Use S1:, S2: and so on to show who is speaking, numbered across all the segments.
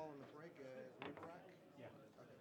S1: calling the break a re-rack?
S2: Yeah.
S1: Okay.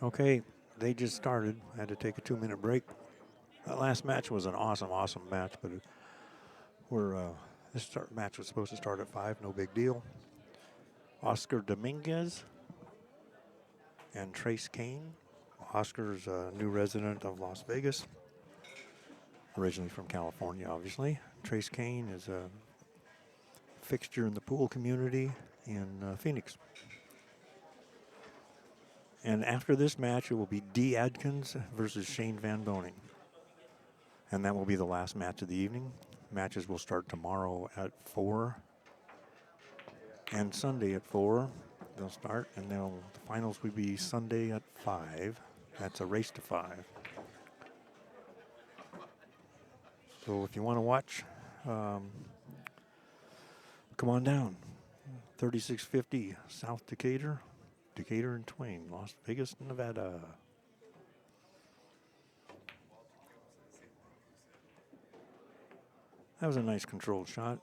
S3: Okay, they just started. I had to take a 2-minute break. That last match was an awesome match, but this match was supposed to start at 5, no big deal. Oscar Dominguez and Trace Kane. Oscar's a new resident of Las Vegas, originally from California, obviously. Trace Kane is a fixture in the pool community in Phoenix. And after this match, it will be D. Adkins versus Shane Van Boning. And that will be the last match of the evening. Matches will start tomorrow at 4 and Sunday at 4. They'll start, and the finals will be Sunday at 5. That's a race to 5. So if you want to watch, come on down. 3650 South Decatur, Decatur and Twain, Las Vegas, Nevada. That was a nice controlled shot.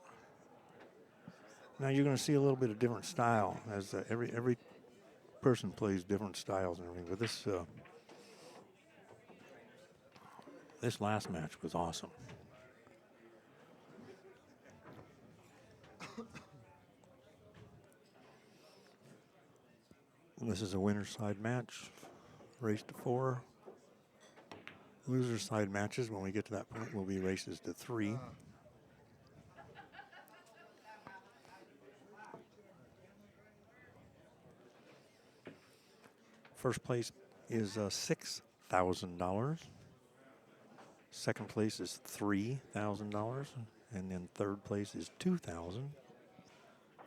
S3: Now you're going to see a little bit of different style as every person plays different styles and everything. But this last match was awesome. This is a winner's side match, race to 4. Loser's side matches, when we get to that point, will be races to 3. First place is $6,000. Second place is $3,000. And then third place is $2,000.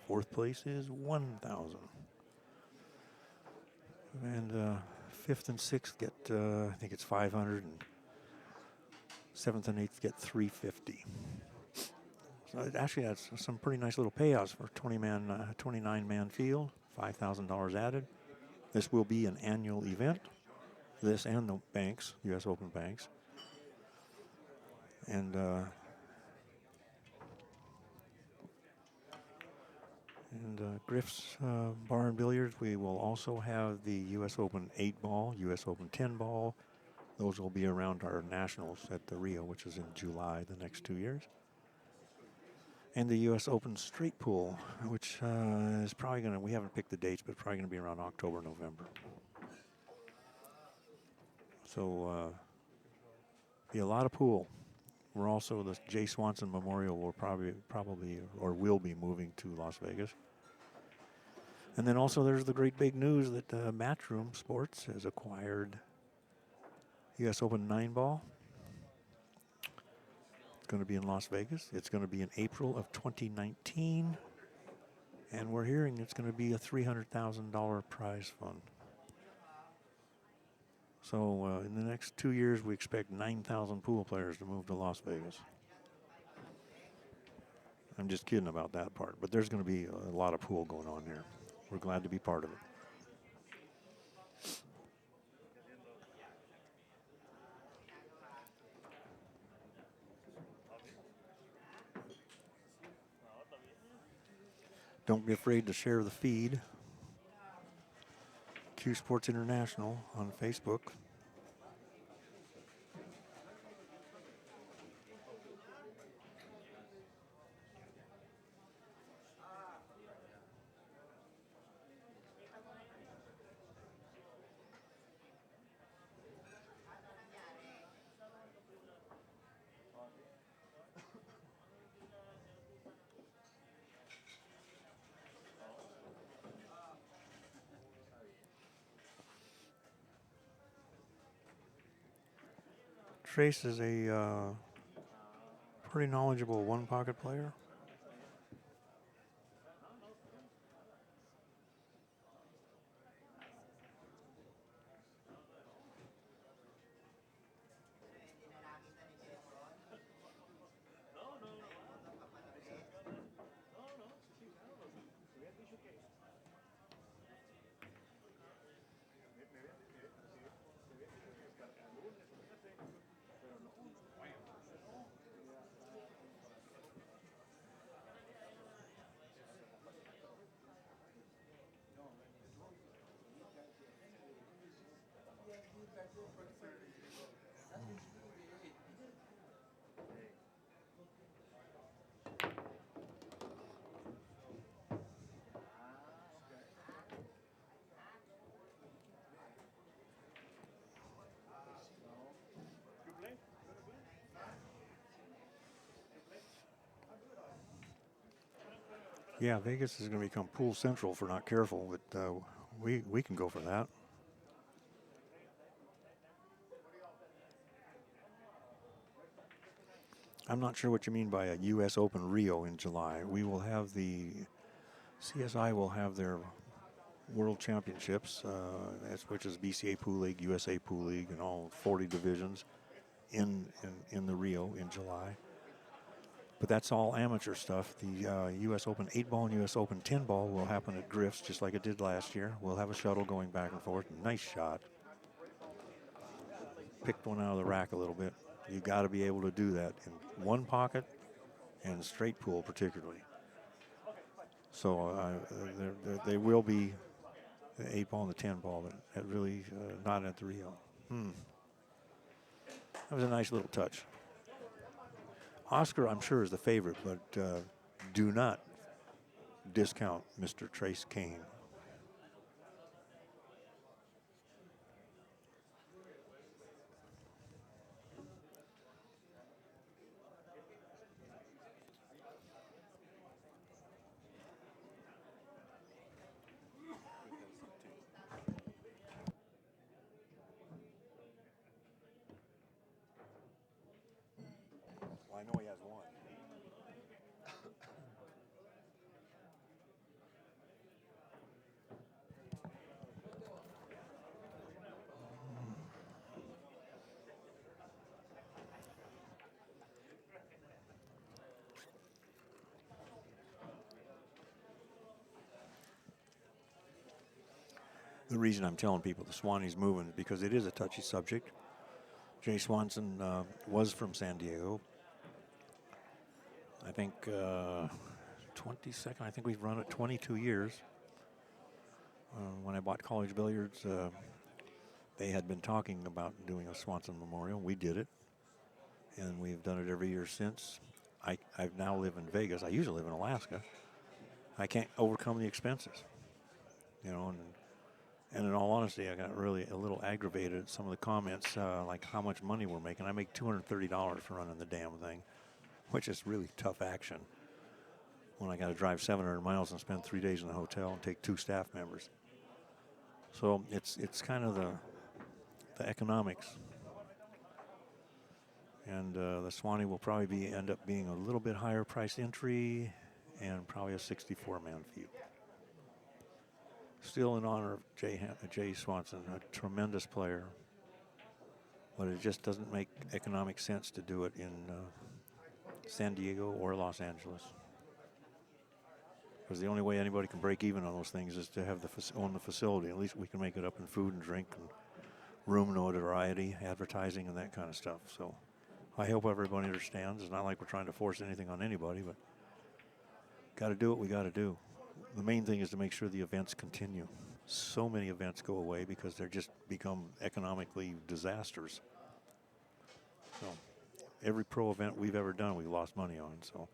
S3: Fourth place is $1,000. And fifth and sixth get, I think it's $500, and seventh and eighth get $350. So it actually has some pretty nice little payouts for 29-man field, $5,000 added. This will be an annual event. This and the banks, U.S. Open banks. And And Griff's Bar and Billiards, we will also have the U.S. Open 8-ball, U.S. Open 10-ball. Those will be around our nationals at the Rio, which is in July the next 2 years. And the U.S. Open straight pool, which is probably going to, we haven't picked the dates, but probably going to be around October, November. So, be a lot of pool. We're also, the Jay Swanson Memorial will probably or will be moving to Las Vegas. And then also there's the great big news that Matchroom Sports has acquired U.S. Open 9-ball. It's going to be in Las Vegas. It's going to be in April of 2019. And we're hearing it's going to be a $300,000 prize fund. So in the next 2 years, we expect 9,000 pool players to move to Las Vegas. I'm just kidding about that part, but there's going to be a lot of pool going on here. We're glad to be part of it. Don't be afraid to share the feed. CueSports International on Facebook. Trace is a pretty knowledgeable one-pocket player. Yeah, Vegas is going to become pool central if we're not careful, but we can go for that. I'm not sure what you mean by a U.S. Open Rio in July. We will have CSI will have their World Championships, which is BCA Pool League, USA Pool League, and all 40 divisions in the Rio in July. But that's all amateur stuff. The U.S. Open 8-ball and U.S. Open 10-ball will happen at Griff's just like it did last year. We'll have a shuttle going back and forth. Nice shot. Picked one out of the rack a little bit. You got to be able to do that in one pocket and straight pool particularly. So they will be the 8-ball and the 10-ball, but that really not at the Rio. That was a nice little touch. Oscar, I'm sure, is the favorite, but do not discount Mr. Trace Kane. Well, I know he has one. The reason I'm telling people the Swanee's moving is because it is a touchy subject. Jay Swanson was from San Diego. I think 22nd. I think we've run it 22 years. When I bought College Billiards, they had been talking about doing a Swanson Memorial. We did it, and we've done it every year since. I now live in Vegas. I usually live in Alaska. I can't overcome the expenses, you know, and in all honesty, I got really a little aggravated at some of the comments, like how much money we're making. I make $230 for running the damn thing, which is really tough action when I got to drive 700 miles and spend 3 days in the hotel and take 2 staff members. So it's kind of the economics. And the Swanee will probably end up being a little bit higher price entry and probably a 64-man field. Still in honor of Jay Swanson, a tremendous player. But it just doesn't make economic sense to do it in San Diego or Los Angeles. Because the only way anybody can break even on those things is to have own the facility. At least we can make it up in food and drink and room notoriety, advertising, and that kind of stuff. So I hope everybody understands. It's not like we're trying to force anything on anybody, but got to do what we got to do. The main thing is to make sure the events continue. So many events go away because they're just become economically disasters. So every pro event we've ever done, we lost money on. So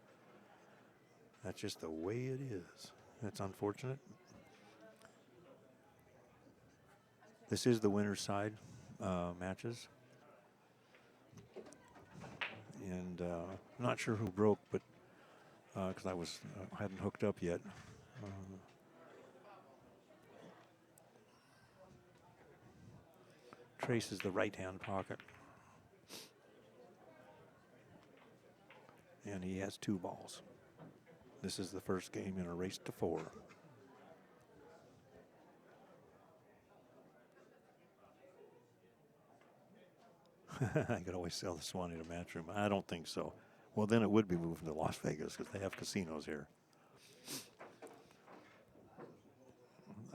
S3: that's just the way it is. That's unfortunate. This is the winner's side matches. And I'm not sure who broke, but because I hadn't hooked up yet. Trace is the right-hand pocket. And he has 2 balls. This is the first game in a race to 4. I could always sell the Swanee to Matchroom. I don't think so. Well, then it would be moved to Las Vegas because they have casinos here.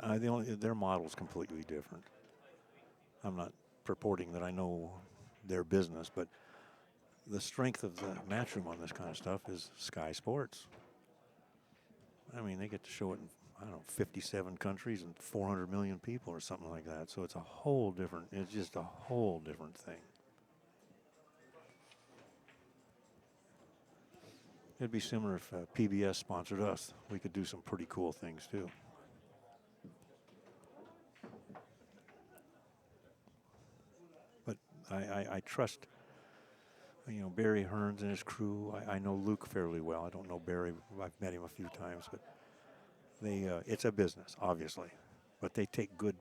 S3: Their model's completely different. I'm not purporting that I know their business, but the strength of the Matchroom on this kind of stuff is Sky Sports. I mean, they get to show it in, 57 countries and 400 million people or something like that. So it's just a whole different thing. It'd be similar if PBS sponsored us. We could do some pretty cool things too. But I trust, Barry Hearns and his crew. I know Luke fairly well. I don't know Barry. I've met him a few times, but it's a business, obviously. But they take good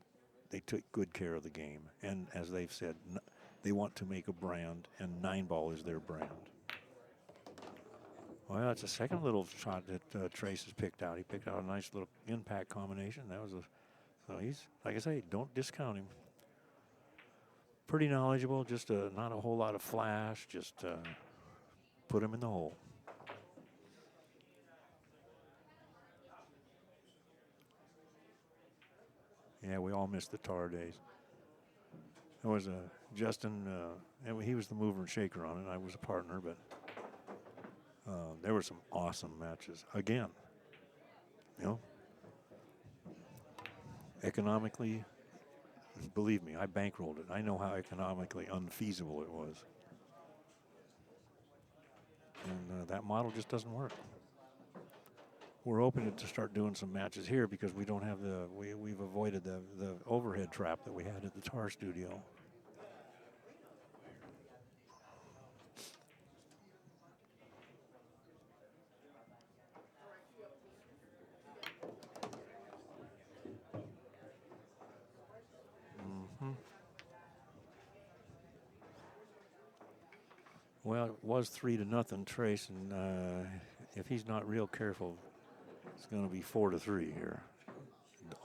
S3: care of the game. And as they've said, they want to make a brand, and 9-ball is their brand. Well, it's a second little shot that Trace has picked out. He picked out a nice little impact combination. So he's, like I say, don't discount him. Pretty knowledgeable, just not a whole lot of flash, just put him in the hole. Yeah, we all missed the tar days. There was Justin, and he was the mover and shaker on it. I was a partner, but there were some awesome matches. Again, economically, believe me, I bankrolled it. I know how economically unfeasible it was. And that model just doesn't work. We're hoping to start doing some matches here because we don't have we've avoided the overhead trap that we had at the tar studio. Well, it was 3-0 Trace, and if he's not real careful, it's going to be 4-3 here.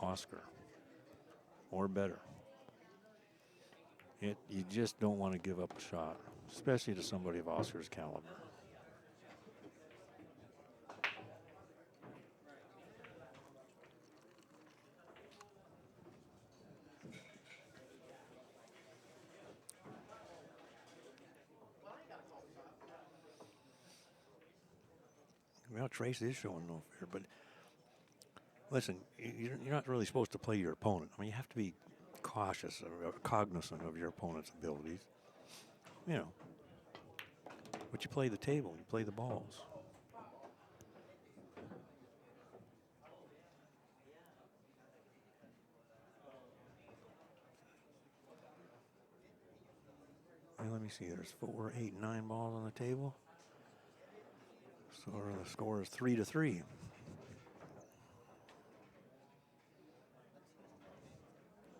S3: Oscar, or better. You just don't want to give up a shot, especially to somebody of Oscar's caliber. Well, now Trace is showing no fear, but listen, you're not really supposed to play your opponent. I mean, you have to be cautious or cognizant of your opponent's abilities. You know, but you play the table, you play the balls. And let me see, there's 4, 8, 9 balls on the table. So the score is 3-3.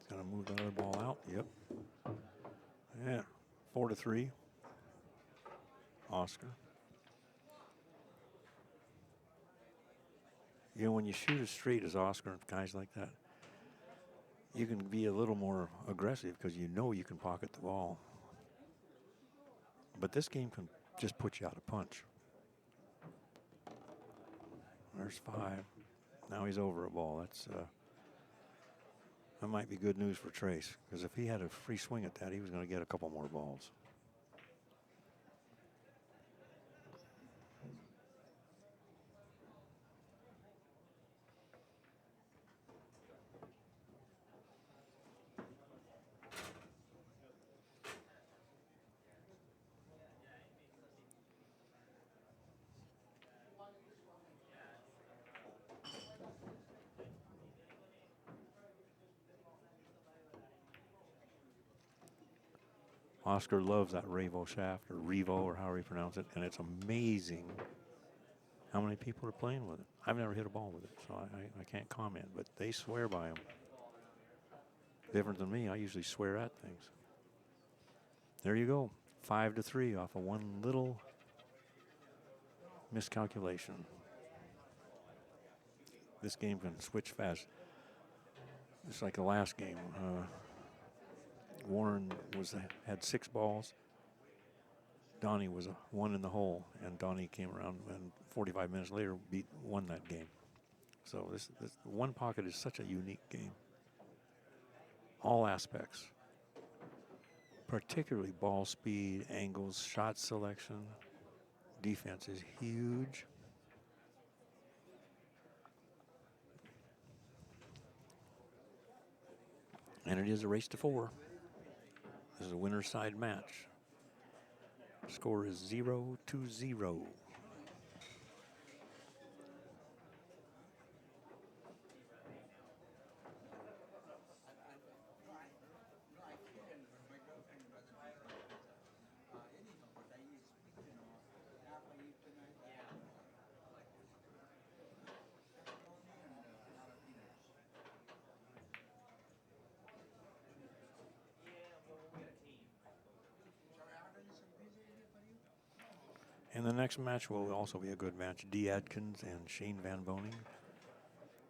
S3: Gonna move the other ball out. Yep. Yeah. 4-3. Oscar. You know, when you shoot as straight as Oscar and guys like that, you can be a little more aggressive because you know you can pocket the ball. But this game can just put you out a punch. There's 5. Now he's over a ball. That might be good news for Trace, because if he had a free swing at that, he was going to get a couple more balls. Oscar loves that Revo shaft, or Revo, or however you pronounce it, and it's amazing how many people are playing with it. I've never hit a ball with it, so I can't comment, but they swear by them. Different than me, I usually swear at things. There you go, 5-3 off of one little miscalculation. This game can switch fast. It's like the last game. Warren had 6 balls. Donnie was 1 in the hole, and Donnie came around and 45 minutes later won that game. So this one pocket is such a unique game. All aspects, particularly ball speed, angles, shot selection, defense is huge. And it is a race to 4. This is a winner's side match. Score is 0-0. And the next match will also be a good match. Dee Adkins and Shane Van Boning.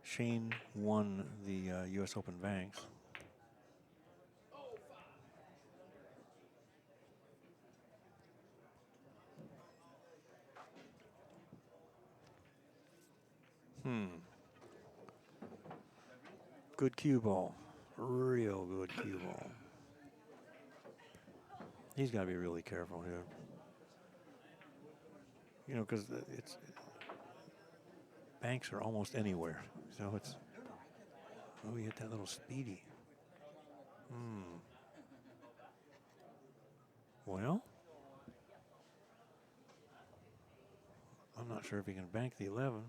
S3: Shane won the U.S. Open Banks. Good cue ball. Real good cue ball. He's got to be really careful here. You know, because banks are almost anywhere. So it's, oh, you hit that little speedy. Well, I'm not sure if he can bank the 11.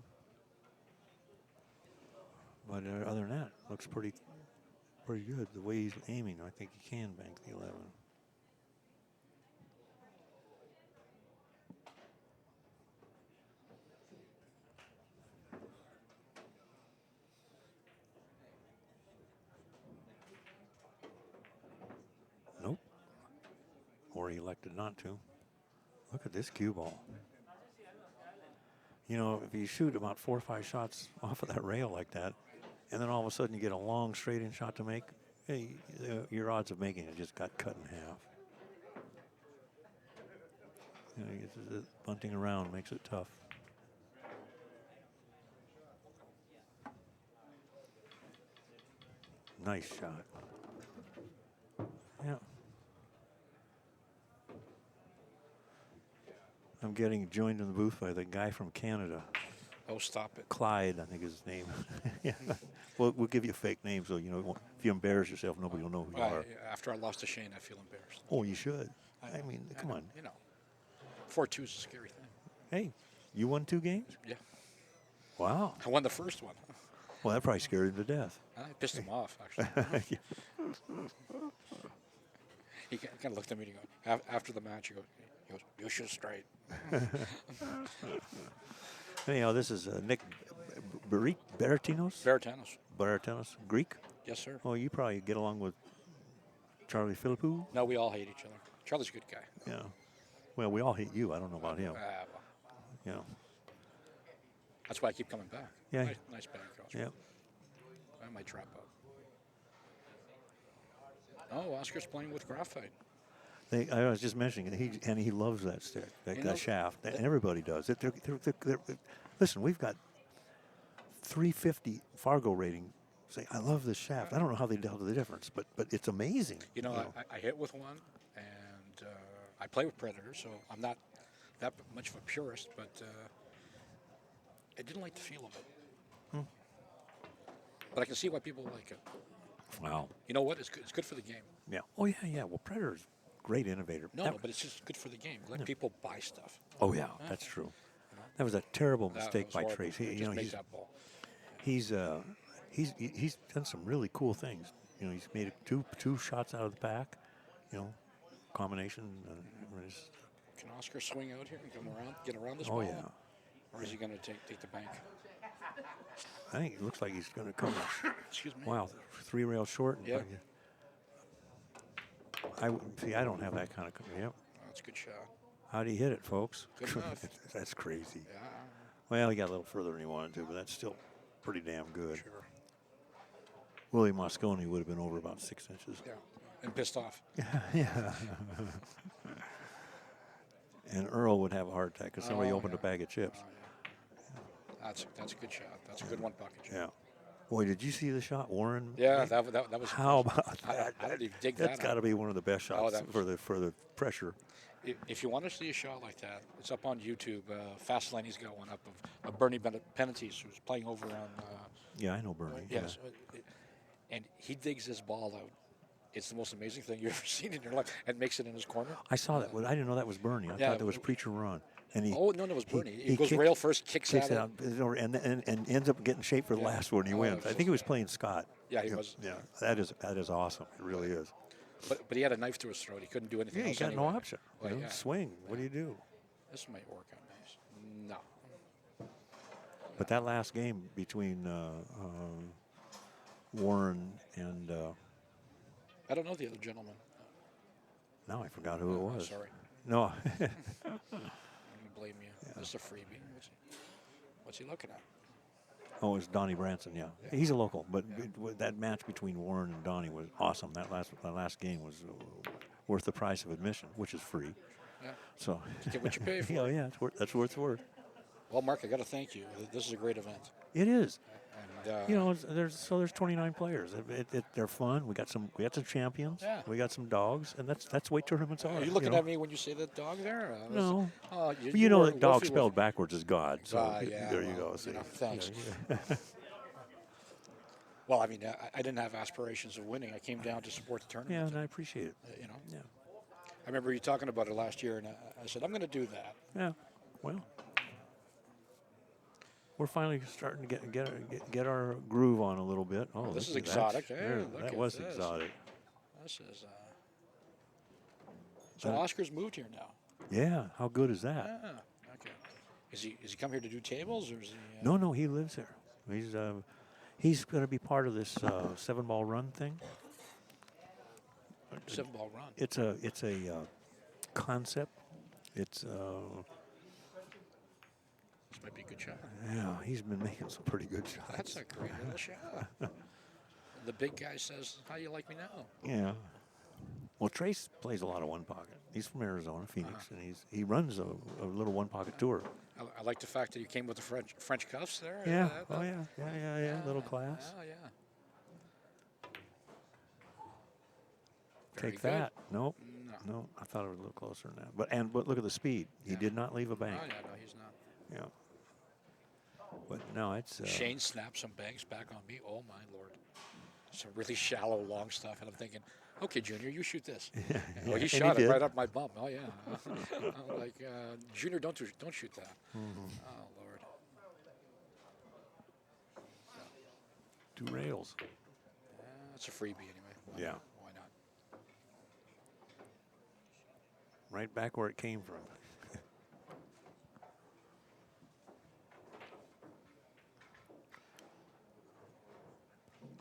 S3: But other than that, looks pretty good. The way he's aiming, I think he can bank the 11. Nope. Or he elected not to. Look at this cue ball. You know, if you shoot about 4 or 5 shots off of that rail like that, and then all of a sudden you get a long straight-in shot to make, hey, your odds of making it just got cut in half. You know, bunting around makes it tough. Nice shot. Yeah. I'm getting joined in the booth by the guy from Canada.
S1: Oh, stop it.
S3: Clyde, I think is his name. Yeah. We'll give you a fake name so you know if you embarrass yourself, nobody will know who you are.
S1: After I lost to Shane, I feel embarrassed.
S3: Oh, you should. I mean, come on.
S1: 4-2 is a scary thing.
S3: Hey, you won 2 games?
S1: Yeah.
S3: Wow.
S1: I won the first one.
S3: Well, that probably scared him to death.
S1: I pissed him off, actually. He kind of looked at me and he goes, after the match, he goes, you shoot straight.
S3: Anyhow, this is Nick Baratinos? Baratinos, Greek?
S1: Yes, sir.
S3: Oh, you probably get along with Charlie Philippou?
S1: No, we all hate each other. Charlie's a good guy.
S3: Yeah. Well, we all hate you. I don't know about him.
S1: Well,
S3: Yeah.
S1: that's why I keep coming back.
S3: Yeah.
S1: Nice bag, coach.
S3: Yeah.
S1: I might trap out. Oh, Oscar's playing with graphite.
S3: I was just mentioning it. He loves that stick, that shaft, and everybody does. Listen, we've got 350 Fargo rating. Say, I love this shaft. I don't know how they tell the difference, but it's amazing.
S1: I hit with one, and I play with Predators, so I'm not that much of a purist, but I didn't like the feel of it. But I can see why people like it.
S3: Wow.
S1: You know what? It's good for the game.
S3: Yeah. Oh, yeah. Well, Predators, great innovator.
S1: No, but it's just good for the game. Let people buy stuff.
S3: Oh, yeah, that's true. That was a terrible mistake by Trace. He's done some really cool things. He's made two shots out of the back. Combination.
S1: Can Oscar swing out here and come around, get around this ball?
S3: Oh yeah.
S1: Or is he going to take the bank?
S3: I think it looks like he's going to come.
S1: Excuse me.
S3: Wow, 3 rails short.
S1: Yeah.
S3: I don't have that kind of. Yep.
S1: That's a good shot.
S3: How do you hit it, folks?
S1: Good enough.
S3: That's crazy.
S1: Yeah.
S3: Well, he got a little further than he wanted to, but that's still pretty damn good.
S1: Sure.
S3: Willie Mosconi would have been over about 6 inches.
S1: Yeah. And pissed off.
S3: Yeah. And Earl would have a heart attack because somebody opened a bag of chips.
S1: That's a good shot. That's a good one pocket shot.
S3: Yeah. Boy, did you see the shot, Warren?
S1: Yeah, that was.
S3: How about that?
S1: I didn't even dig that.
S3: That's got to be one of the best shots for the pressure.
S1: If you want to see a shot like that, it's up on YouTube. Fastlane's got one up of Bernie Penalties, who's playing over on.
S3: Yeah, I know Bernie.
S1: Yes, and he digs this ball out. It's the most amazing thing you've ever seen in your life, and makes it in his corner.
S3: I saw that. I didn't know that was Bernie. I thought that was Preacher Ron. And
S1: no, it was Bernie. He goes rail first, kicks it out,
S3: and ends up getting shape for the last one. He wins. I think he was playing Scott.
S1: Yeah, he was.
S3: Yeah, that is awesome. It really is.
S1: But he had a knife to his throat. He couldn't do anything.
S3: Yeah, he got no option.
S1: Well,
S3: swing. What do you do?
S1: This might work out nice. No.
S3: But that last game between Warren and
S1: I don't know the other gentleman.
S3: now I forgot who it was.
S1: Sorry.
S3: No.
S1: I don't blame you. Yeah. This is a freebie. What's he looking at?
S3: Oh, it's Donnie Branson. Yeah, he's a local. But that match between Warren and Donnie was awesome. That last game was worth the price of admission, which is free.
S1: Yeah.
S3: So
S1: you get what you pay for.
S3: Yeah, that's worth the worth.
S1: Well, Mark, I got to thank you. This is a great event.
S3: It is.
S1: And,
S3: there's 29 players. They're fun. We got some champions.
S1: Yeah.
S3: We got some dogs, and that's the way tournaments are.
S1: Are you looking at me when you say that dog there?
S3: No.
S1: You
S3: know that dog spelled backwards is God. So there you go. See.
S1: Thanks. Well, I mean, I didn't have aspirations of winning. I came down to support the tournament.
S3: Yeah, and I appreciate it.
S1: Yeah. I remember you talking about it last year, and I said, I'm going to do that.
S3: Yeah. Well. We're finally starting to get our groove on a little bit. Oh,
S1: this is exotic.
S3: That was exotic.
S1: This is. So Oscar's moved here now.
S3: Yeah, how good is that?
S1: Yeah. Okay. Is he come here to do tables, or is he?
S3: No, he lives here. He's going to be part of this 7-ball run thing.
S1: 7-ball run.
S3: It's a concept. It's.
S1: This might be a good shot.
S3: Yeah, he's been making some pretty good shots.
S1: That's a great little shot. The big guy says, "How you like me now?"
S3: Yeah. Well, Trace plays a lot of one pocket. He's from Arizona, Phoenix, and he runs a little one pocket tour.
S1: I like the fact that you came with the French cuffs there.
S3: Yeah. Yeah. Little class.
S1: Oh yeah.
S3: Take that. Nope. No, I thought it was a little closer than that. But look at the speed. He did not leave a bank.
S1: Oh yeah, no, he's not.
S3: Yeah. But no, it's
S1: Shane snapped some banks back on me. Oh my lord! Some really shallow, long stuff, and I'm thinking, okay, Junior, you shoot this. Oh, he shot it right up my bum. Oh yeah. I'm like, Junior, don't shoot that. Oh lord.
S3: 2 rails.
S1: It's a freebie anyway.
S3: Yeah.
S1: Why not?
S3: Right back where it came from.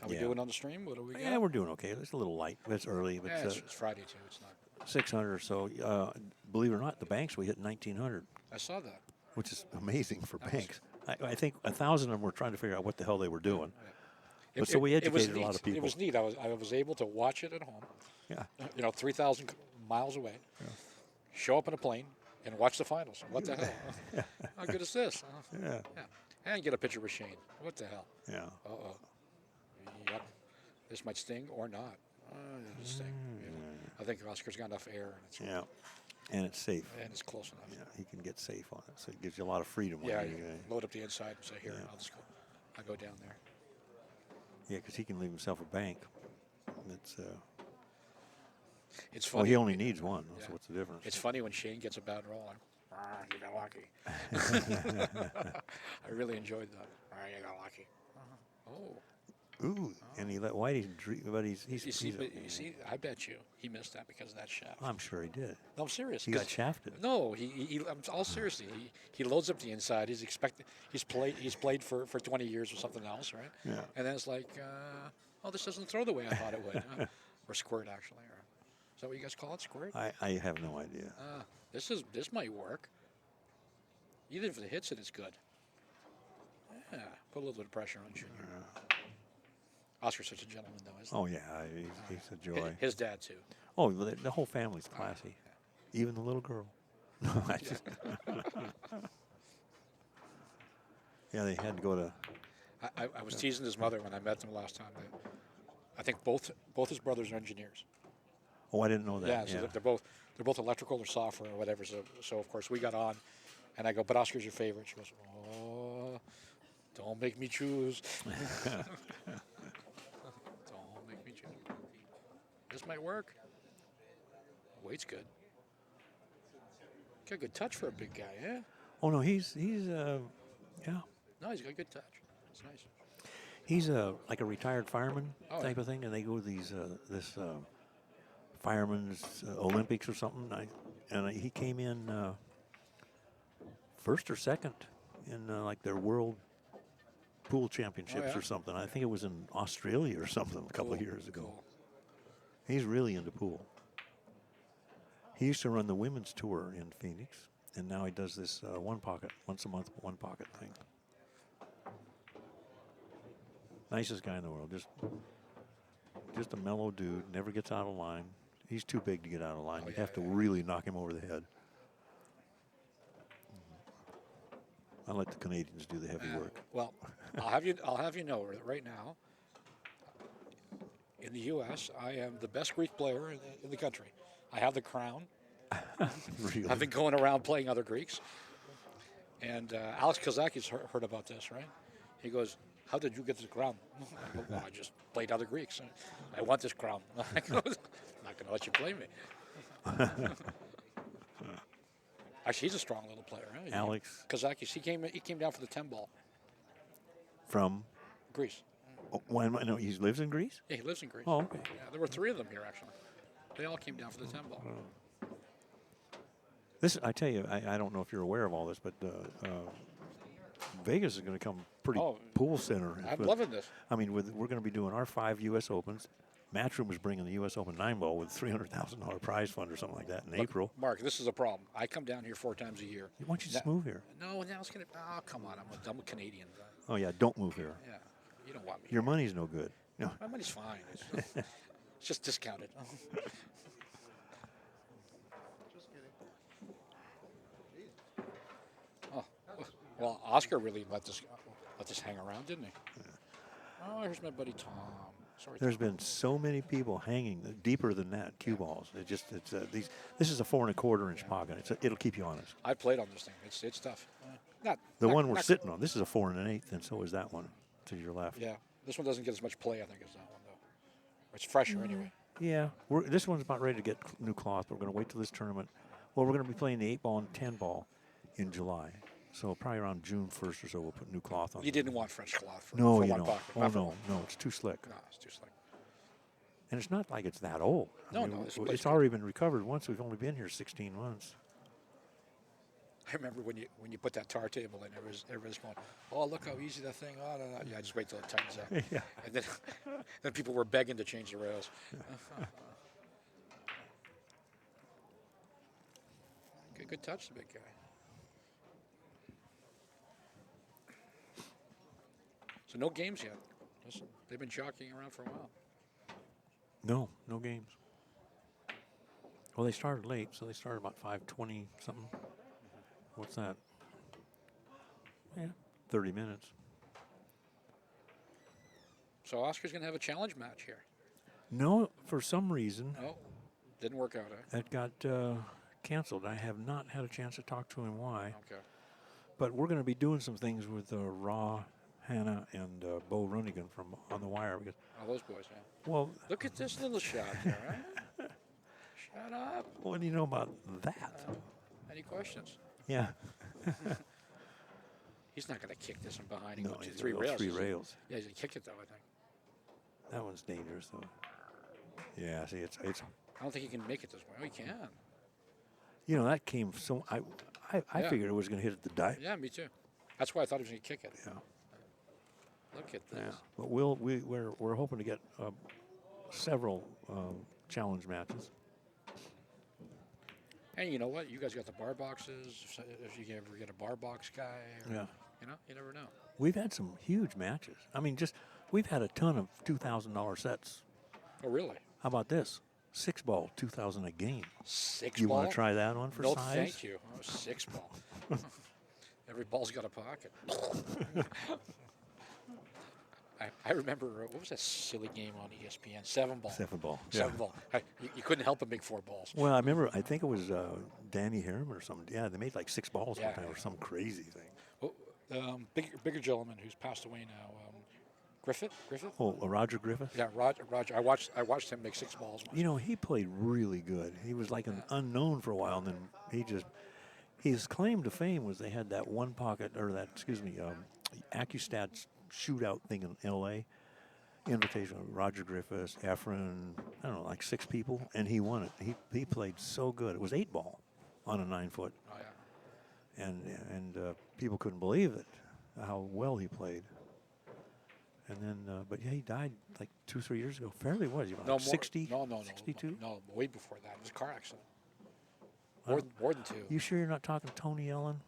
S1: How we doing on the stream? What do we got?
S3: Yeah, we're doing okay. It's a little light. It's early, but
S1: Yeah, it's Friday too. It's not.
S3: 600 or so. Believe it or not, the banks we hit 1,900,
S1: I saw that.
S3: which is amazing for banks. I think 1,000 of them were trying to figure out what the hell they were doing.
S1: Yeah.
S3: But so we educated a lot of
S1: It
S3: people.
S1: was neat. I was able to watch it at home.
S3: Yeah.
S1: 3,000 miles away.
S3: Yeah.
S1: Show up in a plane and watch the finals. What the hell? How good is this?
S3: Yeah.
S1: And get a picture with Shane. What the hell?
S3: Yeah.
S1: Uh-oh. Yep. This might sting or not. It'll sting. I think Oscar's got enough air. And it's,
S3: Yeah. And it's safe.
S1: And it's close enough.
S3: Yeah, he can get safe on it, so it gives you a lot of freedom.
S1: Yeah,
S3: when
S1: you load up the inside and say, here, I'll just go. I'll go down there.
S3: Yeah, because he can leave himself a bank.
S1: It's funny.
S3: Well, he only needs one. So what's the difference?
S1: It's funny when Shane gets a bad roll. You got lucky. I really enjoyed that. You got lucky. Oh.
S3: Ooh, and he let Whitey dream, but he's
S1: You see, I bet you he missed that because of that shaft.
S3: I'm sure he did.
S1: No, I'm serious.
S3: He got shafted.
S1: No, I'm all seriously. He loads up the inside. He's played for 20 years or something else, right?
S3: Yeah.
S1: And then it's like, this doesn't throw the way I thought it would, or squirt actually. Or, is that what you guys call it, squirt?
S3: I have no idea.
S1: This might work. Even if it hits it, it's good. Yeah, put a little bit of pressure on Junior. Oscar's such a gentleman, though, isn't he?
S3: Oh, yeah, he's a joy.
S1: His dad, too.
S3: Oh, the whole family's classy. Even the little girl. No, I just yeah, they had to go to...
S1: I was teasing his mother when I met them last time. I think both his brothers are engineers.
S3: Oh, I didn't know that.
S1: Yeah, so they're both electrical or software or whatever. So of course we got on, and I go, but Oscar's your favorite. She goes, oh, don't make me choose. Don't make me choose. This might work. Weight's good. Got a good touch for a big guy, yeah.
S3: Oh no, he's
S1: No, he's got a good touch. It's nice.
S3: He's like a retired fireman type of thing, and they go to these firemen's Olympics or something. He came in first or second in like their world pool championships or something. I think it was in Australia or something a couple of years ago.
S1: Cool.
S3: He's really into pool. He used to run the women's tour in Phoenix, and now he does this once a month, one pocket thing. Nicest guy in the world. Just a mellow dude. Never gets out of line. He's too big to get out of line. You have to really knock him over the head. I let the Canadians do the heavy work.
S1: Well, I'll have you know right now. In the U.S., I am the best Greek player in the country. I have the crown.
S3: Really?
S1: I've been going around playing other Greeks. And Alex Kazakis heard about this, right? He goes, how did you get this crown? Well, I just played other Greeks. I want this crown. I go, I'm not going to let you play me. Actually, he's a strong little player. Right?
S3: Alex
S1: Kazakis, he came down for the 10 ball.
S3: From?
S1: Greece.
S3: Oh, no, he lives in Greece?
S1: Yeah, he lives in Greece.
S3: Oh, okay.
S1: Yeah, there were 3 of them here, actually. They all came down for the 10 ball.
S3: I tell you, I don't know if you're aware of all this, but Vegas is going to come pretty pool center.
S1: I'm loving this.
S3: I mean, we're going to be doing our 5 U.S. Opens. Matchroom is bringing the U.S. Open 9-ball with $300,000 prize fund or something like that in April.
S1: Mark, this is a problem. I come down here 4 times a year.
S3: Why don't you just move here?
S1: No, now it's going to... Oh, come on. I'm a Canadian.
S3: Oh, yeah, don't move here.
S1: Yeah, you don't want me.
S3: Your money's no good. No.
S1: My money's fine. It's just discounted. Oh, well, Oscar really let this hang around, didn't he? Yeah. Oh, here's my buddy Tom. Sorry,
S3: There's been so many people hanging deeper than that cue balls. This is a 4 1/4 inch pocket. It'll keep you honest.
S1: I played on this thing. It's tough.
S3: The one we're sitting on. This is a 4 1/8, and so is that one to your left.
S1: Yeah, this one doesn't get as much play, I think, as that one, though. It's fresher anyway.
S3: Yeah, this one's about ready to get new cloth. But we're going to wait till this tournament. Well, we're going to be playing the 8-ball and 10-ball in July. So probably around June 1st or so, we'll put new cloth on.
S1: You didn't want French cloth for,
S3: no,
S1: for
S3: you
S1: one
S3: don't.
S1: pocket.
S3: Oh, no, it's too slick.
S1: No, it's too slick.
S3: And it's not like it's that old.
S1: No,
S3: it's already been recovered once. We've only been here 16 months.
S1: I remember when you put that tar table in, everybody's going, "Oh, look how easy that thing!" Oh, no. Yeah, just wait till it tightens up.
S3: Yeah.
S1: And then people were begging to change the rails. Good touch, the big guy. So no games yet. Listen, they've been jockeying around for a while.
S3: No games. Well, they started late, so they started about 5:20 something. What's that? Yeah, 30 minutes.
S1: So Oscar's going to have a challenge match here.
S3: No, for some reason.
S1: Oh, didn't work out, eh?
S3: That got canceled. I have not had a chance to talk to him why.
S1: Okay.
S3: But we're going to be doing some things with Raw, Hannah, and Bo Runigan from On the Wire. Because,
S1: those boys, yeah.
S3: well,
S1: look at this little shot here, right? Shut up.
S3: What do you know about that?
S1: Any questions?
S3: Yeah.
S1: He's not going to kick this one behind.
S3: No,
S1: He's
S3: he's
S1: three rails.
S3: Three rails.
S1: Yeah, he's going to kick it, though, I think.
S3: That one's dangerous, though. Yeah, see, it's.
S1: I don't think he can make it this way. Oh, he can.
S3: You know, that came so. I figured it was going to hit at the dive.
S1: Yeah, me too. That's why I thought he was going to kick it.
S3: Yeah.
S1: Look at this.
S3: Yeah. But we're hoping to get several challenge matches.
S1: And you know what? You guys got the bar boxes. If you ever get a bar box guy,
S3: Yeah.
S1: You know, you never know.
S3: We've had some huge matches. I mean, we've had a ton of $2,000 sets.
S1: Oh, really?
S3: How about this? 6-ball, $2,000 a game.
S1: 6
S3: You
S1: ball?
S3: want to try that one for
S1: no,
S3: size?
S1: thank you. Oh, 6 ball. Every ball's got a pocket. I remember, what was that silly game on ESPN? 7-ball.
S3: 7-ball.
S1: 7-ball. You couldn't help but make 4 balls.
S3: Well, I remember, I think it was Danny Harriman or something. Yeah, they made like 6 balls one time or some crazy thing.
S1: Well, bigger gentleman who's passed away now, Griffith?
S3: Oh, Roger Griffith?
S1: Yeah, Roger. I watched him make 6 balls once.
S3: You know, he played really good. He was like an unknown for a while, and then his claim to fame was they had that one pocket, or that, AccuStats shootout thing in L.A. Invitation, Roger Griffiths, Efren, I don't know, like 6 people, and he won it. He played so good. It was 8-ball on a 9-foot.
S1: Oh, yeah.
S3: And people couldn't believe it, how well he played. And then, but yeah, he died like 2-3 years ago. Fairly was he about 60?
S1: No,
S3: 62?
S1: No, way before that. It was a car accident. More than 2.
S3: You sure you're not talking Tony Ellen?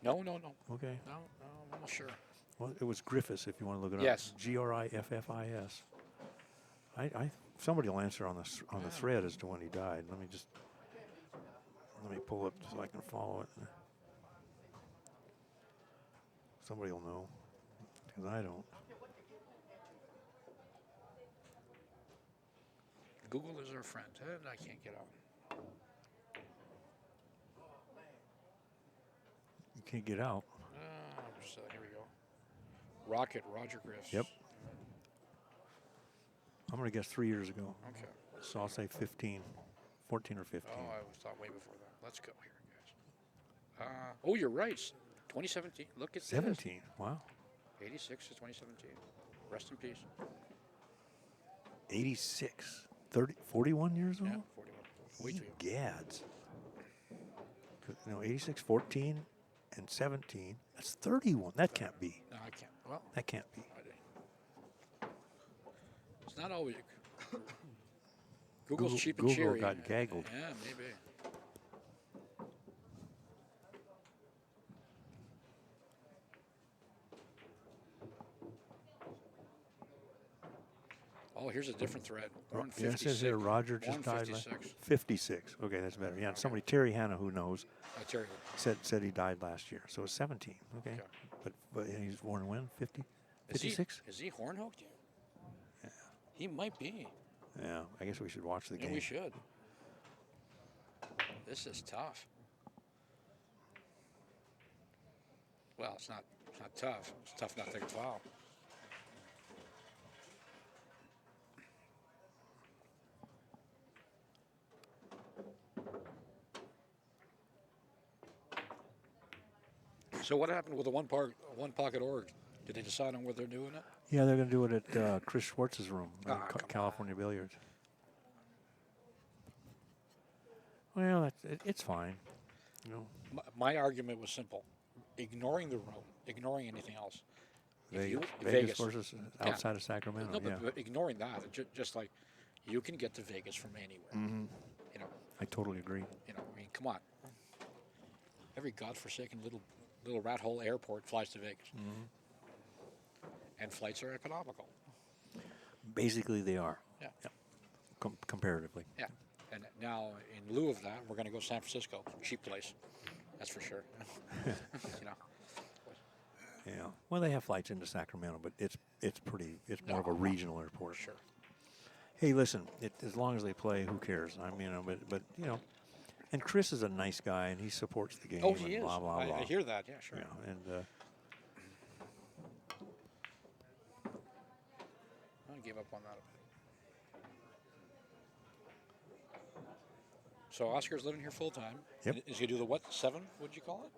S1: No.
S3: Okay.
S1: No, I'm not sure.
S3: Well, it was Griffiths, if you want to look it
S1: Yes.
S3: up. Griffis. Somebody will answer on the thread as to when he died. Let me pull it so I can follow it. Somebody will know, because I don't.
S1: Google is our friend. I can't get out.
S3: You can't get out.
S1: Here we go. Roger Griff.
S3: Yep. I'm going to guess 3 years ago.
S1: Okay.
S3: So I'll say 15, 14 or 15.
S1: Oh, I thought way before that. Let's go here, guys. Oh, you're right. 2017. Look at
S3: 17.
S1: This.
S3: Wow.
S1: 86 to 2017. Rest in peace.
S3: 86. 41 years old?
S1: Yeah, 41. Way too young.
S3: Gads. 86, 14, and 17. That's 31. That can't be.
S1: No, I can't. Well,
S3: that can't be.
S1: It's not always. Google's cheap and
S3: Google
S1: cheery.
S3: got gaggled.
S1: Yeah, maybe. Oh, here's a different thread.
S3: Yeah, it says here Roger just died. 56. Okay, that's better. Yeah, somebody, Terry Hanna, who knows,
S1: Terry.
S3: said he died last year. So it's 17. Okay. But he's born when? 50? 56?
S1: Is he horn hooked?
S3: Yeah.
S1: He might be.
S3: Yeah, I guess we should watch the game.
S1: Yeah, we should. This is tough. Well, it's not tough. It's tough not to take a foul. So what happened with the one pocket org? Did they decide on where they're doing it?
S3: Yeah, they're going to do it at Chris Schwartz's room,
S1: Come
S3: California Billiards. Well, it's fine. You know,
S1: My argument was simple: ignoring the room, ignoring anything else.
S3: Vegas versus outside of Sacramento.
S1: No, but ignoring that, just like you can get to Vegas from anywhere.
S3: Mm-hmm.
S1: You know,
S3: I totally agree.
S1: I mean, come on. Every godforsaken little rat hole airport flies to Vegas, and flights are economical.
S3: Basically, they are.
S1: Yeah.
S3: Comparatively.
S1: Yeah. And now, in lieu of that, we're going to go San Francisco. Cheap place, that's for sure. you know.
S3: Yeah. Well, they have flights into Sacramento, but it's more of a regional airport.
S1: Sure.
S3: Hey, listen, as long as they play, who cares? I mean, but and Chris is a nice guy, and he supports the game.
S1: Oh, he is.
S3: Blah, blah, blah.
S1: I hear that. Yeah, sure.
S3: Yeah, and
S1: I gave up on that. So Oscar's living here full time.
S3: Yep.
S1: Is he do the what? 7? What'd you call it?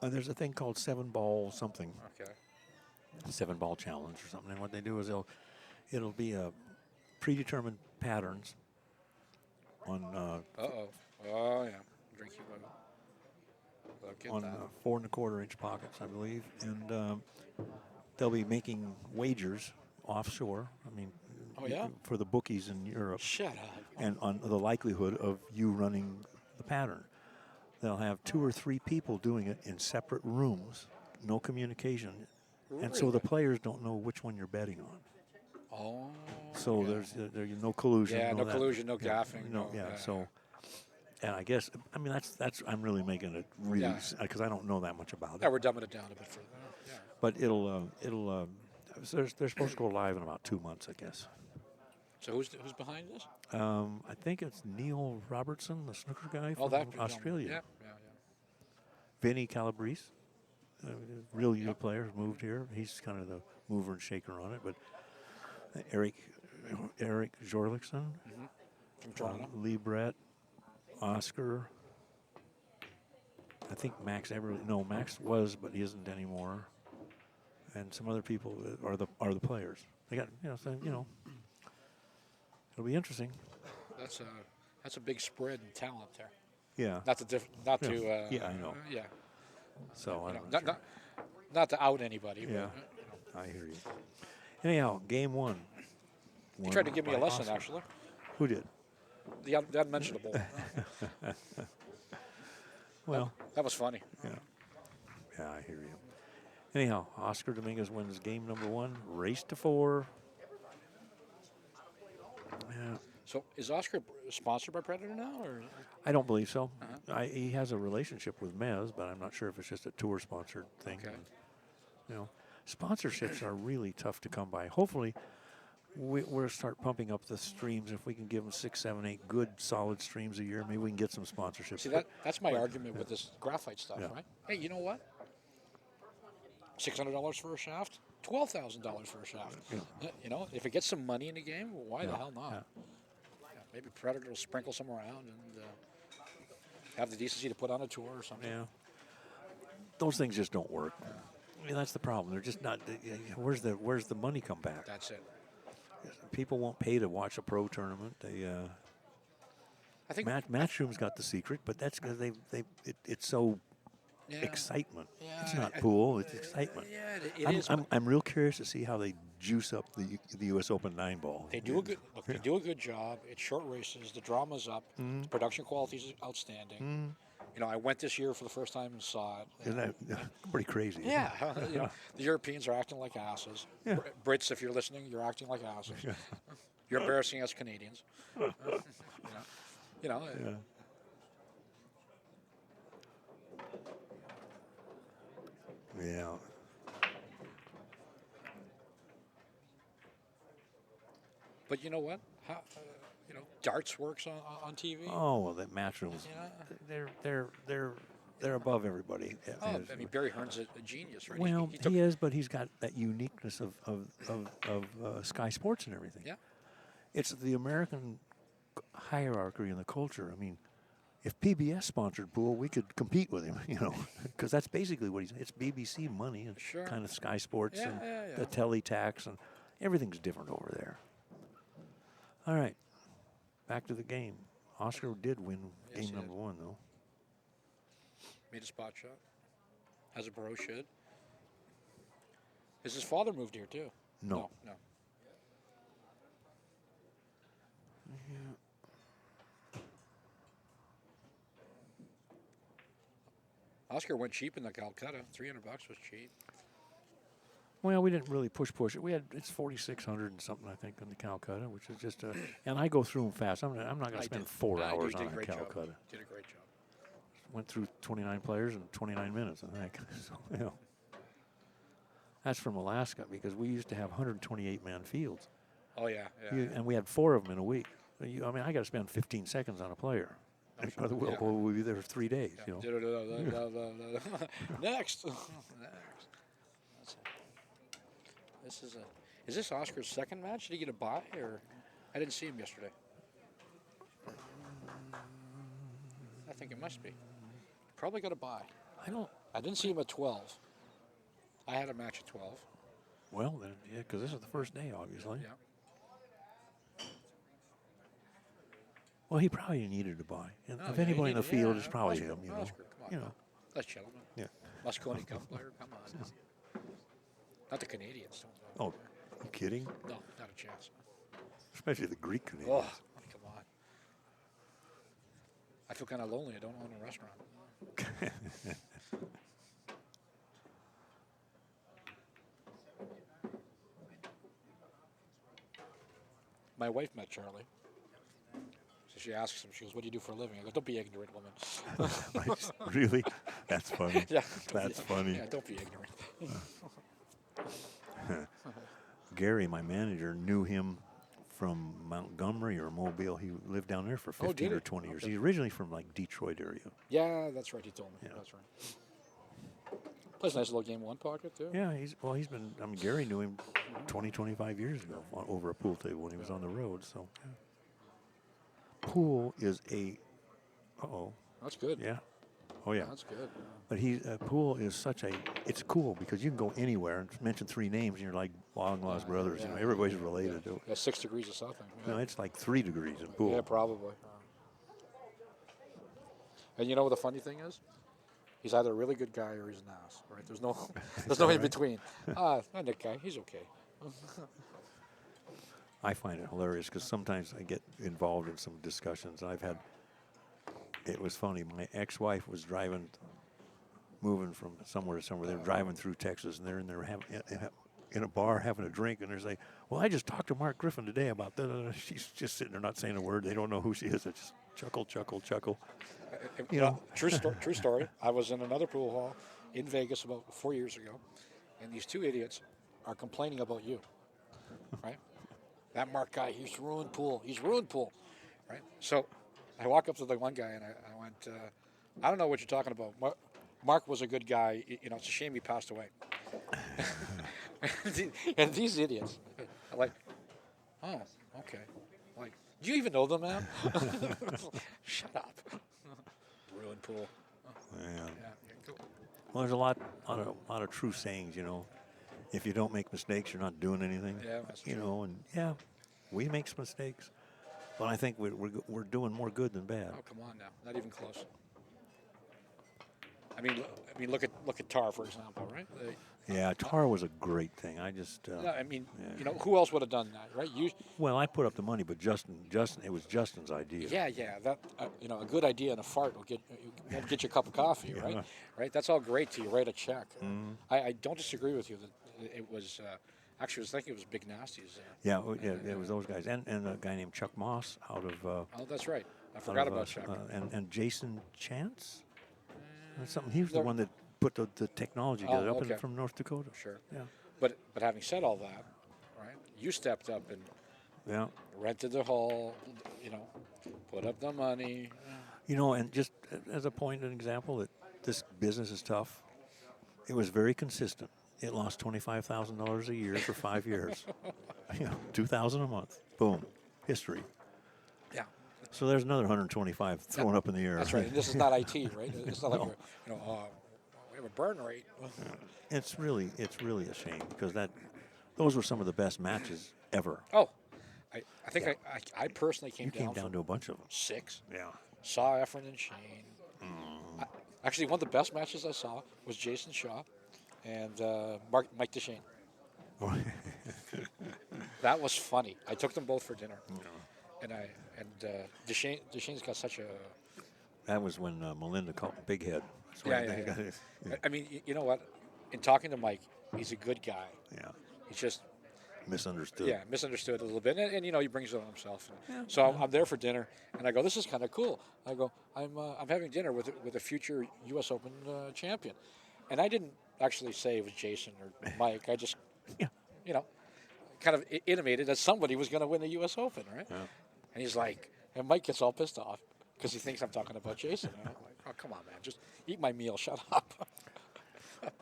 S3: there's a thing called 7-ball something.
S1: Okay.
S3: 7-ball challenge or something. And what they do is it'll be a predetermined patterns on
S1: Oh yeah. Drinking
S3: on 4 1/4-inch pockets, I believe, and they'll be making wagers offshore. I mean,
S1: Oh yeah.
S3: for the bookies in Europe,
S1: Shut up.
S3: and on the likelihood of you running the pattern. They'll have 2 or 3 people doing it in separate rooms, no communication, and so the players don't know which one you're betting on.
S1: Oh.
S3: So
S1: okay.
S3: there's no collusion.
S1: Yeah, no
S3: that.
S1: collusion, no gaffing.
S3: No, yeah. So, and I guess that's I'm really making it really because I don't know that much about
S1: Yeah,
S3: it.
S1: we're dumbing it down a bit further. Yeah.
S3: But they're supposed to go live in about 2 months, I guess.
S1: So who's behind this?
S3: I think it's Neil Robertson, the snooker guy from Australia.
S1: Yeah.
S3: Vinny Calabrese, real good player, moved here. He's kind of the mover and shaker on it. But Eric Jorlikson,
S1: From Toronto.
S3: Lee Brett, Oscar. I think Max Everly. No, Max was, but he isn't anymore. And some other people are the players. They got it'll be interesting.
S1: That's a big spread in talent there.
S3: Yeah.
S1: Yeah,
S3: I know.
S1: Yeah.
S3: So
S1: not to out anybody.
S3: Yeah.
S1: But,
S3: I hear you. Anyhow, game 1.
S1: He tried to give me a lesson,
S3: Oscar.
S1: actually.
S3: Who did?
S1: The unmentionable.
S3: Well,
S1: that was funny.
S3: Yeah, I hear you. Anyhow, Oscar Dominguez wins game number 1, race to 4. Yeah.
S1: So is Oscar sponsored by Predator now, or?
S3: I don't believe so. He has a relationship with Mez, but I'm not sure if it's just a tour-sponsored thing.
S1: Okay.
S3: And, sponsorships are really tough to come by. Hopefully, we'll start pumping up the streams. If we can give them 6, 7, 8 good, solid streams a year, maybe we can get some sponsorships.
S1: See, that's my argument with this graphite stuff, right? Hey, you know what? $600 for a shaft, $12,000 for a shaft.
S3: Yeah.
S1: If it gets some money in the game, why the hell not?
S3: Yeah.
S1: Maybe Predator will sprinkle some around and have the decency to put on a tour or something.
S3: Yeah. Those things just don't work. I mean, that's the problem. They're just not. Where's the money come back?
S1: That's it.
S3: People won't pay to watch a pro tournament.
S1: I think
S3: Matchroom's got the secret, but that's because it's so excitement.
S1: Yeah,
S3: it's not pool. It's excitement.
S1: Yeah, it is.
S3: I'm real curious to see how they juice up the U.S. Open 9-ball.
S1: They do a good look. They do a good job. It's short races. The drama's up. The production quality is outstanding. I went this year for the first time and saw it.
S3: Isn't that pretty crazy?
S1: Yeah. The Europeans are acting like asses.
S3: Yeah.
S1: Brits, if you're listening, you're acting like asses. You're embarrassing us Canadians.
S3: Yeah. Yeah.
S1: But you know what? Darts works on TV.
S3: Oh, well, that Matchrooms. They're they're above everybody.
S1: Oh, I mean, Barry Hearn's a genius, right?
S3: Well,
S1: he took,
S3: he is, but he's got that uniqueness of Sky Sports and everything.
S1: yeah.
S3: It's the American hierarchy and the culture. I mean, if PBS sponsored pool, we could compete with him, because that's basically what it's BBC money and
S1: Sure.
S3: kind of Sky Sports
S1: Yeah,
S3: and
S1: yeah, yeah.
S3: the teletax and everything's different over there. All right, back to the game. Oscar did win
S1: Yes,
S3: game
S1: he
S3: number
S1: did.
S3: 1, though.
S1: Made a spot shot, as a pro should. Has his father moved here too?
S3: No.
S1: No. Oscar went cheap in the Calcutta. $300 was cheap.
S3: Well, we didn't really push it. It's 4,600 and something, I think, in the Calcutta, which is just and I go through them fast. I'm not going to spend 4 hours on a Calcutta.
S1: Did a great job.
S3: Went through 29 players in 29 minutes, I think. So, that's from Alaska because we used to have 128-man fields.
S1: Oh, yeah.
S3: And we had 4 of them in a week. I got to spend 15 seconds on a player.
S1: Sure.
S3: We'll be there for 3 days.
S1: Next. Is this Oscar's second match? Did he get a bye, or I didn't see him yesterday? I think it must be. Probably got a bye. I didn't see him at 12. I had a match at 12.
S3: Well, then, yeah, because this is the first day, obviously.
S1: Yeah.
S3: Well, he probably needed a bye. And if anybody in the field, it's probably
S1: Oscar,
S3: him.
S1: Oscar, come on. That's gentleman.
S3: Yeah.
S1: Moscone Cup player, come on. Not the Canadians.
S3: Oh, you kidding?
S1: No, not a chance.
S3: Especially the Greek Canadians.
S1: Oh, come on. I feel kind of lonely. I don't own a restaurant. My wife met Charlie. So she asks him, she goes, "What do you do for a living?" I go, "Don't be ignorant, woman."
S3: Really? That's funny.
S1: Yeah.
S3: That's funny.
S1: Yeah, don't be ignorant.
S3: Gary, my manager, knew him from Montgomery or Mobile. He lived down there for
S1: Oh,
S3: 15
S1: did
S3: or
S1: he?
S3: 20 years.
S1: Okay.
S3: He's originally from like Detroit area.
S1: Yeah, that's right. He told me.
S3: Yeah.
S1: That's right. Plays a nice little game one pocket, too.
S3: Yeah, he's been, Gary knew him 20, 25 years ago over a pool table when he was on the road. So, yeah. Pool is
S1: That's good.
S3: yeah. Oh, yeah.
S1: That's good.
S3: But pool is it's cool because you can go anywhere and mention 3 names and you're like long lost brothers.
S1: yeah.
S3: Everybody's related to it.
S1: Yeah, 6 degrees of southing. Yeah.
S3: No, it's like 3 degrees in pool.
S1: Yeah, probably. And you know what the funny thing is? He's either a really good guy or he's an ass, right? There's no in between. Nick guy, he's okay.
S3: I find it hilarious because sometimes I get involved in some discussions. It was funny. My ex-wife was moving from somewhere to somewhere. They're driving through Texas, and they're in there in a bar having a drink, and they're saying, "Well, I just talked to Mark Griffin today about that." She's just sitting there not saying a word. They don't know who she is. They just chuckle.
S1: True story. I was in another pool hall in Vegas about 4 years ago, and these 2 idiots are complaining about you, right? That Mark guy, he's ruined pool, right? So I walk up to the one guy and I went, "I don't know what you're talking about. Mark was a good guy. It's a shame he passed away." And these idiots are like, "Oh, okay. Like, do you even know them, man?" Shut up. Ruined pool.
S3: Yeah.
S1: Cool.
S3: Well, there's a lot of true sayings. If you don't make mistakes, you're not doing anything.
S1: Yeah, that's true.
S3: And yeah, we make some mistakes, but I think we're doing more good than bad.
S1: Oh, come on now. Not even close. I mean, look at Tar, for example, right?
S3: Yeah, tar was a great thing. I just.
S1: Who else would have done that, right?
S3: Well, I put up the money, but Justin, it was Justin's idea.
S1: Yeah. That a good idea and a fart will get you a cup of coffee, right?
S3: Yeah.
S1: Right. That's all great till you write a check. I don't disagree with you that it was. Actually, I was thinking it was Big Nasty's.
S3: It was those guys, and a guy named Chuck Moss out of.
S1: Oh, that's right. I forgot about Chuck.
S3: And Jason Chance. Something. He was the one that put the technology together from North Dakota.
S1: Sure.
S3: Yeah.
S1: But having said all that, right? You stepped up and rented the hall. Put up the money.
S3: And just as a point, an example, that this business is tough. It was very consistent. It lost $25,000 a year for 5 years. $2,000 a month. Boom. History.
S1: Yeah.
S3: So there's another 125 thrown up in the air.
S1: That's right. And this is not IT, right? It's not like we have a burn rate.
S3: It's really a shame because those were some of the best matches ever.
S1: Oh, I think I personally came
S3: down to a bunch of them.
S1: 6.
S3: Yeah.
S1: Saw Efren and Shane. Actually, one of the best matches I saw was Jason Shaw and Mike DeShane. That was funny. I took them both for dinner, and DeShane's got such a.
S3: That was when Melinda called him Big Head.
S1: Yeah. I mean, you know what? In talking to Mike, he's a good guy.
S3: Yeah.
S1: He's just
S3: misunderstood.
S1: Yeah, misunderstood a little bit, and he brings it on himself. I'm there for dinner, and I go, "This is kind of cool." I go, "I'm having dinner with a future U.S. Open champion," and I didn't actually say it was Jason or Mike. I just, kind of intimated that somebody was going to win the U.S. Open, right?
S3: Yeah.
S1: And he's like, and Mike gets all pissed off because he thinks I'm talking about Jason. And I'm like, "Oh, come on, man, just eat my meal, shut up."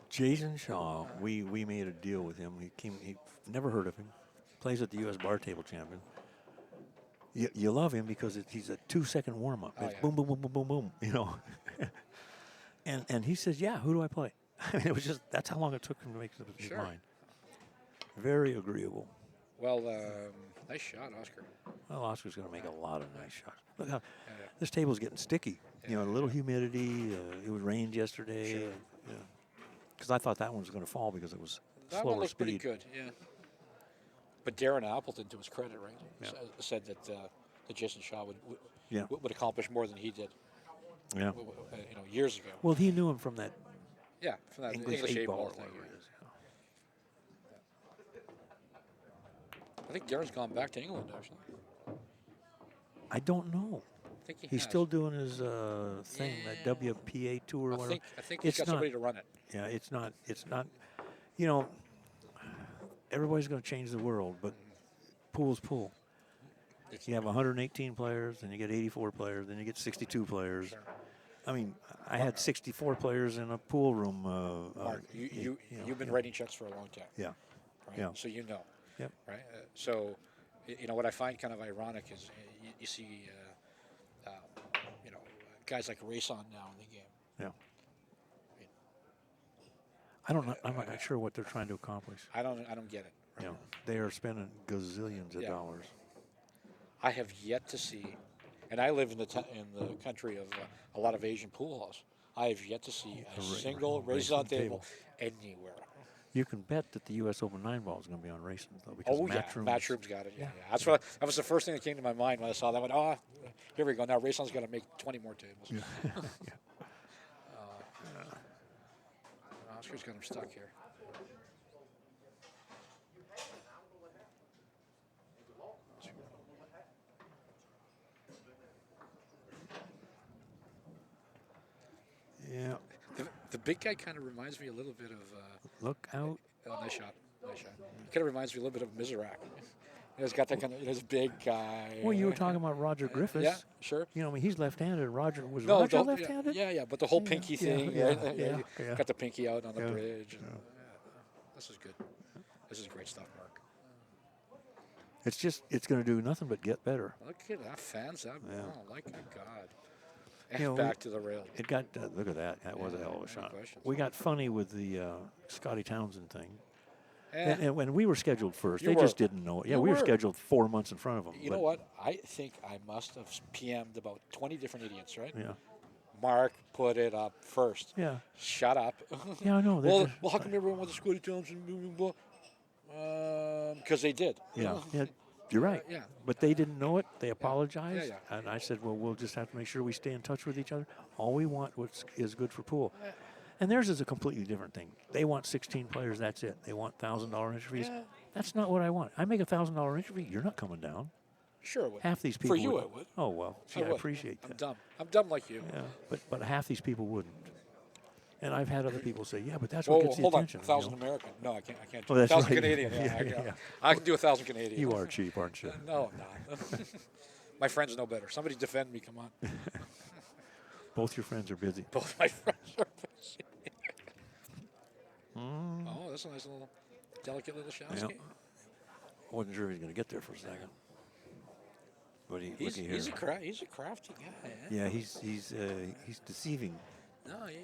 S3: Jason Shaw, we made a deal with him. He never heard of him. Plays at the U.S. Bar Table Champion. You love him because he's a 2-second warm up. It's boom, boom, boom, boom, boom, boom. and he says, "Yeah, who do I play?" I mean, it was just that's how long it took him to make up his mind. Very agreeable.
S1: Well, nice shot, Oscar.
S3: Well, Oscar's going to make a lot of nice shots. Look how this table's getting sticky. A little humidity. It was rained yesterday.
S1: Sure.
S3: Because I thought that one was going to fall because it was
S1: that
S3: slower
S1: one looks
S3: speed.
S1: pretty good, yeah. But Darren Appleton, to his credit, right, said that Jason Shaw would accomplish more than he did.
S3: Yeah.
S1: Years ago.
S3: Well, he knew him from that.
S1: Yeah, from that
S3: English 8-ball
S1: thing. I think Darren's gone back to England, actually.
S3: I don't know.
S1: I think
S3: he's still doing his thing, that WPA tour or whatever.
S1: I think he's got somebody to run it.
S3: Yeah, it's not. Everybody's going to change the world, but pool's pool. You have 118 players, then you get 84 players, then you get 62 players.
S1: Sure.
S3: I mean, I had 64 players in a pool room.
S1: Mark, you've been writing checks for a long time.
S3: Yeah.
S1: Right?
S3: Yeah.
S1: So you know.
S3: Yep.
S1: Right. So, what I find kind of ironic is you see, guys like Rayson now in the game.
S3: Yeah. I'm not sure what they're trying to accomplish.
S1: I don't get it. Right?
S3: They are spending gazillions of dollars.
S1: I have yet to see, and I live in the country of a lot of Asian pool halls. I have yet to see a single Rayson table anywhere.
S3: You can bet that the U.S. Open 9-ball is going to be on racing, though, because
S1: Matchroom's got it. Yeah. That was the first thing that came to my mind when I saw that. I went, here we go. Now Rayson's got to make 20 more tables.
S3: Yeah.
S1: Oscar's got him stuck here.
S3: Yeah.
S1: The big guy kind of reminds me a little bit of.
S3: Look out!
S1: Oh, nice shot. Kind of reminds me a little bit of Miserak. He's got that kind of this big guy.
S3: Well, you were talking about Roger Griffiths.
S1: Yeah, sure.
S3: He's left-handed. Roger left-handed.
S1: Yeah, but the whole pinky thing.
S3: Yeah.
S1: Got the pinky out on the bridge. And, this is good. This is great stuff, Mark.
S3: It's going to do nothing but get better.
S1: Look at that, fans. Like God. Back to the rail.
S3: It got look at that. That was a hell of a shot. We got funny with the Scotty Townsend thing. And when we were scheduled first, they just didn't know it. Yeah, we were scheduled 4 months in front of them.
S1: You know what? I think I must have PM'd about 20 different idiots, right?
S3: Yeah.
S1: Mark put it up first.
S3: Yeah.
S1: Shut up.
S3: Yeah, I know.
S1: Well, how come everyone wants to Scotty Townsend? Because they did.
S3: Yeah. You're right.
S1: Yeah.
S3: But they didn't know it. They apologized.
S1: Yeah.
S3: And I said, well, we'll just have to make sure we stay in touch with each other. All we want is good for pool. And theirs is a completely different thing. They want 16 players. That's it. They want $1,000 entry fees. Yeah. That's not what I want. I make a $1,000 entry fee. You're not coming down.
S1: Sure, I would.
S3: Half these people
S1: For you, I would.
S3: Oh, well. Gee, I appreciate that.
S1: I'm dumb like you.
S3: Yeah. But half these people wouldn't. And I've had other people say, yeah, but that's what gets the attention.
S1: Hold on, 1,000 American. No, I can't do
S3: 1,000
S1: right. Canadian. I can do 1,000 Canadian.
S3: You are cheap, aren't you?
S1: No, I'm not. My friends know better. Somebody defend me, come on.
S3: Both your friends are busy.
S1: Both my friends are busy. that's a nice little, delicate little
S3: Yeah.
S1: Showski.
S3: I wasn't sure he was going to get there for a second. But
S1: He's
S3: looky here.
S1: he's a crafty guy. Eh?
S3: Yeah, he's deceiving.
S1: No, he's.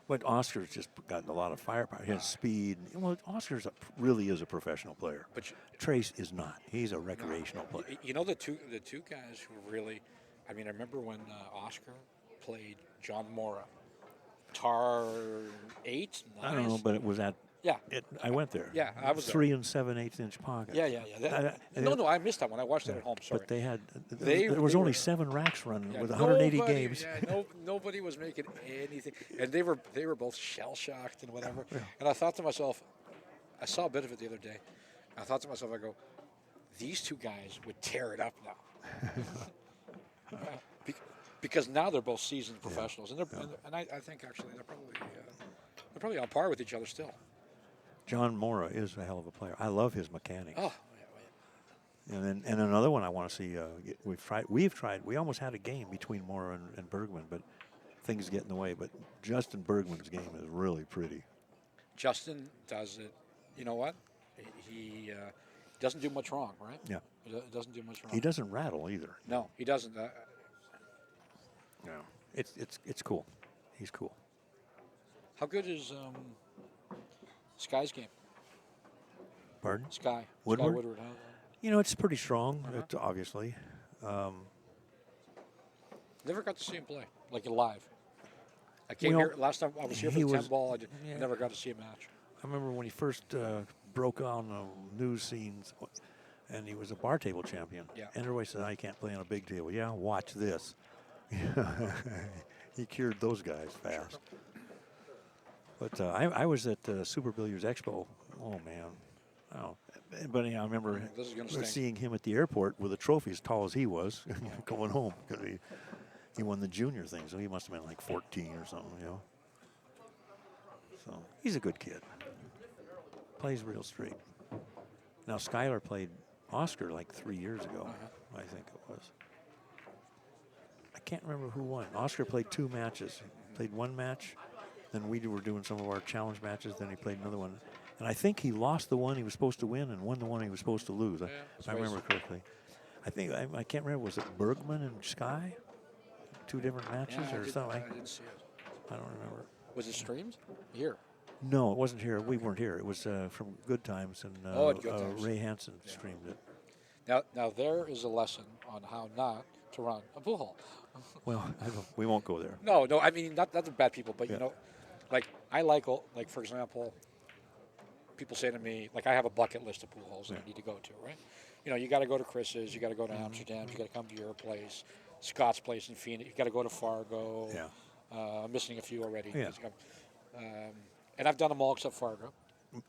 S3: But Oscar's just got a lot of firepower. He has speed. Well, Oscar's really is a professional player.
S1: But
S3: Trace is not. He's a recreational player.
S1: You know the two guys who really, I mean, I remember when Oscar played John Mora, Tar 8.
S3: I don't know, but it was at.
S1: Yeah.
S3: I went there.
S1: Yeah, I was there.
S3: 3 7/8 inch pockets.
S1: Yeah. No, I missed that one. I watched it at home. Sorry.
S3: But they had.
S1: They
S3: there was only
S1: were,
S3: 7 racks running
S1: yeah,
S3: with 180
S1: nobody,
S3: games.
S1: Yeah, nobody was making anything, and they were both shell shocked and whatever.
S3: Yeah.
S1: And I thought to myself, I saw a bit of it the other day. I thought to myself, I go, these two guys would tear it up now. Because now they're both seasoned professionals, and I think actually they're probably on par with each other still.
S3: John Mora is a hell of a player. I love his mechanics.
S1: Oh, yeah.
S3: And then another one I want to see. We've tried. We almost had a game between Mora and Bergman, but things get in the way. But Justin Bergman's game is really pretty.
S1: Justin does it. You know what? He doesn't do much wrong, right?
S3: Yeah.
S1: He doesn't do much wrong.
S3: He doesn't rattle either.
S1: No, he doesn't.
S3: No. It's cool. He's cool.
S1: How good is Sky's game?
S3: Pardon?
S1: Sky
S3: Woodward?
S1: Sky Woodward. Huh?
S3: You know, it's pretty strong. Obviously.
S1: Never got to see him play like live. I came here last time I was here for the 10 ball. I never got to see a match.
S3: I remember when he first broke on the news scenes, and he was a bar table champion.
S1: Yeah.
S3: And everybody said, "I can't play on a big table." Yeah, watch this. He cured those guys fast. But I was at Super Billiards Expo. Oh man, oh. But I remember seeing him at the airport with a trophy as tall as he was going home because he won the junior thing, so he must have been like 14 or something, you know. So he's a good kid. Plays real straight. Now Skylar played Oscar like 3 years ago, I think it was. I can't remember who won. Oscar played 2 matches. He played 1 match, then we were doing some of our challenge matches, then he played another one. And I think he lost the one he was supposed to win and won the one he was supposed to lose. If I remember correctly. I think, I can't remember, was it Bergman and Sky? 2 different matches or something?
S1: I didn't see it.
S3: I don't remember.
S1: Was it streamed? Here.
S3: No, it wasn't here. We weren't here. It was from Good Times, and
S1: Good Times.
S3: Ray Hansen streamed it.
S1: Now there is a lesson on how not to run a pool hall.
S3: Well, we won't go there.
S1: No, I mean not the bad people, but you know, like I like for example, people say to me like I have a bucket list of pool halls that I need to go to, right? You know, you got to go to Chris's, you got to go to Amsterdam, you got to come to your place, Scott's place in Phoenix, you got to go to Fargo.
S3: Yeah.
S1: I'm missing a few already.
S3: Yeah.
S1: And I've done them all except Fargo.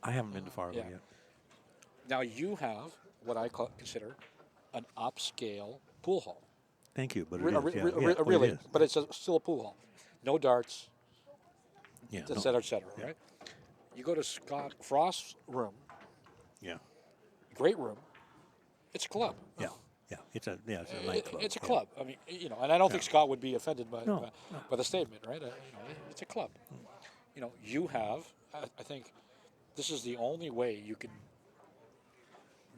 S3: I haven't been to Fargo yet.
S1: Now you have what I consider an upscale pool hall.
S3: Thank you, but
S1: really, but it's still a pool hall. No darts, et cetera, right? You go to Scott Frost's room.
S3: Yeah.
S1: Great room. It's a club.
S3: Yeah. It's a nightclub.
S1: It's a club. I mean, you know, and I don't think Scott would be offended by the statement, right? You know, it's a club. You know, you have. I think this is the only way you can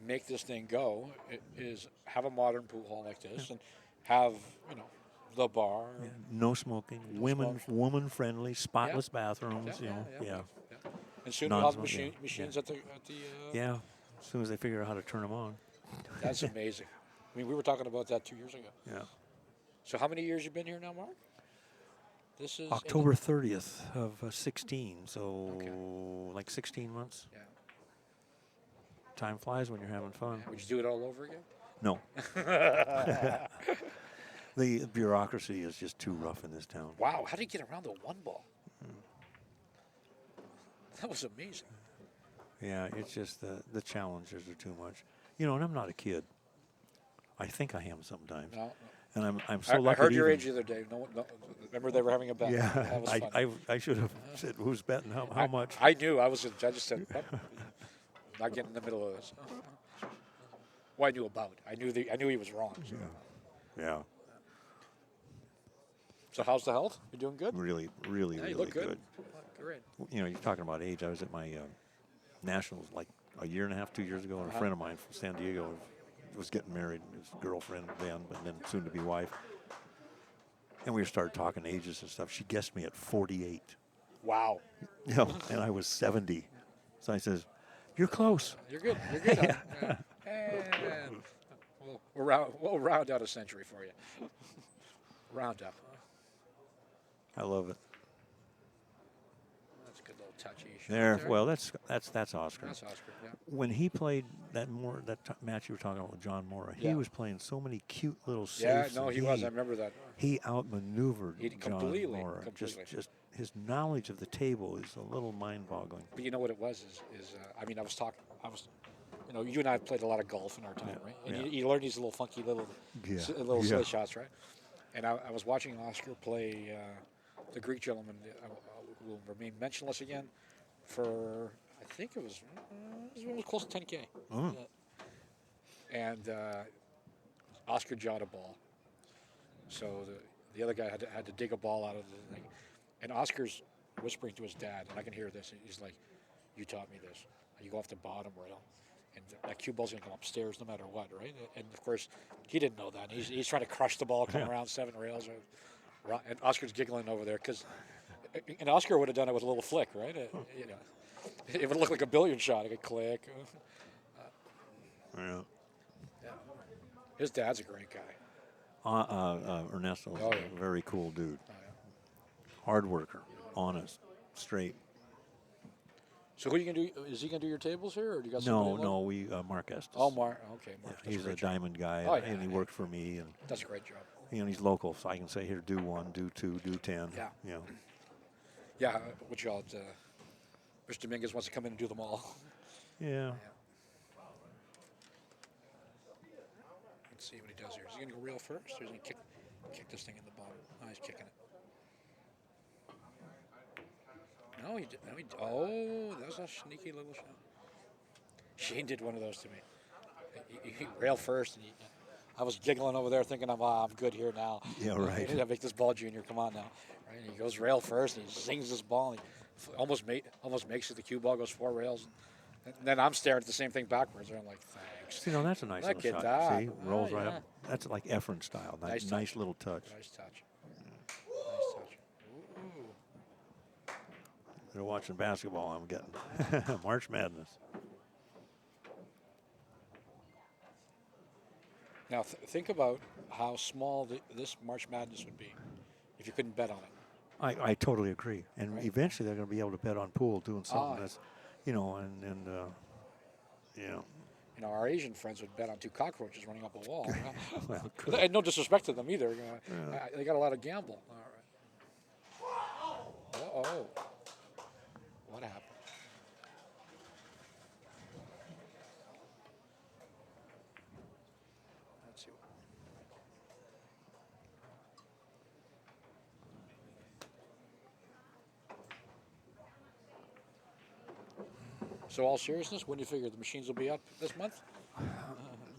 S1: make this thing go is have a modern pool hall like this and have the bar.
S3: Yeah. No smoking. Woman friendly, spotless bathrooms. Yeah.
S1: And soon you'll have machines at the.
S3: Yeah. As soon as they figure out how to turn them on.
S1: That's amazing. I mean, we were talking about that 2 years ago.
S3: Yeah.
S1: So how many years you been here now, Mark? This is
S3: October 30th of 16, so like 16 months.
S1: Yeah.
S3: Time flies when you're having fun.
S1: Would you do it all over again?
S3: No. The bureaucracy is just too rough in this town.
S1: Wow, how did you get around the 1 ball? That was amazing.
S3: Yeah, it's just the challenges are too much. You know, and I'm not a kid. I think I am sometimes.
S1: No.
S3: And I'm so lucky.
S1: I heard your age the other day. No, remember they were having a bet.
S3: Yeah,
S1: that was fun.
S3: I should have said who's betting how much.
S1: I knew. I just said, not getting in the middle of this. Well, I knew about it. I knew he was wrong. So.
S3: Yeah.
S1: So how's the health? You doing good?
S3: Really,
S1: you look good.
S3: good.
S1: Great.
S3: You know, you're talking about age. I was at my nationals like a year and a half, 2 years ago, and a friend of mine from San Diego was getting married, his girlfriend then, but then soon to be wife. And we started talking ages and stuff. She guessed me at 48.
S1: Wow.
S3: You know, and I was 70. So I says, "You're close."
S1: You're good. You're good. Yeah. And we'll round out a century for you. Round up.
S3: I love it.
S1: That's a good little touchy.
S3: There. Well, that's Oscar.
S1: That's Oscar. Yeah.
S3: When he played that match you were talking about with John Mora, he was playing so many cute little
S1: Yeah.
S3: safes.
S1: No, he was. I remember that.
S3: He outmaneuvered John Mora.
S1: Completely.
S3: Just his knowledge of the table is a little mind-boggling.
S1: But you know what it was I mean, you and I played a lot of golf in our time, right? And you learn these little funky little silly shots, right? And I was watching Oscar play the Greek gentleman who will remain mentionless again for, I think it was close to 10K. And Oscar jawed a ball. So the other guy had to dig a ball out of the thing. And Oscar's whispering to his dad, and I can hear this. He's like, "You taught me this. You go off the bottom rail, and that cue ball's going to come upstairs no matter what, right?" And, of course, he didn't know that. He's trying to crush the ball coming around 7 rails. And Oscar's giggling over there and Oscar would have done it with a little flick, right? It would look like a billiard shot. It could click.
S3: Yeah.
S1: His dad's a great guy.
S3: Ernesto's a very cool dude. Hard worker, honest, straight.
S1: So who are you gonna do? Is he gonna do your tables here, or do you got somebody?
S3: No, we Mark Estes.
S1: Oh, Mark. Okay, Mark.
S3: Yeah, he's a diamond guy, and he worked for me, and
S1: does a great job.
S3: He's local, so I can say here, do 1, do 2, do 10.
S1: Yeah.
S3: You know.
S1: Yeah, what y'all? Mr. Dominguez wants to come in and do them all.
S3: Yeah.
S1: Let's see what he does here. Is he gonna go real first, or is he gonna kick this thing in the bottom? Oh, he's kicking it. No, he did. No, that was a sneaky little shot. Shane did one of those to me. He railed first, and I was giggling over there, thinking I'm good here now.
S3: Yeah, right.
S1: I make this ball, Junior. Come on now. Right? And he goes rail first, and he zings this ball, and he almost makes it. The cue ball goes 4 rails, and then I'm staring at the same thing backwards. And I'm like, thanks.
S3: See, that's a nice
S1: Look
S3: little
S1: at
S3: shot.
S1: that.
S3: See, rolls right up. That's like Efren style. Nice little touch.
S1: Nice touch.
S3: They're watching basketball. I'm getting March Madness.
S1: Now think about how small this March Madness would be if you couldn't bet on it.
S3: I totally agree. And eventually they're going to be able to bet on pool doing something that's,
S1: Our Asian friends would bet on 2 cockroaches running up a wall.
S3: Well,
S1: And no disrespect to them either. They got a lot of gamble. All right. Uh-oh. What happened? Let's see. So, all seriousness, when do you figure the machines will be up this month?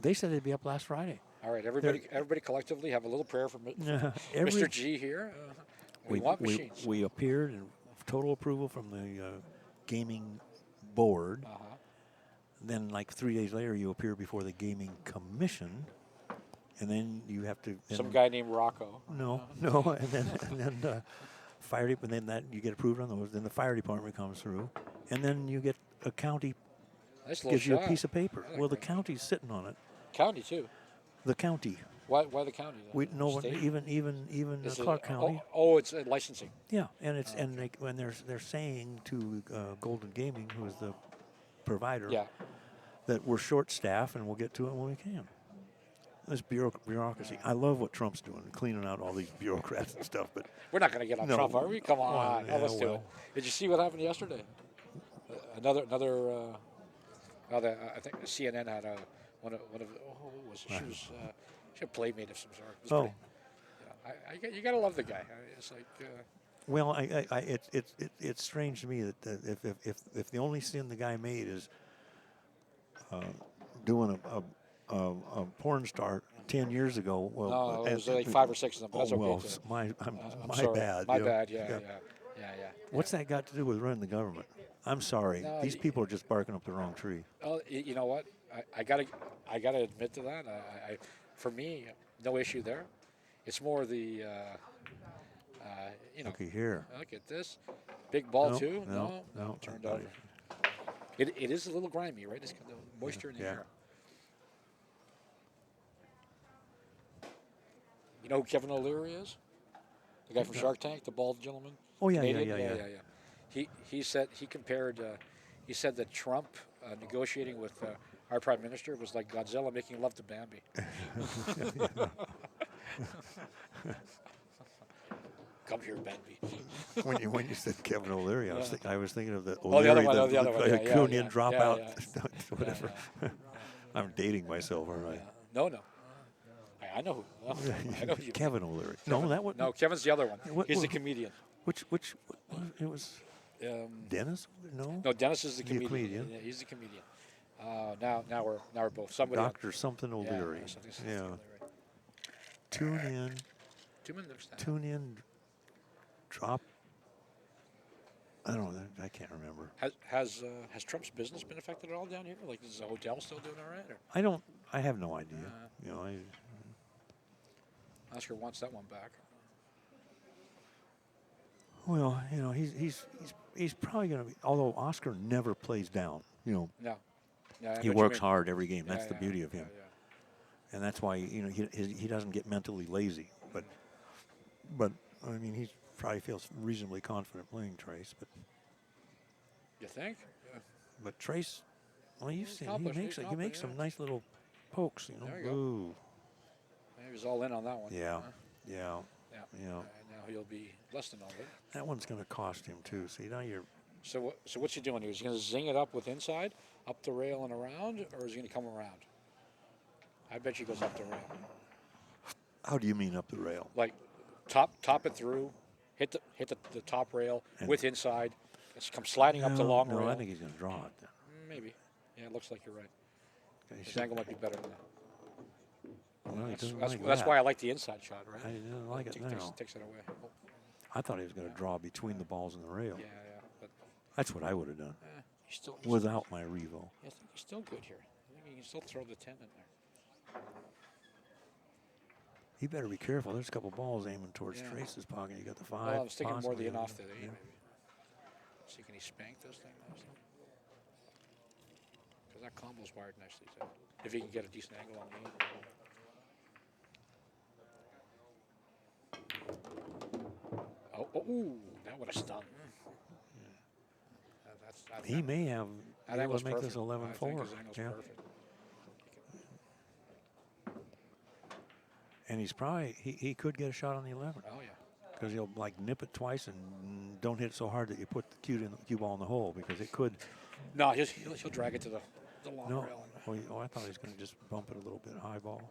S3: They said they'd be up last Friday.
S1: All right, everybody collectively have a little prayer for Mr. G here. We want machines.
S3: We appeared in total approval from the gaming board. Then, like 3 days later, you appear before the gaming commission, and then you have to.
S1: Some guy named Rocco.
S3: No, and then fire department. And then that you get approved on those. Then the fire department comes through, and then you get a county gives you a piece of paper. Well, the county's sitting on it.
S1: County too.
S3: The county.
S1: Why the county?
S3: We no even Clark County.
S1: Oh, it's licensing.
S3: Yeah, and it's when they're saying to Golden Gaming, who is the provider, that we're short staff and we'll get to it when we can. This bureaucracy. I love what Trump's doing, cleaning out all these bureaucrats and stuff. But
S1: we're not going to get on Trump, are we? Come on, let's do it. Did you see what happened yesterday? Another. I think CNN had one of. She a playmate of some sort. You got to love the guy. It's like.
S3: Well, it's strange to me that if the only sin the guy made is doing a porn star 10 years ago. Well,
S1: no, it was like 5 or 6 of them. But that's okay.
S3: My
S1: sorry.
S3: bad.
S1: My bad. Yeah.
S3: What's that got to do with running the government? I'm sorry.
S1: No,
S3: These people are just barking up the wrong tree.
S1: Oh, you know what? I gotta admit to that. For me, no issue there. It's more the
S3: Looky here.
S1: look at this big ball
S3: No,
S1: too.
S3: no,
S1: Turned
S3: not
S1: over. It is a little grimy, right? It's got the moisture in the air. You know who Kevin O'Leary is? The guy from Shark Tank, the bald gentleman.
S3: Oh yeah,
S1: Canadian?
S3: yeah.
S1: He said he said that Trump negotiating with our prime minister was like Godzilla making love to Bambi. Come here, Bambi.
S3: when you said Kevin O'Leary, I was thinking of the
S1: Oh, the other
S3: O'Leary,
S1: one, the other one.
S3: like
S1: Yeah,
S3: Coonian
S1: yeah,
S3: dropout,
S1: yeah.
S3: whatever. I'm dating myself, aren't I?
S1: No. I know who. I know who you.
S3: Kevin O'Leary. No, that was
S1: No, Kevin's the other one.
S3: What-
S1: He's the
S3: what-
S1: comedian.
S3: Which it was Dennis? No,
S1: No, Dennis is the
S3: He's a
S1: comedian.
S3: comedian.
S1: Yeah, he's the comedian. Now we're both somebody.
S3: Doctor something O'Leary.
S1: Something
S3: Yeah.
S1: O'Leary.
S3: Tune in.
S1: 2 minutes.
S3: Tune in. Drop. I don't know. I can't remember.
S1: Has Trump's business been affected at all down here? Like, is the hotel still doing all right? Or?
S3: I have no idea.
S1: Oscar wants that one back.
S3: Well, he's probably going to be. Although Oscar never plays down.
S1: No. Yeah, I know
S3: He
S1: what you
S3: works
S1: mean.
S3: hard every game. That's
S1: Yeah,
S3: the
S1: yeah,
S3: beauty of him,
S1: yeah.
S3: and that's why he doesn't get mentally lazy. But I mean, he probably feels reasonably confident playing Trace. But
S1: You think? Yeah.
S3: but Trace, well, you've seen
S1: accomplished,
S3: he
S1: he's
S3: makes
S1: accomplished,
S3: some
S1: yeah.
S3: nice little pokes.
S1: There you go.
S3: Ooh,
S1: He was all in on that one.
S3: yeah,
S1: Huh?
S3: yeah,
S1: Yeah.
S3: yeah.
S1: Now he'll be less than all in.
S3: That one's going to cost him too. See, now you're.
S1: So what's he doing here? Is he going to zing it up with inside, up the rail and around, or is he going to come around? I bet he goes up the rail.
S3: How do you mean up the rail?
S1: Like top it through, hit the top rail
S3: And-
S1: with inside. It's come sliding up the long
S3: no,
S1: rail.
S3: I think he's going to draw it. Then.
S1: Maybe. Yeah, it looks like you're right.
S3: He
S1: His
S3: should-
S1: angle might be better than that.
S3: well, he doesn't
S1: That's
S3: like
S1: why I
S3: that.
S1: like the inside shot, right?
S3: I didn't like it
S1: Takes
S3: now.
S1: it away. Oh,
S3: I thought he was going to draw between the balls and the rail.
S1: yeah. But
S3: That's what I would have done
S1: he's still.
S3: without my Revo.
S1: I think he's still good here. I think he can still throw the 10 in there.
S3: He better be careful. There's a couple balls aiming towards
S1: Yeah.
S3: Trace's pocket. You got the 5.
S1: Well, I was thinking more the
S3: possibly
S1: in off the 8,
S3: yeah.
S1: maybe. See, can he spank this thing nicely? Because that combo's wired nicely, too. If he can get a decent angle on the 8. Ooh, that would have stung.
S3: He may have
S1: That
S3: be able
S1: angle's
S3: to make
S1: perfect.
S3: this 11-4.
S1: I think his angle's
S3: Yeah.
S1: perfect.
S3: And he's probably, he could get a shot on the 11
S1: Oh, yeah.
S3: because he'll like nip it twice and don't hit it so hard that you put the cue ball in the hole because it could.
S1: No, he'll drag it to the long
S3: No,
S1: rail.
S3: I thought he was going to just bump it a little bit high ball.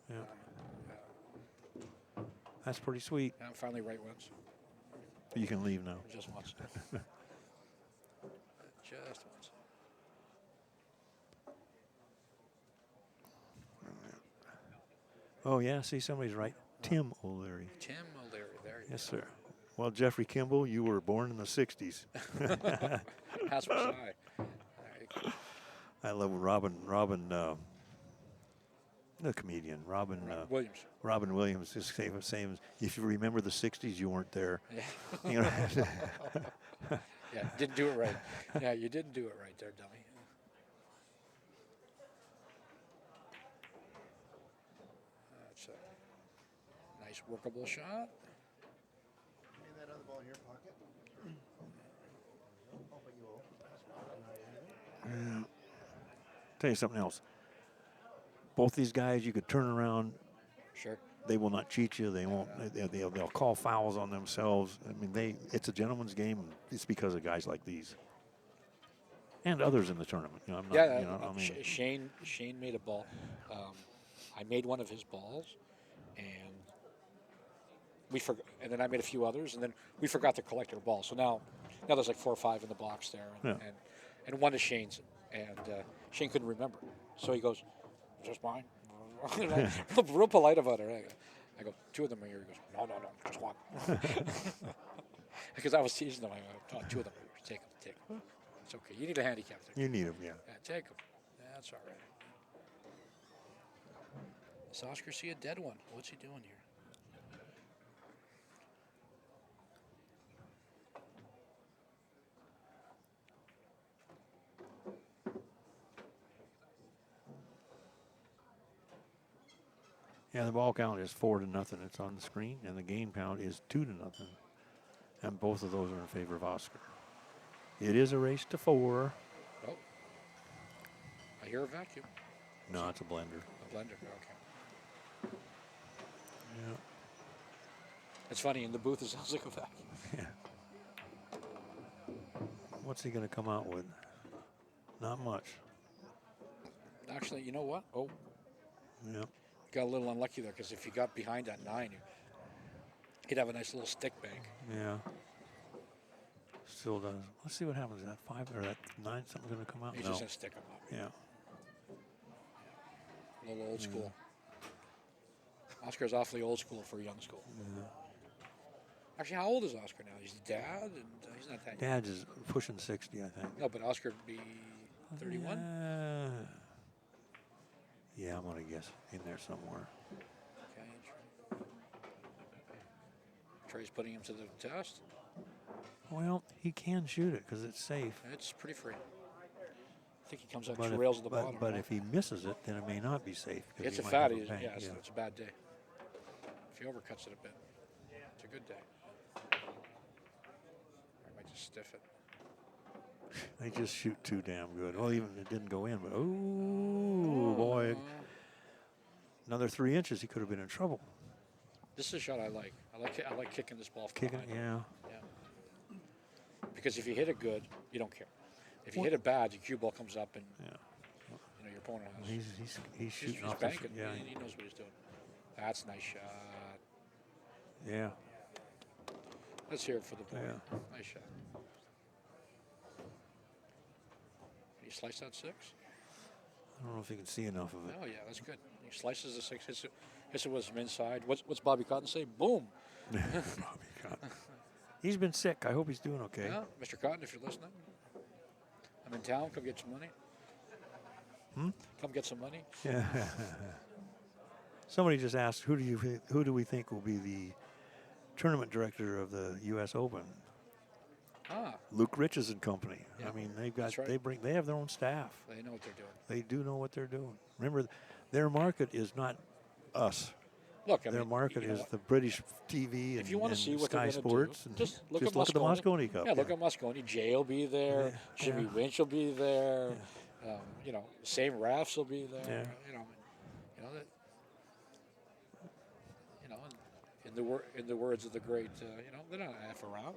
S3: Yeah. That's pretty sweet.
S1: And finally, right wins.
S3: You can leave now.
S1: Just once. Just once.
S3: Oh, yeah. See, somebody's right. Tim O'Leary.
S1: Tim O'Leary, there you
S3: Yes, sir. Well, Jeffrey Kimball, you were born in the 60s.
S1: go. That's what I. There you go.
S3: I love the comedian, Robin
S1: Williams.
S3: Robin Williams is same. If you remember the 60s, you weren't there.
S1: Yeah.
S3: You know?
S1: Yeah, didn't do it right. Yeah, you didn't do it right there, dummy. That's a nice workable shot.
S2: Leave that other ball in your pocket. Oh, but you will.
S3: Tell you something else. Both these guys, you could turn around.
S1: Sure.
S3: They will not cheat you. They won't. They'll call fouls on themselves. I mean, it's a gentleman's game. And it's because of guys like these and others in the tournament. You know, I'm not,
S1: Yeah,
S3: you know, I mean,
S1: Shane made a ball. I made one of his balls, and we forgot. And then I made a few others, and then we forgot to collect our balls. So now there's like 4 or 5 in the box there, and one is Shane's, and Shane couldn't remember. So he goes, "Just mine." Real polite about it. I go, 2 of them are here. He goes, no, just one. Because I was teasing him. I go, 2 of them are yours. Take him. Take him. It's okay. You need a handicap.
S3: You need him, yeah.
S1: Yeah, take him. That's all right. Does Oscar see a dead one? What's he doing here?
S3: Yeah, the ball count is 4-0. It's on the screen, and the game count is 2-0. And both of those are in favor of Oscar. It is a race to 4.
S1: Oh. I hear a vacuum.
S3: No, it's a blender.
S1: A blender, okay.
S3: Yeah.
S1: It's funny, in the booth it sounds like a vacuum.
S3: Yeah. What's he going to come out with? Not much.
S1: Actually, you know what? Oh,
S3: Yeah.
S1: got a little unlucky there because if you got behind at 9, you'd have a nice little stick bank.
S3: Yeah. Still does. Let's see what happens. Is that 5 or that 9? Something going to come out?
S1: He's
S3: No.
S1: just going to stick them up.
S3: Yeah.
S1: A little old school. Oscar's awfully old school for a young school.
S3: Yeah.
S1: Actually, how old is Oscar now? He's dad, and he's not that young.
S3: Dad's is pushing 60, I think.
S1: No, but Oscar would be 31?
S3: Yeah, I'm going to guess in there somewhere.
S1: Okay. Trey's putting him to the test.
S3: Well, he can shoot it because it's safe.
S1: It's pretty free. I think he comes out
S3: But
S1: two
S3: if,
S1: rails at the bottom.
S3: but
S1: right?
S3: if he misses it, then it may not be safe. 'cause
S1: It's
S3: he
S1: a
S3: might have
S1: fatty.
S3: bank,
S1: Yeah, it's a bad day. If he overcuts it a bit, it's a good day. I might just stiff it.
S3: They just shoot too damn good. Well, even it didn't go in, but oh boy, another 3 inches, he could have been in trouble.
S1: This is a shot I like. I like kicking this ball from
S3: Kicking,
S1: behind.
S3: yeah.
S1: Because if you hit it good, you don't care. If you hit it bad, your cue ball comes up and
S3: Yeah.
S1: your opponent has.
S3: He's shooting
S1: He's
S3: off the
S1: banking.
S3: yeah.
S1: He knows what he's doing. That's a nice shot.
S3: Yeah.
S1: Let's hear it for the boy.
S3: Yeah.
S1: Nice shot. Can you slice that 6?
S3: I don't know if you can see enough of it.
S1: Oh, yeah, that's good. He slices the 6, hits it with some inside. What's Bobby Cotton say? Boom.
S3: Bobby Cotton. He's been sick. I hope he's doing okay.
S1: Yeah, Mr. Cotton, if you're listening, I'm in town. Come get some money. Come get some money.
S3: Yeah. Somebody just asked, who do we think will be the tournament director of the U.S. Open? Luke Riches and company.
S1: Yeah,
S3: I mean,
S1: that's right.
S3: they have their own staff.
S1: They know what they're doing.
S3: They do know what they're doing. Remember, their market is not us.
S1: Look,
S3: Their market is the British TV and,
S1: if you want to see what
S3: Sky
S1: they're
S3: Sports.
S1: do,
S3: And
S1: just look
S3: at the
S1: Moscone.
S3: Moscone Cup.
S1: Yeah, look at Moscone. Jay will be there. Jimmy Winch will be there. Same refs will be there.
S3: Yeah.
S1: In the words of the great, they're not F around.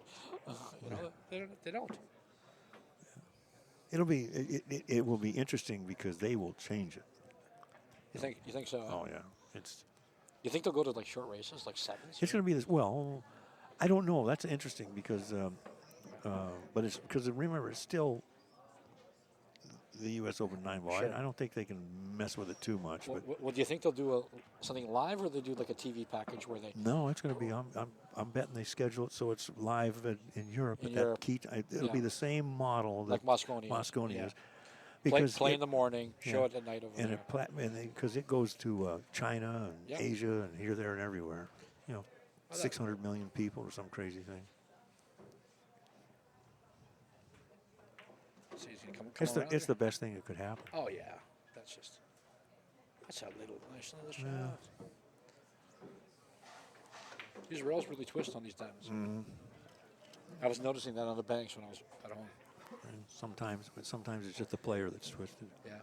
S1: They don't.
S3: It will be interesting because they will change it.
S1: You think so?
S3: Oh yeah,
S1: You think they'll go to like short races, like 7s?
S3: it's going to be this. Well, I don't know. That's interesting because, but it's because remember it's still the U.S. Open 9-ball.
S1: Sure.
S3: I don't think they can mess with it too much. But
S1: Well, do you think they'll do something live, or they do like a TV package where they?
S3: no, it's going to be. I'm betting they schedule it so it's live in Europe.
S1: In
S3: at
S1: Europe.
S3: That key, it'll be the same model
S1: Like
S3: that
S1: Moscone.
S3: Moscone
S1: Yeah.
S3: is. Because
S1: play in the morning, show it at night over there.
S3: Because it goes to China and
S1: Yep.
S3: Asia and here, there, and everywhere. 600 million people or some crazy thing.
S1: So he's gonna come around
S3: It's
S1: there.
S3: the best thing that could happen.
S1: Oh yeah, that's a nice little shot.
S3: Yeah.
S1: These rails really twist on these diamonds.
S3: Mm-hmm.
S1: I was noticing that on the banks when I was at home.
S3: And sometimes it's just the player that's twisted,
S1: Yeah.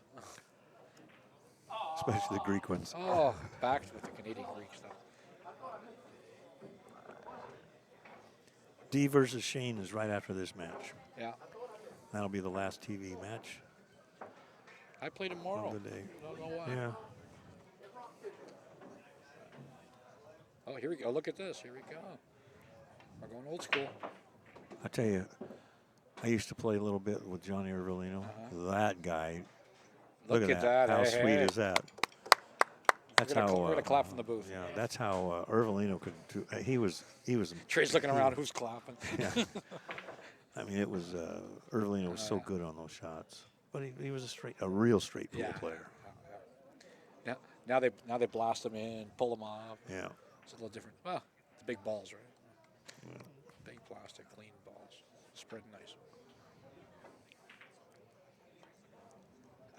S3: especially the Greek ones.
S1: Oh, back with the Canadian Greek stuff.
S3: D versus Shane is right after this match.
S1: Yeah.
S3: That'll be the last TV match
S1: I play tomorrow.
S3: of the day.
S1: Don't know why.
S3: Yeah.
S1: Oh, here we go. Look at this. Here we go. We're going old school.
S3: I tell you, I used to play a little bit with Johnny Ervelino. That guy.
S1: Look at that.
S3: How
S1: Hey,
S3: sweet
S1: hey.
S3: is that? That's
S1: We're
S3: how.
S1: gonna clap from the booth.
S3: Yeah, that's how Ervelino could do. He was.
S1: Trey's looking around. Who's clapping?
S3: Yeah. I mean, it was Erling was so good on those shots, but he was a real straight pool player.
S1: Yeah. Now they blast them in, pull them off.
S3: Yeah.
S1: It's a little different. Well, the big balls, right? Yeah. Big plastic, clean balls, spread nice.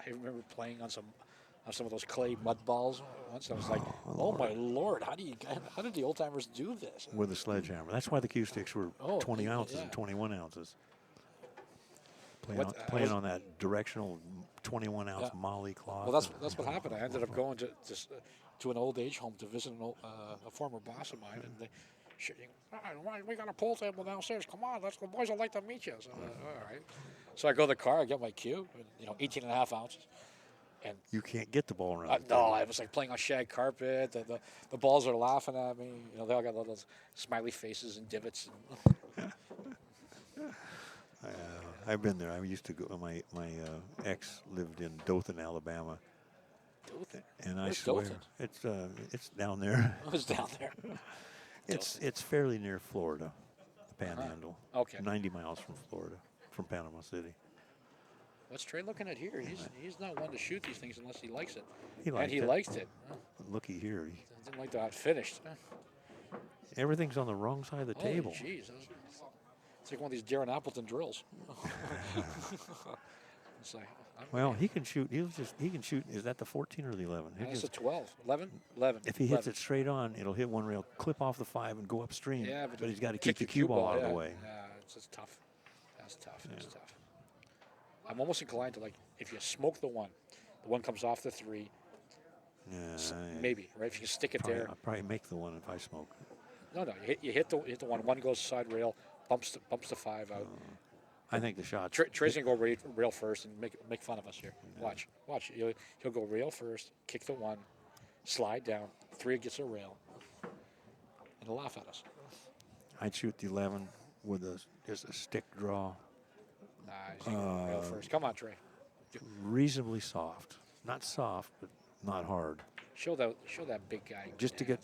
S1: I remember playing on some of those clay mud balls once. I was like, oh my Lord, how did the old timers do this?
S3: With a sledgehammer. That's why the cue sticks were 20 ounces and 21 ounces. Playing on that directional 21-ounce Molly cloth.
S1: Well, that's what happened. I ended up going to an old age home to visit a former boss of mine, and they, we got a pool table downstairs. Come on, the boys would like to meet you. So, all right. So I go to the car, I get my cue, 18 and a half ounces. And
S3: you can't get the ball around.
S1: No, I was like playing on shag carpet. The balls are laughing at me. They all got little smiley faces and divots.
S3: I've been there. I used to go. My ex lived in Dothan, Alabama.
S1: Dothan.
S3: And
S1: Where's
S3: I swear
S1: Dothan?
S3: it's down there.
S1: Oh, it's down there.
S3: It's fairly near Florida, the Panhandle.
S1: Okay.
S3: 90 miles from Florida, from Panama City.
S1: What's Trey looking at here? He's not one to shoot these things unless he likes it.
S3: He liked
S1: it. Oh.
S3: Looky here.
S1: He didn't like that finished.
S3: Everything's on the wrong side of the table.
S1: Jeez. It's like one of these Darren Appleton drills. It's like,
S3: well, he can shoot. He can shoot. Is that the 14 or the 11?
S1: It's a 12. 11?
S3: If he hits it straight on, it'll hit one rail, clip off the 5, and go upstream.
S1: Yeah,
S3: but he's got to keep the cue ball out of the way.
S1: Yeah, it's tough. That's tough. It's tough. I'm almost inclined to, like, if you smoke the one comes off the 3.
S3: Yeah,
S1: maybe, right? If you stick it there.
S3: I'll probably make the one if I smoke.
S1: No, you hit the one. One goes side rail, bumps the 5 out.
S3: I think the shot.
S1: Trey's gonna go rail first and make fun of us here. Yeah. Watch. He'll go rail first, kick the 1, slide down. 3 gets a rail, and he'll laugh at us.
S3: I'd shoot the 11 with just a stick draw.
S1: Nah, he's gonna go rail first. Come on, Trey.
S3: Reasonably soft, not soft, but not hard.
S1: Show that big guy.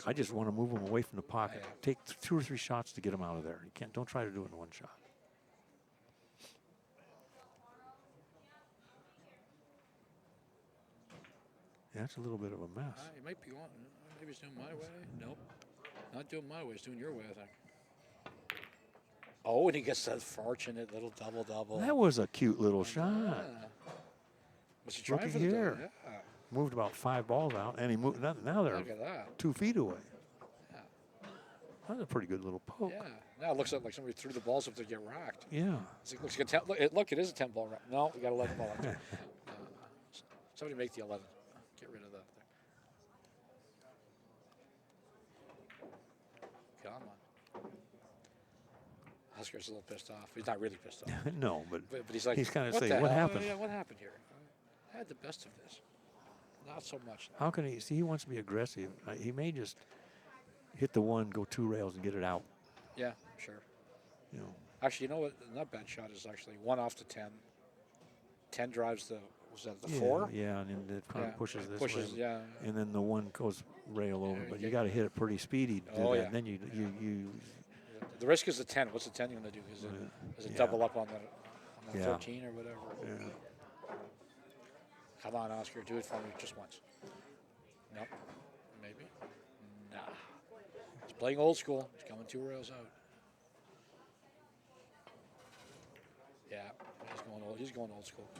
S3: I just want to move him away from the pocket. Yeah. Take 2 or 3 shots to get him out of there. Don't try to do it in one shot. Yeah, that's a little bit of a mess.
S1: He might be going. Maybe he's doing my way. Nope, not doing my way. He's doing your way, I think. Oh, and he gets that fortunate little double.
S3: That was a cute little shot.
S1: Was he trying for
S3: here?
S1: Yeah.
S3: Moved about 5 balls out, and he moved. Now they're 2 feet away. Yeah. That's a pretty good little poke.
S1: Yeah. Now it looks like somebody threw the balls up to get racked.
S3: Yeah.
S1: It looks like look, it is a 10-ball rack. No, we got 11 ball out there. Somebody make the 11. Get rid of that there. Come on. Oscar's a little pissed off. He's not really pissed off.
S3: No, but
S1: he's like,
S3: he's kind of saying, what happened?
S1: Yeah, what happened here? I had the best of this. Not so much.
S3: How can he? See, he wants to be aggressive. He may just hit the 1, go 2 rails, and get it out.
S1: Yeah, sure. Actually, you know what? Not bad shot is actually 1 off the 10. 10 drives the. Was that the 4?
S3: Yeah, and then it kind of pushes this way.
S1: Yeah.
S3: And then the 1 goes rail over, but you got to hit it pretty speedy to do that.
S1: Yeah.
S3: And then you.
S1: The risk is the 10. What's the 10 going to do? Is it double up on the 14 or whatever?
S3: Yeah.
S1: Come on, Oscar, do it for me just once. Nope. Maybe. Nah. He's playing old school. He's coming 2 rails out. Yeah, he's going old school.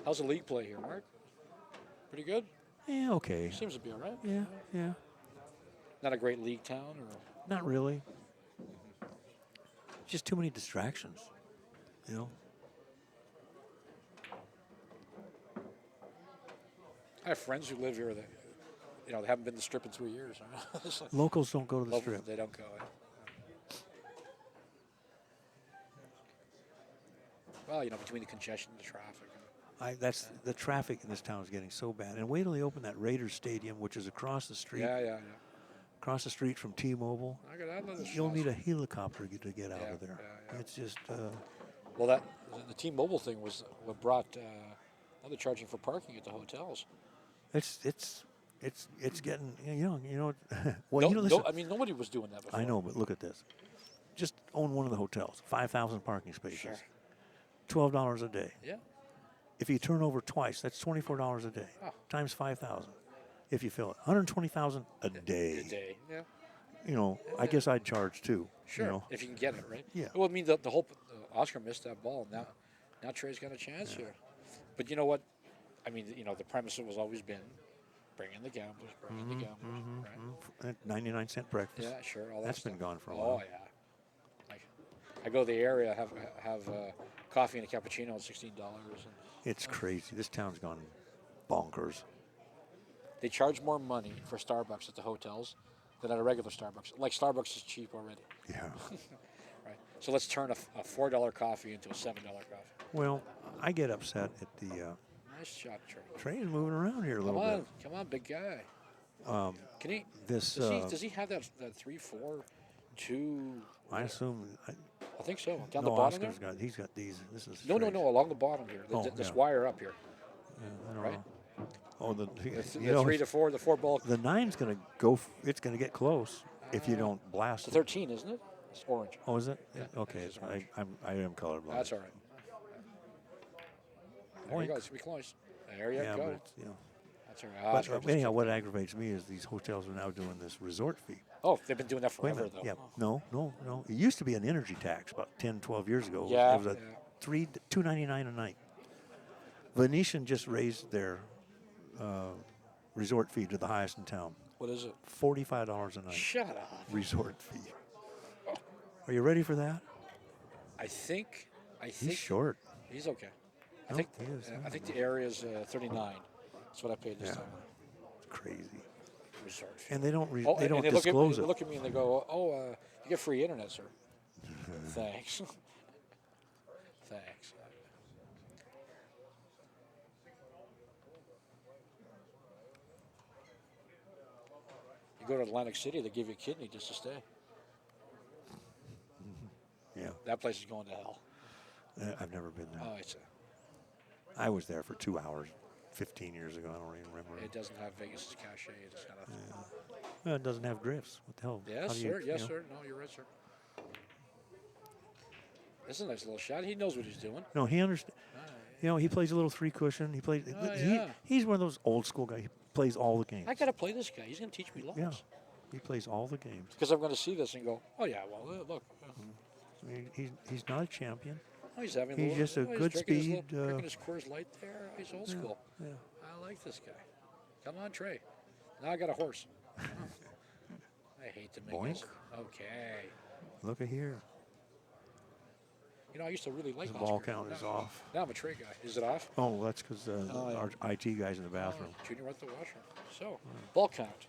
S1: How's the league play here, Mark? Pretty good?
S3: Yeah, okay.
S1: Seems to be all right.
S3: Yeah.
S1: Not a great league town? Or?
S3: Not really. Just too many distractions,
S1: I have friends who live here that, they haven't been to the Strip in 3 years.
S3: Like locals don't go to the Strip.
S1: They don't go. Well, between the congestion and the traffic.
S3: The traffic in this town is getting so bad. And wait till they open that Raiders Stadium, which is across the street.
S1: Yeah.
S3: Across the street from T-Mobile. You'll need a helicopter to get out of there. Yeah. It's just.
S1: Well, the T-Mobile thing was what brought. Now they're charging for parking at the hotels.
S3: It's getting
S1: Well, listen. I mean, nobody was doing that before.
S3: I know, but look at this. own one of the hotels, 5,000 parking spaces,
S1: Sure.
S3: $12 a day.
S1: Yeah.
S3: If you turn over twice, that's $24 a day
S1: Oh.
S3: times 5,000. If you fill it, 120,000 a day.
S1: A day. Yeah.
S3: You know, I guess I'd charge too.
S1: Sure.
S3: You know?
S1: If you can get it right.
S3: Yeah.
S1: Well, I mean, the whole Oscar missed that ball. Now Trey's got a chance here. But you know what? I mean, you know, the premise has always been bring in the gamblers, bring in the gamblers, right?
S3: That 99-cent breakfast.
S1: Yeah, sure. All that
S3: That's
S1: stuff.
S3: been gone for a
S1: Oh
S3: while.
S1: yeah. Like, I go to the area, have coffee and a cappuccino at $16. And
S3: It's crazy. This town's gone bonkers.
S1: they charge more money for Starbucks at the hotels than at a regular Starbucks. Like Starbucks is cheap already,
S3: Yeah.
S1: right? So let's turn a $4 coffee into a $7 coffee.
S3: Well, I get upset at the
S1: Nice shot, Trey.
S3: train moving around here a little bit.
S1: Come on, big guy. Can he?
S3: This,
S1: Does he have that 3-4-2?
S3: I assume.
S1: I think so. Down
S3: No,
S1: the bottom
S3: Oscar's
S1: there.
S3: he's got these. This is
S1: No,
S3: strange.
S1: along the bottom here. This
S3: yeah.
S1: wire up here.
S3: Yeah, I don't
S1: Right?
S3: know. Oh, the
S1: The 3 to 4, the 4 ball.
S3: the 9's going to go. It's going to get close if you don't blast
S1: It's a
S3: it.
S1: 13, isn't it? It's orange.
S3: Oh, is it?
S1: Yeah,
S3: Okay,
S1: it's orange.
S3: I am colorblind.
S1: That's all right. There you go.
S3: Oink.
S1: It's gonna be close. There you
S3: Yeah,
S1: go.
S3: but it's, you know.
S1: That's all right. That's all right.
S3: But anyhow, what aggravates me is these hotels are now doing this resort fee.
S1: Oh, they've been doing that
S3: Wait a
S1: forever,
S3: minute.
S1: though.
S3: Yeah. No. It used to be an energy tax about 10, 12 years ago.
S1: Yeah,
S3: It was a $2.99 a night. Venetian just raised their resort fee to the highest in town.
S1: What is it?
S3: $45 a night.
S1: Shut up.
S3: Resort fee. Are you ready for that?
S1: I think.
S3: He's short.
S1: He's okay.
S3: No, he is.
S1: I think the area's 39. That's what I paid this
S3: Yeah.
S1: time.
S3: It's crazy.
S1: Resort fee.
S3: And they don't
S1: Oh,
S3: they
S1: and
S3: don't
S1: they
S3: disclose
S1: they
S3: it.
S1: look at me and they go, "Oh, you get free internet, sir." Thanks. Thanks. You go to Atlantic City, they give you a kidney just to stay.
S3: Yeah.
S1: That place is going to hell.
S3: I've never been there.
S1: Oh,
S3: I was there for 2 hours 15 years ago. I don't even remember.
S1: it doesn't have Vegas' cachet. It's got a,
S3: Well, it doesn't have Griff's. What the hell? How
S1: Yes,
S3: do you-
S1: sir. Yes,
S3: you know?
S1: sir. No, you're right, sir. This is a nice little shot. He knows what he's doing.
S3: No, he understands. You know, he plays a little 3 cushion. He plays.
S1: Oh, yeah.
S3: He's one of those old school guys. He plays all the games.
S1: I got to play this guy. He's going to teach me lots.
S3: Yeah. He plays all the games.
S1: Because I'm going to see this and go, oh, yeah, well, look.
S3: I mean, he's not a champion.
S1: Oh, he's having
S3: He's
S1: little,
S3: just a
S1: oh,
S3: good
S1: he's drinking
S3: speed,
S1: His drinking his Coors Light there. He's old school.
S3: Yeah.
S1: I like this guy. Come on, Trey. Now I got a horse. I hate to make
S3: Boink.
S1: this. Okay.
S3: Look at here.
S1: You know, I used to really like
S3: The ball
S1: Oscar.
S3: count is
S1: Now-
S3: off.
S1: Now I'm a Trey guy. Is it off?
S3: Oh, that's because
S1: yeah.
S3: our IT guy's in the bathroom.
S1: Junior went to the washroom. So, ball count.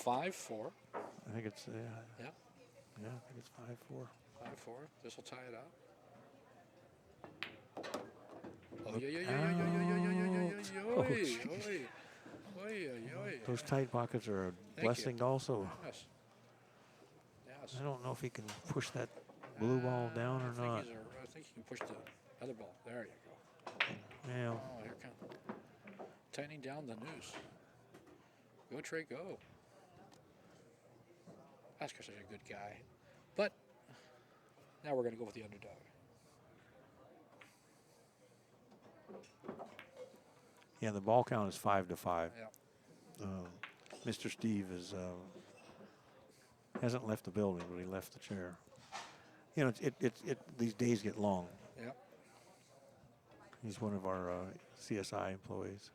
S1: 5-4.
S3: I think it's
S1: Yeah.
S3: I think it's 5-4.
S1: 5-4. This will tie it up. Oh, yeah.
S3: Oh, jeez.
S1: Oi.
S3: Those tight pockets are a
S1: you.
S3: blessing also.
S1: Yes. Yes.
S3: I don't know if he can push that blue ball down or not.
S1: I think you can push the other ball. There you go.
S3: Yeah.
S1: Oh, here comes. Tightening down the noose. Go, Trey, go. Oscar's such a good guy. But now we're going to go with the underdog.
S3: Yeah, the ball count is 5-5.
S1: Yeah.
S3: Mr. Steve is hasn't left the building, but he left the chair. You know, these days get long.
S1: Yeah.
S3: He's one of our CSI employees.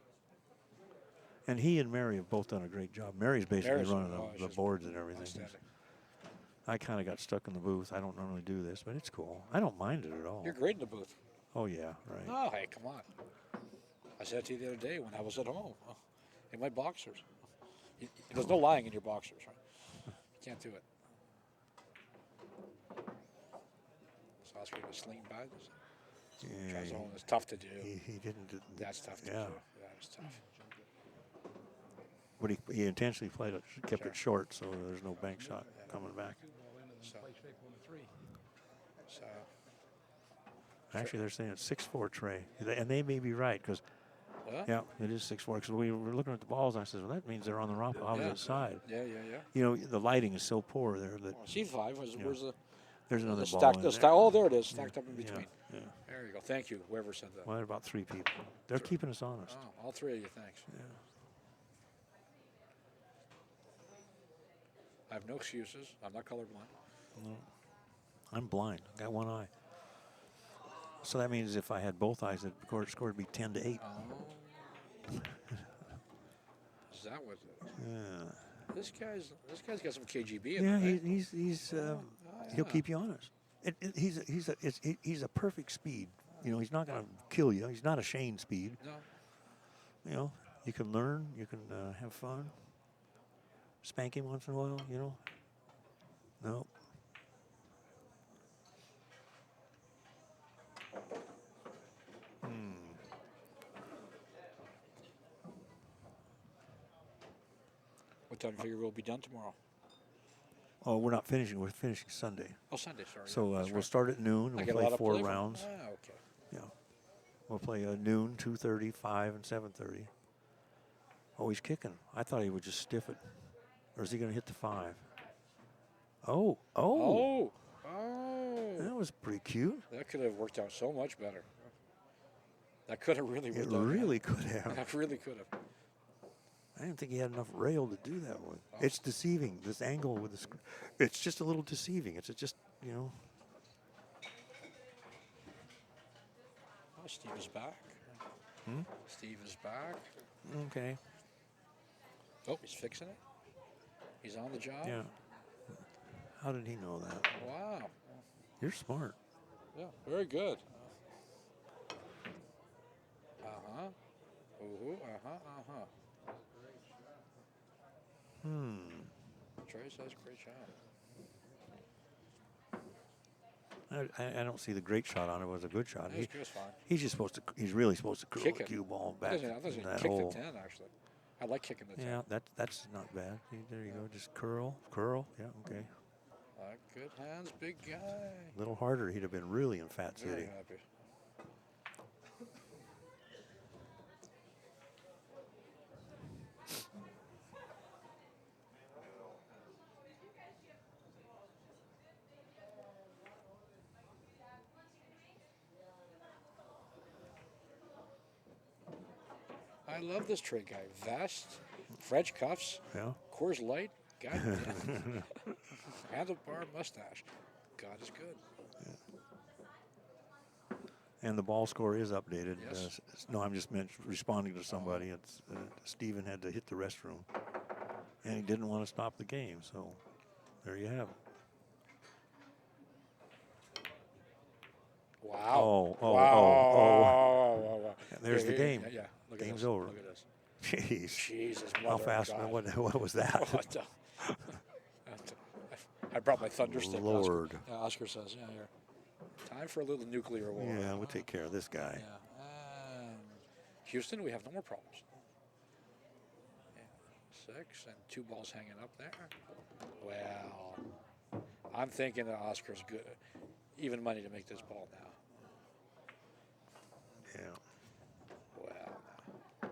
S3: And he and Mary have both done a great job. Mary's basically
S1: Mary's-
S3: running
S1: oh,
S3: the
S1: she's
S3: boards and everything.
S1: outstanding.
S3: I kind of got stuck in the booth. I don't normally do this, but it's cool. I don't mind it at all.
S1: You're great in the booth.
S3: Oh, yeah, right.
S1: Oh, hey, come on. I said it to you the other day when I was at home in my boxers. There's no lying in your boxers, right? You can't do it. So Oscar was slinging by this.
S3: Yeah,
S1: Tries to hold it. It's tough to do.
S3: he didn't.
S1: That's tough to do.
S3: Yeah.
S1: That was tough.
S3: But he intentionally played it, kept
S1: Sure.
S3: it short, so there's no bank shot coming back.
S1: So, so
S3: Actually, they're saying it's 6-4 Trey, and they may be right because
S1: what?
S3: yeah, it is 6-4. Because we were looking at the balls, and I said, well, that means they're on the opposite side.
S1: Yeah.
S3: You know, the lighting is so poor there that
S1: C5 was where's the
S3: There's another
S1: The
S3: ball
S1: stacked,
S3: in
S1: the
S3: there.
S1: sta- oh, there it is, stacked up in
S3: Yeah,
S1: between.
S3: yeah.
S1: There you go. Thank you, whoever said that.
S3: Well, about 3 people. They're keeping us honest.
S1: Oh, all three of you, thanks.
S3: Yeah.
S1: I have no excuses. I'm not colorblind.
S3: No. I'm blind. I got one eye. So that means if I had both eyes, the score would be 10-8.
S1: Oh. Is that what?
S3: Yeah.
S1: This guy's got some KGB in
S3: Yeah,
S1: him.
S3: he'll keep you honest. He's a perfect speed. You know, he's not going to kill you. He's not a Shane speed.
S1: No.
S3: You know, you can learn. You can have fun. Spank him once in a while. You know. No.
S1: What time do you figure we'll be done tomorrow?
S3: Oh, we're not finishing. We're finishing Sunday.
S1: Oh, Sunday, sorry.
S3: So
S1: yeah, that's
S3: we'll
S1: right.
S3: start at noon.
S1: I
S3: We'll
S1: get a
S3: play
S1: lot of
S3: 4
S1: play from-
S3: rounds.
S1: Ah, okay.
S3: Yeah. We'll play noon, 2:30, 5, and 7:30. Oh, he's kicking. I thought he would just stiff it. Or is he going to hit the 5? Oh.
S1: Oh.
S3: That was pretty cute.
S1: That could have worked out so much better. That could have really
S3: It
S1: worked out.
S3: really could have.
S1: That really could have.
S3: I didn't think he had enough rail to do that with.
S1: Oh.
S3: It's deceiving. This angle with the it's just a little deceiving. It's just, you know.
S1: Oh, Steve is back.
S3: Hmm?
S1: Steve is back.
S3: Okay.
S1: Oh, he's fixing it. He's on the job.
S3: Yeah. How did he know that?
S1: Wow.
S3: You're smart.
S1: Yeah, very good. Uh-huh. Ooh, uh-huh. Trey says great job.
S3: I don't see the great shot on it. It was a good shot.
S1: That was just fine.
S3: He's just supposed to. He's really supposed to curl
S1: Kick
S3: the
S1: it.
S3: cue ball
S1: I
S3: back
S1: doesn't
S3: in that
S1: kick
S3: hole.
S1: the 10, actually. I like kicking the 10.
S3: Yeah, that's not bad. There you go. Just curl. Yeah, okay.
S1: Good hands, big guy.
S3: A little harder. He'd have been really in Fat
S1: Very
S3: City.
S1: happy. I love this Trey guy. Vest, French cuffs,
S3: Yeah.
S1: Coors Light. God damn. Handlebar mustache. God is good.
S3: And the ball score is updated.
S1: Yes.
S3: No, I'm just responding to somebody. It's Steven had to hit the restroom, and he didn't want to stop the game. So there you have it.
S1: Wow.
S3: Oh.
S1: Wow.
S3: Yeah, there's the game.
S1: Yeah. Look at
S3: Game's
S1: this.
S3: over.
S1: Look at this.
S3: Jeez.
S1: Jesus,
S3: How
S1: mother of
S3: fast?
S1: God.
S3: What was that?
S1: What the- I brought my thunderstick.
S3: Lord.
S1: Oscar says, yeah, here. Time for a little nuclear war.
S3: Yeah, we'll take care of this guy.
S1: Yeah. Houston, we have no more problems. Yeah. 6 and 2 balls hanging up there. Well, I'm thinking that Oscar's good. Even money to make this ball now.
S3: Yeah.
S1: Well.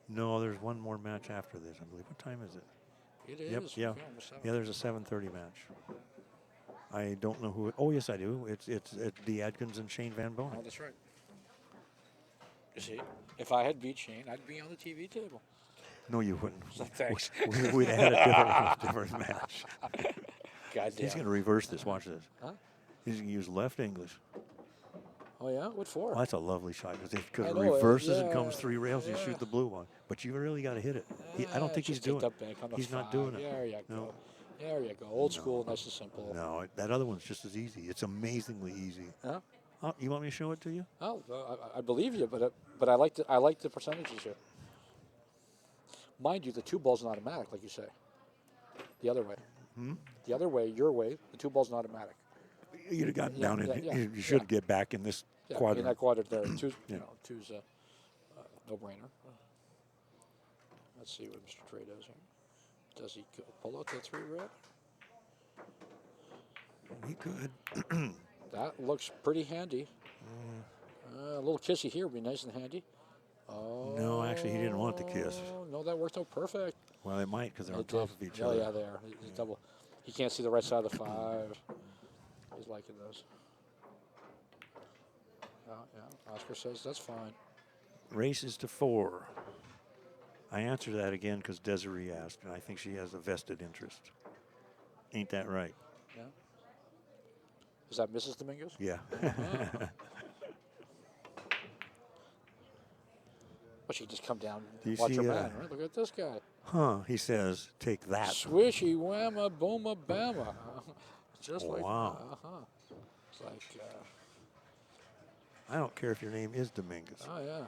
S3: No, there's one more match after this, I believe. What time is it?
S1: It
S3: Yep,
S1: is.
S3: yeah.
S1: Almost 7.
S3: Yeah, there's a 7:30 match. I don't know who. Oh, yes, I do. It's D. Adkins and Shane Van
S1: Oh,
S3: Bonen.
S1: that's right. You see, if I had beat Shane, I'd be on the TV table.
S3: No, you wouldn't.
S1: Thanks.
S3: We'd have had a different match.
S1: God damn.
S3: He's going to reverse this. Watch this.
S1: Huh?
S3: He's going to use left English.
S1: Oh, yeah? What for?
S3: Well, that's a lovely shot because
S1: I
S3: it
S1: know it,
S3: reverses and
S1: yeah,
S3: comes 3 rails. You
S1: yeah.
S3: shoot the blue one, but you really got to hit it. I don't think he's
S1: Just take
S3: doing
S1: that
S3: it.
S1: back on the
S3: He's not
S1: 5.
S3: doing it.
S1: There you go.
S3: No.
S1: There you go. Old school, nice and simple.
S3: No, that other one's just as easy. It's amazingly easy.
S1: Huh?
S3: Oh, you want me to show it to you?
S1: Oh, I believe you, but I like the percentages here. Mind you, the 2 ball's an automatic, like you say. The other way. The other way, your way, the 2 ball's an automatic.
S3: You'd have gotten
S1: Yeah,
S3: down in.
S1: yeah,
S3: You should
S1: yeah.
S3: get back in this
S1: Yeah,
S3: quadrant.
S1: in that quadrant there. Two's,
S3: Yeah.
S1: two's a no-brainer. Let's see what Mr. Trey does here. Does he pull out the 3 red?
S3: He could.
S1: That looks pretty handy. A little kissy here would be nice and handy. Oh.
S3: No, actually, he didn't want the kiss.
S1: No, that worked out perfect.
S3: Well, it might because they're on
S1: It
S3: top
S1: did.
S3: of each
S1: Oh,
S3: other.
S1: yeah, they are. It's double. He can't see the right side of the 5. He's liking those. Yeah, Oscar says that's fine.
S3: Races to 4. I answered that again because Desiree asked, and I think she has a vested interest. Ain't that right?
S1: Yeah. Is that Mrs. Dominguez?
S3: Yeah.
S1: But she just come down
S3: Do you
S1: and watch
S3: see,
S1: her man, right? Look at this guy.
S3: Huh, he says, take that.
S1: Swishy whamma booma bama. Just like
S3: Wow.
S1: It's like,
S3: I don't care if your name is Dominguez.
S1: oh yeah.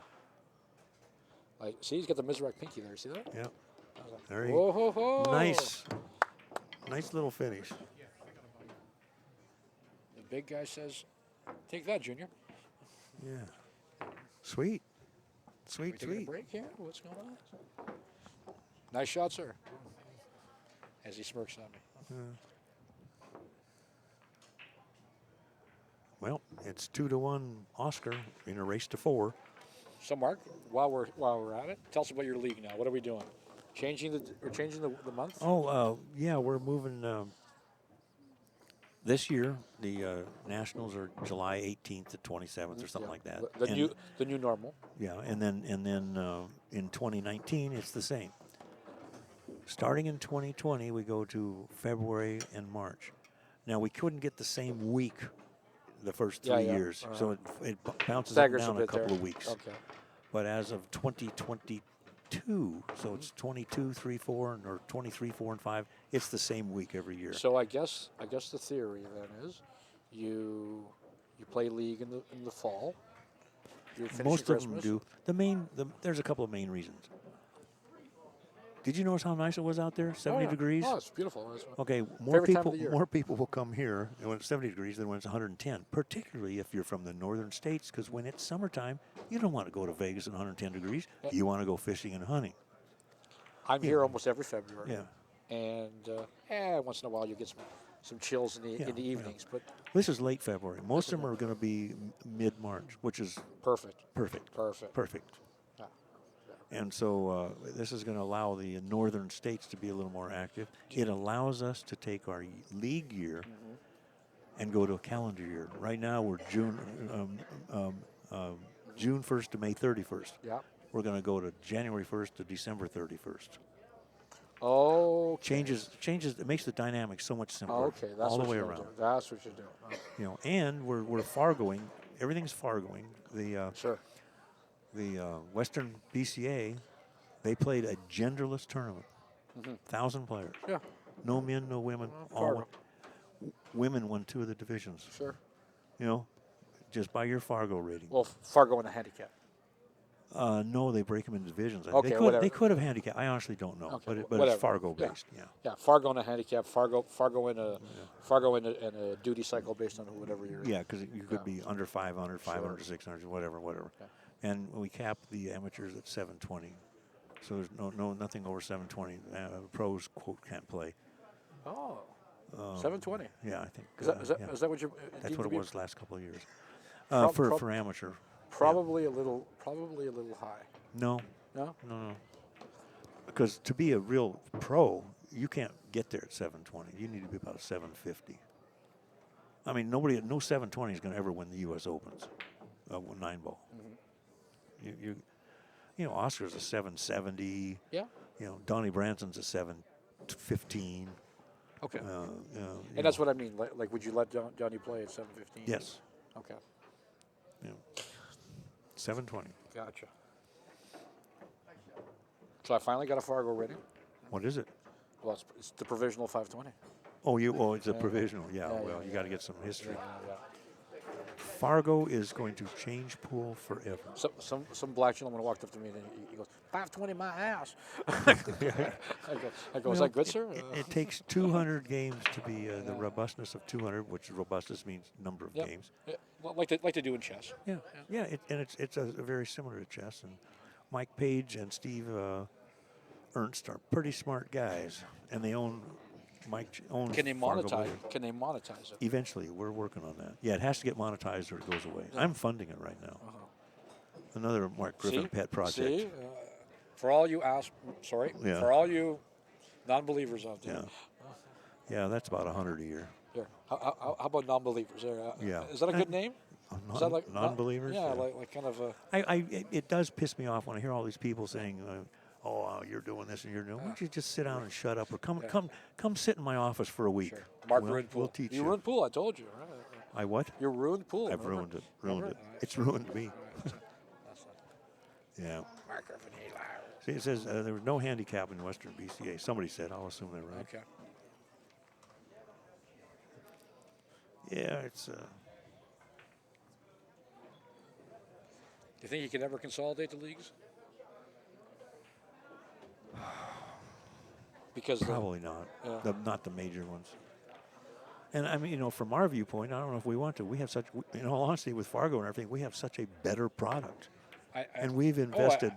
S1: Like, see, he's got the Mizrak pinky there. See that?
S3: Yep.
S1: I was like,
S3: There he,
S1: whoa, ho, ho.
S3: nice little finish.
S1: The big guy says, "Take that, Junior."
S3: Yeah. Sweet.
S1: We
S3: Sweet,
S1: taking a
S3: sweet.
S1: break here? What's going on? Nice shot, sir. As he smirks at me.
S3: Well, it's 2-1 Oscar in a race to 4.
S1: So, Mark, while we're at it, tell us about your league now. What are we doing? Changing the month?
S3: Oh, yeah, we're moving. This year, the Nationals are July 18th to 27th or something like that.
S1: The new normal.
S3: Yeah, and then in 2019, it's the same. Starting in 2020, we go to February and March. Now, we couldn't get the same week the first 3 years, so it bounces up and down a couple of weeks.
S1: Okay.
S3: But as of 2022, so it's 22, 3, 4, or 23, 4, and 5, it's the same week every year.
S1: So I guess the theory then is you play league in the fall. You finish
S3: Most of them
S1: Christmas.
S3: do. There's a couple of main reasons. Did you notice how nice it was out there? 70 degrees.
S1: Oh, it's beautiful. It's
S3: Okay,
S1: favorite time of the year.
S3: more people will come here when it's 70 degrees than when it's 110, particularly if you're from the northern states, because when it's summertime, you don't want to go to Vegas at 110 degrees. You want to go fishing and hunting.
S1: I'm here almost every February.
S3: Yeah.
S1: And once in a while you get some chills in the evenings, but
S3: This is late February. Most of them are going to be mid-March, which is
S1: perfect.
S3: perfect.
S1: Yeah.
S3: And so this is going to allow the northern states to be a little more active. It allows us to take our league year and go to a calendar year. Right now we're June 1st to May 31st.
S1: Yeah.
S3: We're going to go to January 1st to December 31st.
S1: Oh.
S3: Changes. It makes the dynamics so much simpler.
S1: Okay, that's
S3: all the
S1: what
S3: way
S1: you're
S3: around.
S1: doing. That's what you're doing.
S3: You know, and we're Fargoing. Everything's Fargoing. The
S1: Sure.
S3: the Western BCA, they played a genderless tournament. 1,000 players.
S1: Yeah.
S3: No men, no women.
S1: Fargo.
S3: Women won 2 of the divisions.
S1: Sure.
S3: You know, just by your Fargo rating.
S1: Well, Fargo in a handicap.
S3: No, they break them into divisions.
S1: Okay,
S3: they
S1: whatever.
S3: they could have handicapped. I honestly don't know,
S1: Okay,
S3: but
S1: whatever.
S3: it's Fargo
S1: Yeah.
S3: based. Yeah.
S1: Yeah, Fargo in a handicap. Fargo in a duty cycle based on whatever you're.
S3: Yeah, because you could be under 500, 500 to 600, whatever.
S1: Okay.
S3: And we cap the amateurs at 720. So there's nothing over 720. Pros quote can't play.
S1: Oh. 720.
S3: Yeah, I think.
S1: Is that what you're?
S3: That's what it was last couple of years.
S1: Prob-
S3: For amateur.
S1: Probably a little high.
S3: No.
S1: No.
S3: Because to be a real pro, you can't get there at 720. You need to be about 750. I mean, no 720 is going to ever win the U.S. Opens, 9-ball. You know, Oscar's a 770.
S1: Yeah.
S3: You know, Donnie Branson's a 715.
S1: Okay.
S3: You know,
S1: And that's what I mean. Like, would you let Johnny play at 7:15?
S3: Yes.
S1: Okay.
S3: You know, 720.
S1: Gotcha. So I finally got a Fargo rating.
S3: What is it?
S1: Well, it's the provisional 520.
S3: Oh, it's a provisional. Yeah, well, you got to get some history.
S1: Yeah.
S3: Fargo is going to change pool forever.
S1: So, some black gentleman walked up to me and he goes, 520 my ass. I go, is that good, sir?
S3: It takes 200 games to be the robustness of 200, which robustness means number of games.
S1: Yeah. Well, like they do in chess.
S3: Yeah. It's a very similar to chess. And Mike Page and Steve Ernst are pretty smart guys, and they own. Mike owns.
S1: Can they
S3: Fargo
S1: monetize?
S3: Billiard.
S1: Can they monetize it?
S3: Eventually, we're working on that. Yeah, it has to get monetized or it goes away. I'm funding it right now. Another Mark Griffin pet project.
S1: See, for all you for all you non-believers out there,
S3: Yeah, that's about 100 a year.
S1: Here, how about non-believers? There,
S3: Yeah.
S1: Is that a good name? Is that like
S3: non-believers?
S1: Yeah, like kind of a.
S3: It does piss me off when I hear all these people saying, "Oh, you're doing this and you're doing." Why don't you just sit down and shut up, or come sit in my office for a week?
S1: Sure. Mark
S3: we'll,
S1: ruined pool.
S3: We'll teach
S1: you
S3: you.
S1: ruined pool. I told you. Right?
S3: I what?
S1: You ruined pool.
S3: I've
S1: remember?
S3: ruined it. Ruined
S1: Remember?
S3: it. It's ruined me.
S1: That's
S3: Yeah.
S1: Mark Griffin.
S3: See, it says there was no handicap in Western BCA. Somebody said. I'll assume they're right.
S1: Okay.
S3: Yeah, it's.
S1: Do you think you could ever consolidate the leagues? Because
S3: Probably not. Not the major ones. And I mean, from our viewpoint, I don't know if we want to. We have such, in all honesty, with Fargo and everything, we have such a better product, and we've invested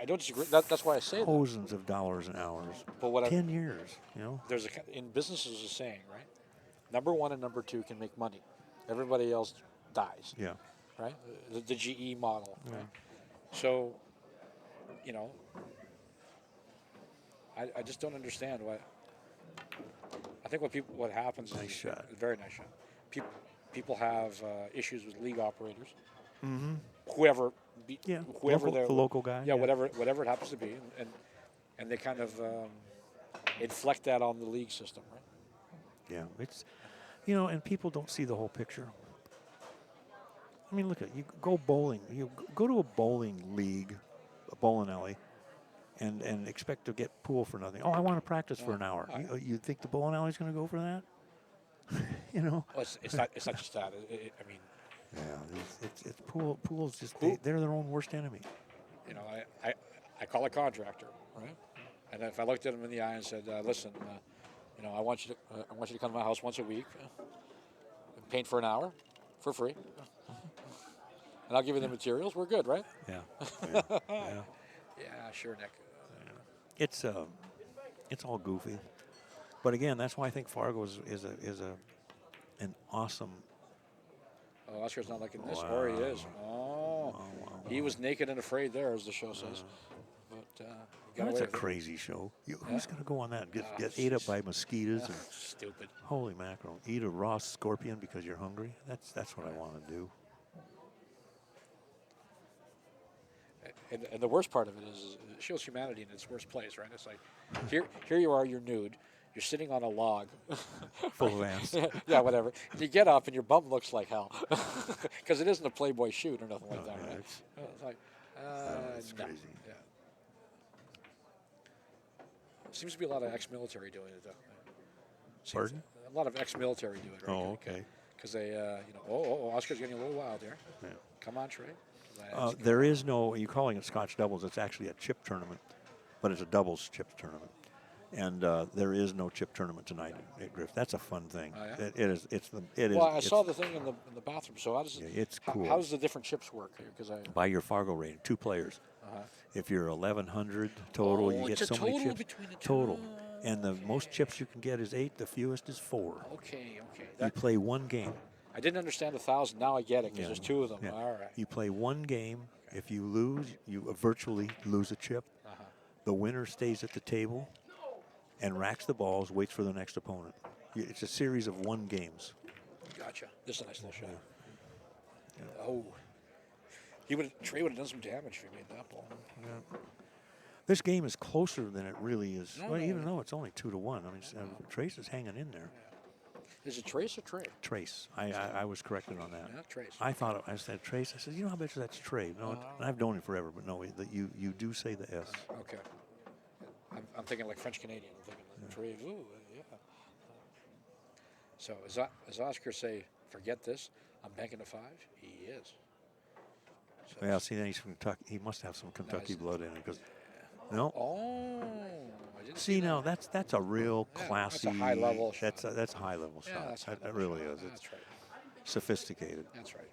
S1: I don't disagree. That's why I say that.
S3: thousands of dollars and hours.
S1: But what
S3: 10 years,
S1: there's in business is a saying, right? Number one and number two can make money. Everybody else dies.
S3: Yeah.
S1: Right. The GE model.
S3: Yeah.
S1: Right? So, I just don't understand why. I think what happens
S3: Nice
S1: is
S3: shot.
S1: Very nice shot. People have issues with league operators.
S3: Mm-hmm.
S1: Whoever
S3: The local guy.
S1: Yeah, whatever it happens to be, and they kind of inflect that on the league system, right?
S3: Yeah, it's, and people don't see the whole picture. I mean, look at you go bowling. You go to a bowling league, a bowling alley, and expect to get pool for nothing. Oh, I want to practice for an hour. You think the bowling alley's going to go for that?
S1: Well, it's not just that. I mean,
S3: yeah, it's pool's just they're their own worst enemy.
S1: I call a contractor, right? And if I looked at him in the eye and said, "Listen, I want you to come to my house once a week, and paint for an hour, for free, and I'll give you the materials. We're good, right?"
S3: Yeah.
S1: Yeah, sure, Nick.
S3: It's all goofy, but again, that's why I think Fargo is an awesome.
S1: Oh, Oscar's not liking this,
S3: Wow.
S1: or he is. Oh,
S3: Wow.
S1: he was naked and afraid there, as the show says. But got
S3: That's
S1: away
S3: a
S1: with it.
S3: crazy show. Who's going to go on that and get ate up by mosquitoes? And,
S1: Stupid.
S3: holy mackerel! Eat a raw scorpion because you're hungry? That's what I want to do.
S1: And the worst part of it is it shows humanity in its worst place, right? It's like, here you are, you're nude, you're sitting on a log.
S3: Full of ants.
S1: Yeah, whatever. And you get up and your bum looks like hell. Because it isn't a Playboy shoot or nothing like that, right? It's like,
S3: It's
S1: no.
S3: crazy.
S1: Yeah. Seems to be a lot of ex-military doing it, though.
S3: Pardon?
S1: A lot of ex-military do it, right?
S3: Oh, okay.
S1: Because they, Oscar's getting a little wild there.
S3: Yeah.
S1: Come on, Trey.
S3: There is no, you're calling it Scotch doubles. It's actually a chip tournament, but it's a doubles chip tournament. And there is no chip tournament tonight at Griff. That's a fun thing.
S1: Oh, yeah?
S3: It is.
S1: Well, I saw the thing in the bathroom. So how does
S3: it's cool.
S1: How does the different chips work here? Because
S3: by your Fargo rating, 2 players.
S1: Uh-huh.
S3: If you're 1,100 total, you get
S1: it's a
S3: so many
S1: total
S3: chips.
S1: between the two.
S3: Total. And the most chips you can get is 8. The fewest is 4.
S1: Okay.
S3: You play one game.
S1: I didn't understand 1,000. Now I get it because
S3: Yeah.
S1: there's 2 of them.
S3: Yeah.
S1: All right.
S3: You play one game. If you lose, you virtually lose a chip.
S1: Uh-huh.
S3: The winner stays at the table and racks the balls, waits for the next opponent. It's a series of 1 games.
S1: Gotcha. This is a nice little shot. Oh. Trey would have done some damage if he made that ball.
S3: Yeah. This game is closer than it really is.
S1: No,
S3: well,
S1: no,
S3: even
S1: no.
S3: though it's only 2-1. I mean, Trace is hanging in there.
S1: Is it Trace or Trey?
S3: Trace. I was corrected on that.
S1: Yeah, Trace.
S3: I thought I said Trace. I said, I bet you that's Trey. No, I've known him forever, but no, you do say the S.
S1: Okay. I'm thinking like French Canadian. I'm thinking like Trey. Ooh, yeah. So as Oscar say, forget this. I'm banking a 5. He is. So
S3: Yeah, see, then he's from Kentucky. He must have some Kentucky blood in him because. No.
S1: Oh, I didn't
S3: See now, that's a real
S1: Yeah,
S3: classy.
S1: that's a high-level shot.
S3: That's a high level
S1: Yeah,
S3: shot.
S1: that's
S3: That
S1: high-level
S3: really
S1: shot.
S3: is. It's
S1: That's right.
S3: sophisticated.
S1: That's right.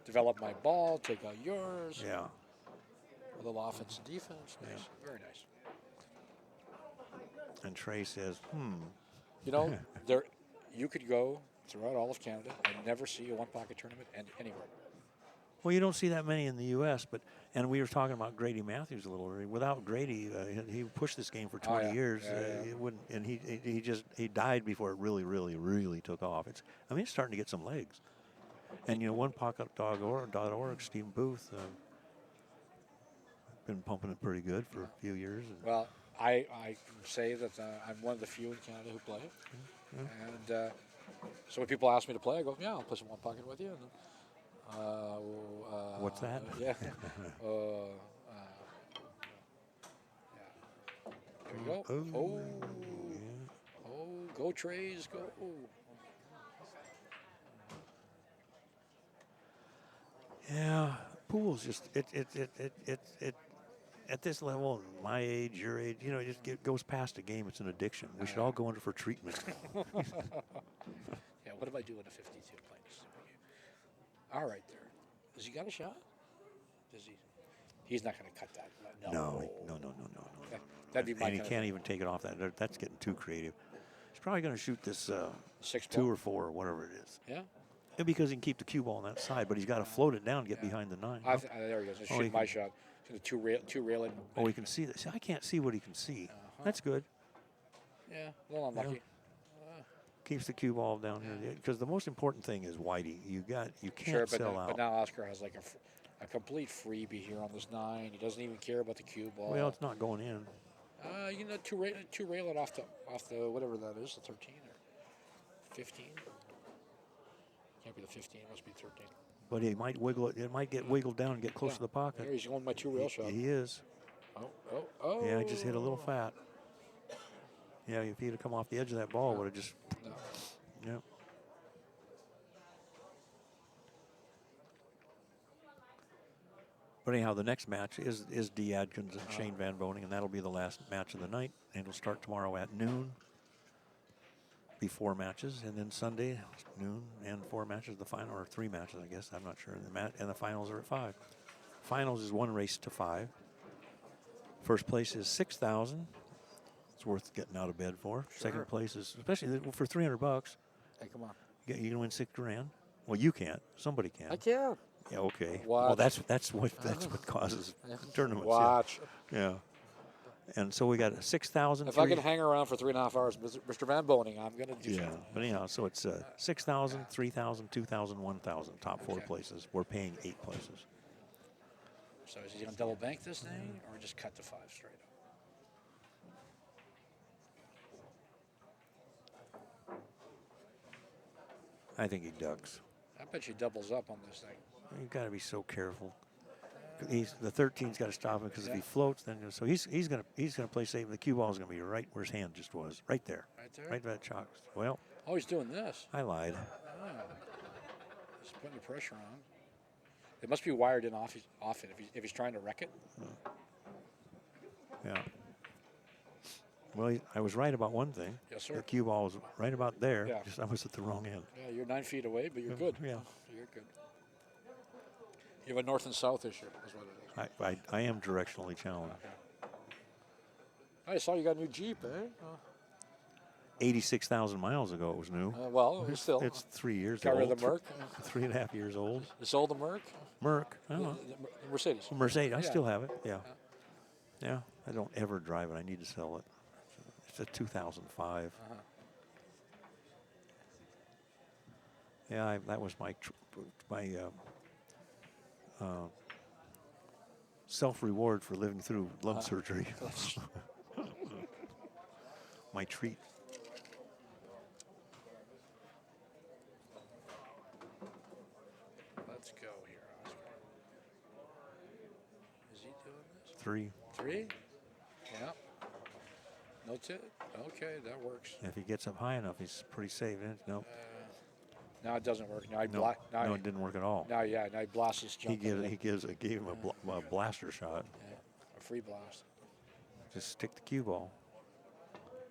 S1: Develop my ball, take out yours.
S3: Yeah.
S1: A little offense and defense. Nice. Very nice.
S3: And Trey says,
S1: You could go throughout all of Canada and never see a one-pocket tournament and anywhere.
S3: Well, you don't see that many in the U.S., and we were talking about Grady Matthews a little earlier. Without Grady, he pushed this game for 20
S1: yeah.
S3: years.
S1: Yeah, yeah.
S3: It wouldn't, and he died before it really took off. It's starting to get some legs. And one pocket.org, Steve Booth, been pumping it pretty good for a few years.
S1: Well, I can say that I'm one of the few in Canada who play it. And so when people ask me to play, I go, yeah, I'll play some one pocket with you. And,
S3: What's that?
S1: Yeah. There you go. Go Trays, go.
S3: Yeah, pool's just it at this level, my age, your age, it just goes past a game. It's an addiction. We should all go in for treatment.
S1: Yeah, what am I doing at 52 playing? All right, there. Has he got a shot? Does he? He's not going to cut that.
S3: No.
S1: That'd be my
S3: And he
S1: kind
S3: can't even take it off that. That's getting too creative. He's probably going to shoot this
S1: 6
S3: 2
S1: ball.
S3: or 4 or whatever it is.
S1: Yeah.
S3: Yeah, because he can keep the cue ball on that side, but he's got to float it down and get behind the 9.
S1: There he goes. He's
S3: Oh,
S1: shooting my shot. He's going to two rail it.
S3: Oh, he can see this. I can't see what he can see. That's good.
S1: Yeah, a little unlucky.
S3: Keeps the cue ball down here because the most important thing is Whitey. You can't
S1: Sure,
S3: sell out.
S1: but now Oscar has like a complete freebie here on this 9. He doesn't even care about the cue ball.
S3: Well, it's not going in.
S1: Two rail it off the whatever that is, the 13 or 15. Can't be the 15. It must be 13.
S3: But he might wiggle it. It might get wiggled down and get close to the pocket.
S1: There he's going my 2 rail shot.
S3: He is.
S1: Oh.
S3: Yeah, he just hit a little fat. Yeah, if he'd have come off the edge of that ball, would have just.
S1: No.
S3: Yeah. But anyhow, the next match is Dee Adkins and Shane Van Boning, and that'll be the last match of the night. And it'll start tomorrow at noon. Be 4 matches, and then Sunday noon and 4 matches. The final, or 3 matches, I guess. I'm not sure. And the finals are at 5. Finals is 1 race to 5. First place is $6,000. It's worth getting out of bed for.
S1: Sure.
S3: Second place is, especially for $300.
S1: Hey, come on.
S3: You can win $6 grand. Well, you can't. Somebody can.
S1: I can't.
S3: Yeah. Okay.
S1: Watch.
S3: Well, that's what causes tournaments.
S1: Watch.
S3: Yeah. And so we got a 6,000.
S1: If I can hang around for 3.5 hours, Mr. Van Boning, I'm going to do
S3: Yeah.
S1: something.
S3: But anyhow, so it's 6,000, 3,000, 2,000, 1,000. Top 4 places. We're paying 8 places.
S1: So is he going to double bank this thing or just cut to 5 straight up?
S3: I think he ducks.
S1: I bet you doubles up on this thing.
S3: You've got to be so careful. The 13's got to stop him because if he floats, then so he's gonna play safe. The cue ball is gonna be right where his hand just was, right there,
S1: Right there?
S3: right by that chalk. Well,
S1: Oh, he's doing this.
S3: I lied.
S1: He's putting the pressure on. It must be wired in off it if he's trying to wreck it.
S3: Yeah. Well, I was right about one thing.
S1: Yes, sir.
S3: The cue ball was right about there.
S1: Yeah.
S3: Just I was at the wrong end.
S1: Yeah, you're 9 feet away, but you're good.
S3: Yeah.
S1: You're good. You have a north and south issue, is what it is.
S3: I am directionally challenged.
S1: I saw you got a new Jeep, eh?
S3: 86,000 miles ago it was new.
S1: Well, still.
S3: It's 3 years
S1: Got
S3: old.
S1: rid of the Merc.
S3: 3.5 years old.
S1: You sold the Merc?
S3: Merc. I don't know.
S1: The Mercedes.
S3: Mercedes. I
S1: Yeah.
S3: still have it. Yeah. Yeah. I don't ever drive it. I need to sell it. It's a 2005. Yeah, that was my self-reward for living through lung surgery. My treat.
S1: Let's go here, Oscar. Is he doing this?
S3: 3.
S1: 3? Yeah. Notes it. Okay, that works.
S3: If he gets up high enough, he's pretty safe. Nope.
S1: Now it doesn't work. Now I
S3: No, it didn't work at all.
S1: Now he blasts his jump.
S3: Gave him a blaster shot.
S1: Yeah, a free blast.
S3: Just stick the cue ball.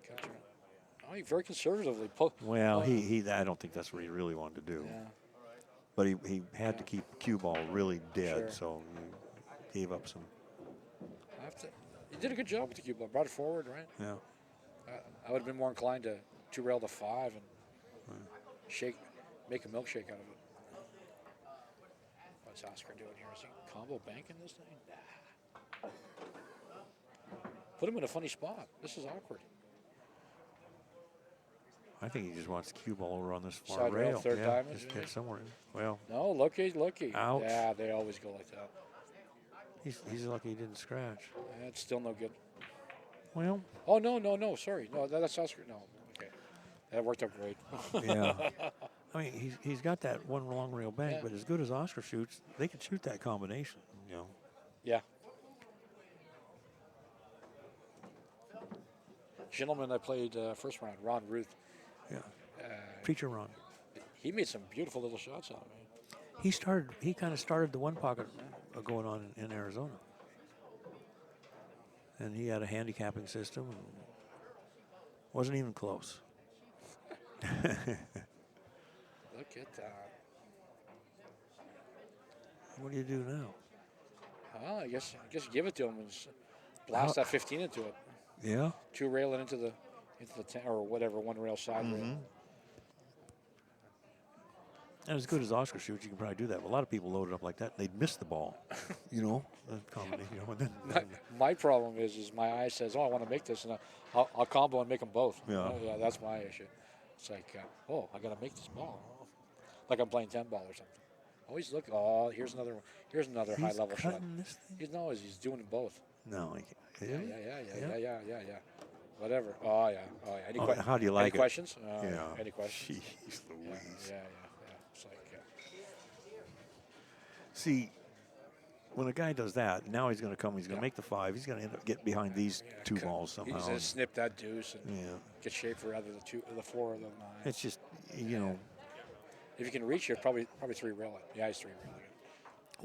S1: Catch him. Oh, he very conservatively.
S3: Well, I don't think that's what he really wanted to do.
S1: Yeah.
S3: But he had to keep the cue ball really dead,
S1: Sure.
S3: so he gave up some.
S1: He did a good job with the cue ball. Brought it forward, right?
S3: Yeah.
S1: I would have been more inclined to rail to 5 and make a milkshake out of it. What's Oscar doing here? Is he combo banking this thing? Nah. Put him in a funny spot. This is awkward.
S3: I think he just wants the cue ball over on this far
S1: Side rail,
S3: rail.
S1: third
S3: yeah,
S1: diamond,
S3: just
S1: maybe?
S3: get somewhere. Well,
S1: No, looky.
S3: Ouch.
S1: Yeah, they always go like that.
S3: he's lucky he didn't scratch.
S1: It's still no good.
S3: Well,
S1: Oh, no, sorry. No, that's Oscar. No, okay. That worked out great.
S3: yeah. I mean, he's got that one long rail bank,
S1: Yeah.
S3: but as good as Oscar shoots, they can shoot that combination. You know.
S1: Yeah. Gentleman I played first round, Ron Ruth.
S3: Yeah. Preacher Ron.
S1: He made some beautiful little shots out of me.
S3: He kind of started the one pocket going on in Arizona. And he had a handicapping system and wasn't even close.
S1: Look at that.
S3: What do you do now?
S1: Oh, I guess give it to him and blast that 15 into it.
S3: Yeah.
S1: Two rail it into the 10 or whatever, one rail side rail.
S3: And as good as Oscar shoots, you can probably do that. But a lot of people load it up like that, and they'd miss the ball. You know, the combination. You know, and then
S1: My problem is my eye says, "Oh, I want to make this," and I'll combo and make them both.
S3: Yeah.
S1: Yeah, that's my issue. It's like, oh, I got to make this ball, like I'm playing 10 ball or something. Always look. Oh, here's another one. Here's another
S3: he's
S1: high level shot.
S3: cutting this thing?
S1: He's doing them both.
S3: No, he can't.
S1: Yeah. Whatever. Oh yeah. Any
S3: How do you like
S1: any
S3: it?
S1: questions?
S3: Yeah.
S1: Any questions?
S3: Jeez
S1: Yeah,
S3: Louise.
S1: yeah. It's like,
S3: See, when a guy does that, now he's going to come. He's going to make the 5. He's going to end up get behind these two balls somehow.
S1: He's gonna snip that deuce and
S3: Yeah.
S1: get shape for either the 4 or the 9.
S3: It's just, you know,
S1: If you can reach it, probably 3 rail it. Yeah, he's 3 railing it.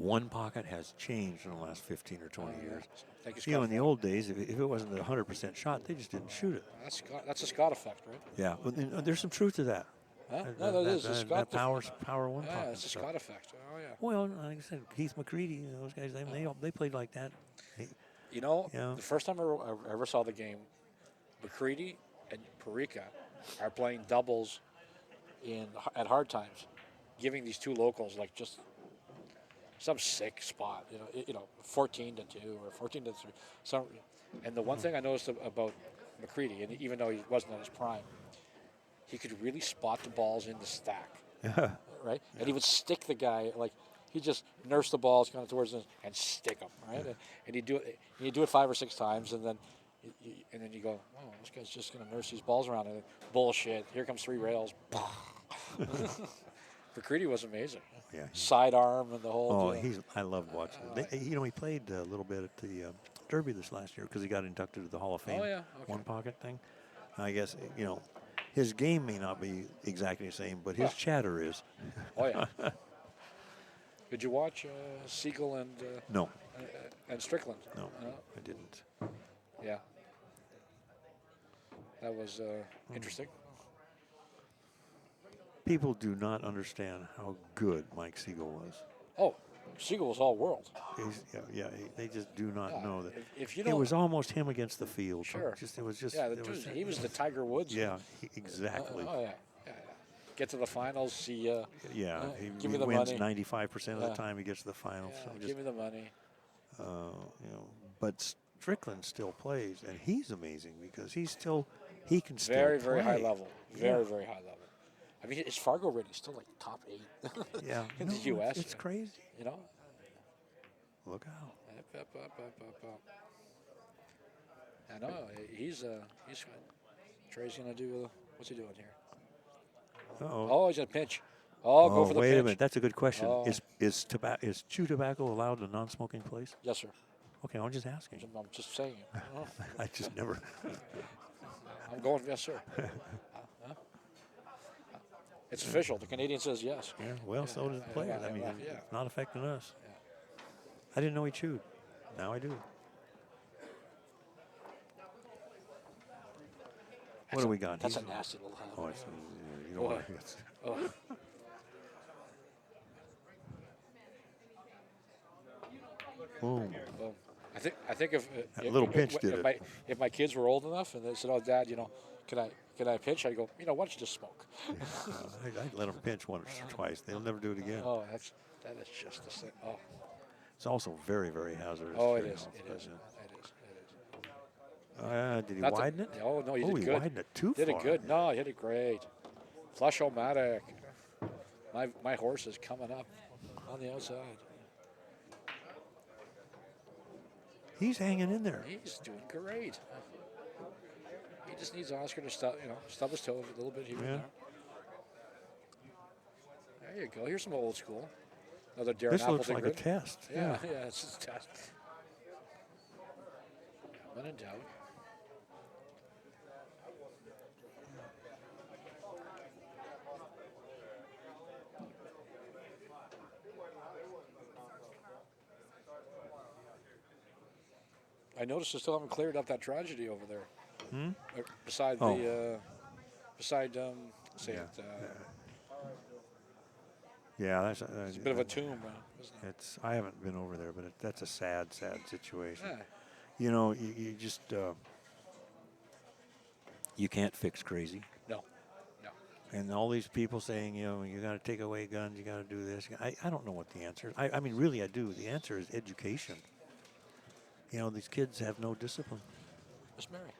S3: one pocket has changed in the last 15 or 20 years.
S1: Thank you,
S3: You know,
S1: Scott.
S3: in the old days, if it wasn't a 100% shot, they just didn't shoot it.
S1: That's a Scott effect, right?
S3: Yeah, but there's some truth to that.
S1: Huh? No, that is a Scott
S3: That power one
S1: Yeah,
S3: pocket
S1: it's a
S3: stuff.
S1: Scott effect. Oh yeah.
S3: Well, like I said, Keith McCready, those guys, they played like that.
S1: You know,
S3: Yeah.
S1: the first time I ever saw the game, McCready and Parika are playing doubles at hard times, giving these two locals like just some sick spot. 14-2 or 14-3. And the one thing I noticed about McCready, and even though he wasn't at his prime, he could really spot the balls in the stack, right? And he would stick the guy like he just nursed the balls kind of towards him and stick them, right? And he'd do it 5 or 6 times, and then you go, oh, this guy's just going to nurse these balls around. And bullshit. Here comes 3 rails. McCready was amazing.
S3: Yeah.
S1: Sidearm and the whole.
S3: Oh, I loved watching it. He played a little bit at the Derby this last year because he got inducted to the Hall of Fame.
S1: Oh, yeah. Okay.
S3: One pocket thing. I guess, his game may not be exactly the same, but his chatter is.
S1: Oh yeah. Did you watch Siegel and
S3: No,
S1: Strickland?
S3: no, I didn't.
S1: Yeah. That was interesting.
S3: People do not understand how good Mike Siegel was.
S1: Oh, Siegel was all world.
S3: They just do not know that.
S1: If you
S3: It
S1: don't,
S3: was almost him against the field.
S1: Sure.
S3: It was just.
S1: yeah,
S3: there was-
S1: he was the Tiger Woods.
S3: Yeah, exactly.
S1: Oh yeah. Get to the finals. See.
S3: Yeah,
S1: give
S3: he
S1: me the
S3: wins
S1: money.
S3: 95% of the
S1: Yeah.
S3: time he gets to the finals.
S1: Yeah,
S3: So just,
S1: give me the money.
S3: but Strickland still plays, and he's amazing because he can still
S1: Very, very high
S3: play.
S1: level. Very, very high level. I mean, his Fargo rating is still like top 8
S3: Yeah,
S1: in the U.S.
S3: It's crazy.
S1: You know.
S3: Look out.
S1: Up. I know he's Trey's gonna do. What's he doing here?
S3: Uh-oh.
S1: Oh, he's gonna pinch. Oh, go for the
S3: wait
S1: pinch.
S3: a minute. That's a good question.
S1: Oh.
S3: Is chew tobacco allowed in a non-smoking place?
S1: Yes, sir.
S3: Okay, I'm just asking.
S1: I'm just saying.
S3: I just never.
S1: I'm going. Yes, sir. It's official. The Canadian says yes.
S3: Yeah, well, so does the players. I mean,
S1: yeah.
S3: it's not affecting us.
S1: Yeah.
S3: I didn't know he chewed. Now I do. What do we got?
S1: That's a
S3: He's-
S1: nasty little hand.
S3: Oh, it's, you know what? It's,
S1: Oh.
S3: boom.
S1: Well, I think if
S3: That little pinch did it.
S1: If my kids were old enough and they said, "Oh, Dad, can I pinch?" I go, why don't you just smoke?
S3: I'd let them pinch once or twice. They'll never do it again.
S1: Oh, That is just the same. Oh,
S3: It's also very, very hazardous.
S1: oh, it
S3: you
S1: is.
S3: know,
S1: It
S3: but,
S1: is. It is.
S3: Did he
S1: Not the-
S3: widen it?
S1: Oh no, he
S3: Oh,
S1: did
S3: he
S1: good.
S3: widened it too
S1: Did
S3: far.
S1: it good. No, he hit it great. Flush-o-matic. My horse is coming up on the outside.
S3: He's hanging in there.
S1: He's doing great. He just needs Oscar to stub his toe a little bit here and there. There you go. Here's some old school. Another Darren
S3: This looks
S1: Appleton
S3: like a
S1: grid.
S3: test.
S1: Yeah, it's just a test. When in doubt. I noticed they still haven't cleared up that tragedy over there. Beside
S3: Oh.
S1: say
S3: Yeah.
S1: it.
S3: Yeah, that's
S1: It's a bit of a tomb, isn't it?
S3: It's. I haven't been over there, but that's a sad, sad situation.
S1: Yeah.
S3: You know, you just you can't fix crazy.
S1: No.
S3: And all these people saying, you know, you got to take away guns, you got to do this. I don't know what the answer is. I mean, really, I do. The answer is education. You know, these kids have no discipline.
S1: Miss Mary.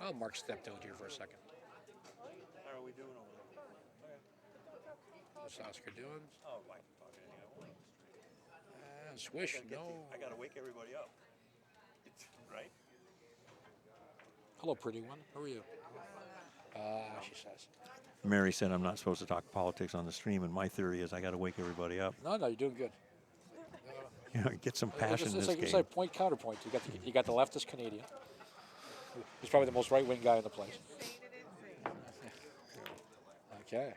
S1: Oh, Mark stepped out here for a second.
S3: How are we doing over there?
S1: What's Oscar doing?
S3: Oh, I can talk anything I want.
S1: Swish, no.
S3: I got to wake everybody up. Right?
S1: Hello, pretty one. How are you? She says.
S3: Mary said I'm not supposed to talk politics on the stream, and my theory is I got to wake everybody up.
S1: No, you're doing good.
S3: You know, get some passion in this
S1: It's
S3: game.
S1: like point counterpoint. You got the leftist Canadian. He's probably the most right-wing guy in the place. Okay.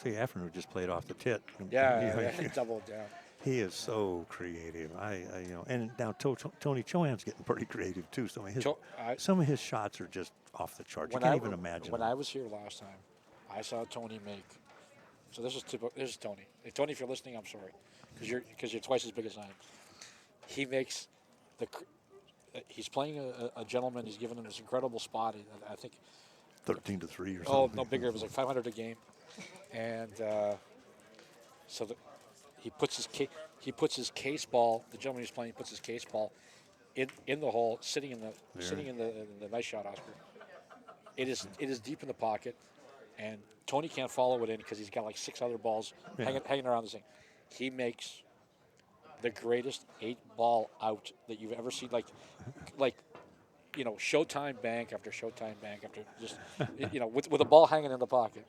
S3: See, Afternoon just played off the tit.
S1: Yeah, double down.
S3: He is so creative. You know, and now Tony Chohan's getting pretty creative too. Some of his shots are just off the charts. You can't even imagine.
S1: When I was here last time, I saw Tony make. So this is Tony. Hey, Tony, if you're listening, I'm sorry, because you're twice as big as I am. He makes he's playing a gentleman. He's given him this incredible spot. I think
S3: 13-3 or something.
S1: Oh, no, bigger. It was like 500 a game, and he puts his case ball. The gentleman he's playing puts his case ball in the hole, sitting in the nice shot, Oscar. It is deep in the pocket, and Tony can't follow it in because he's got like 6 other balls hanging around this thing. He makes the greatest 8-ball out that you've ever seen. Like you know, Showtime bank after Showtime bank after just you know with a ball hanging in the pocket.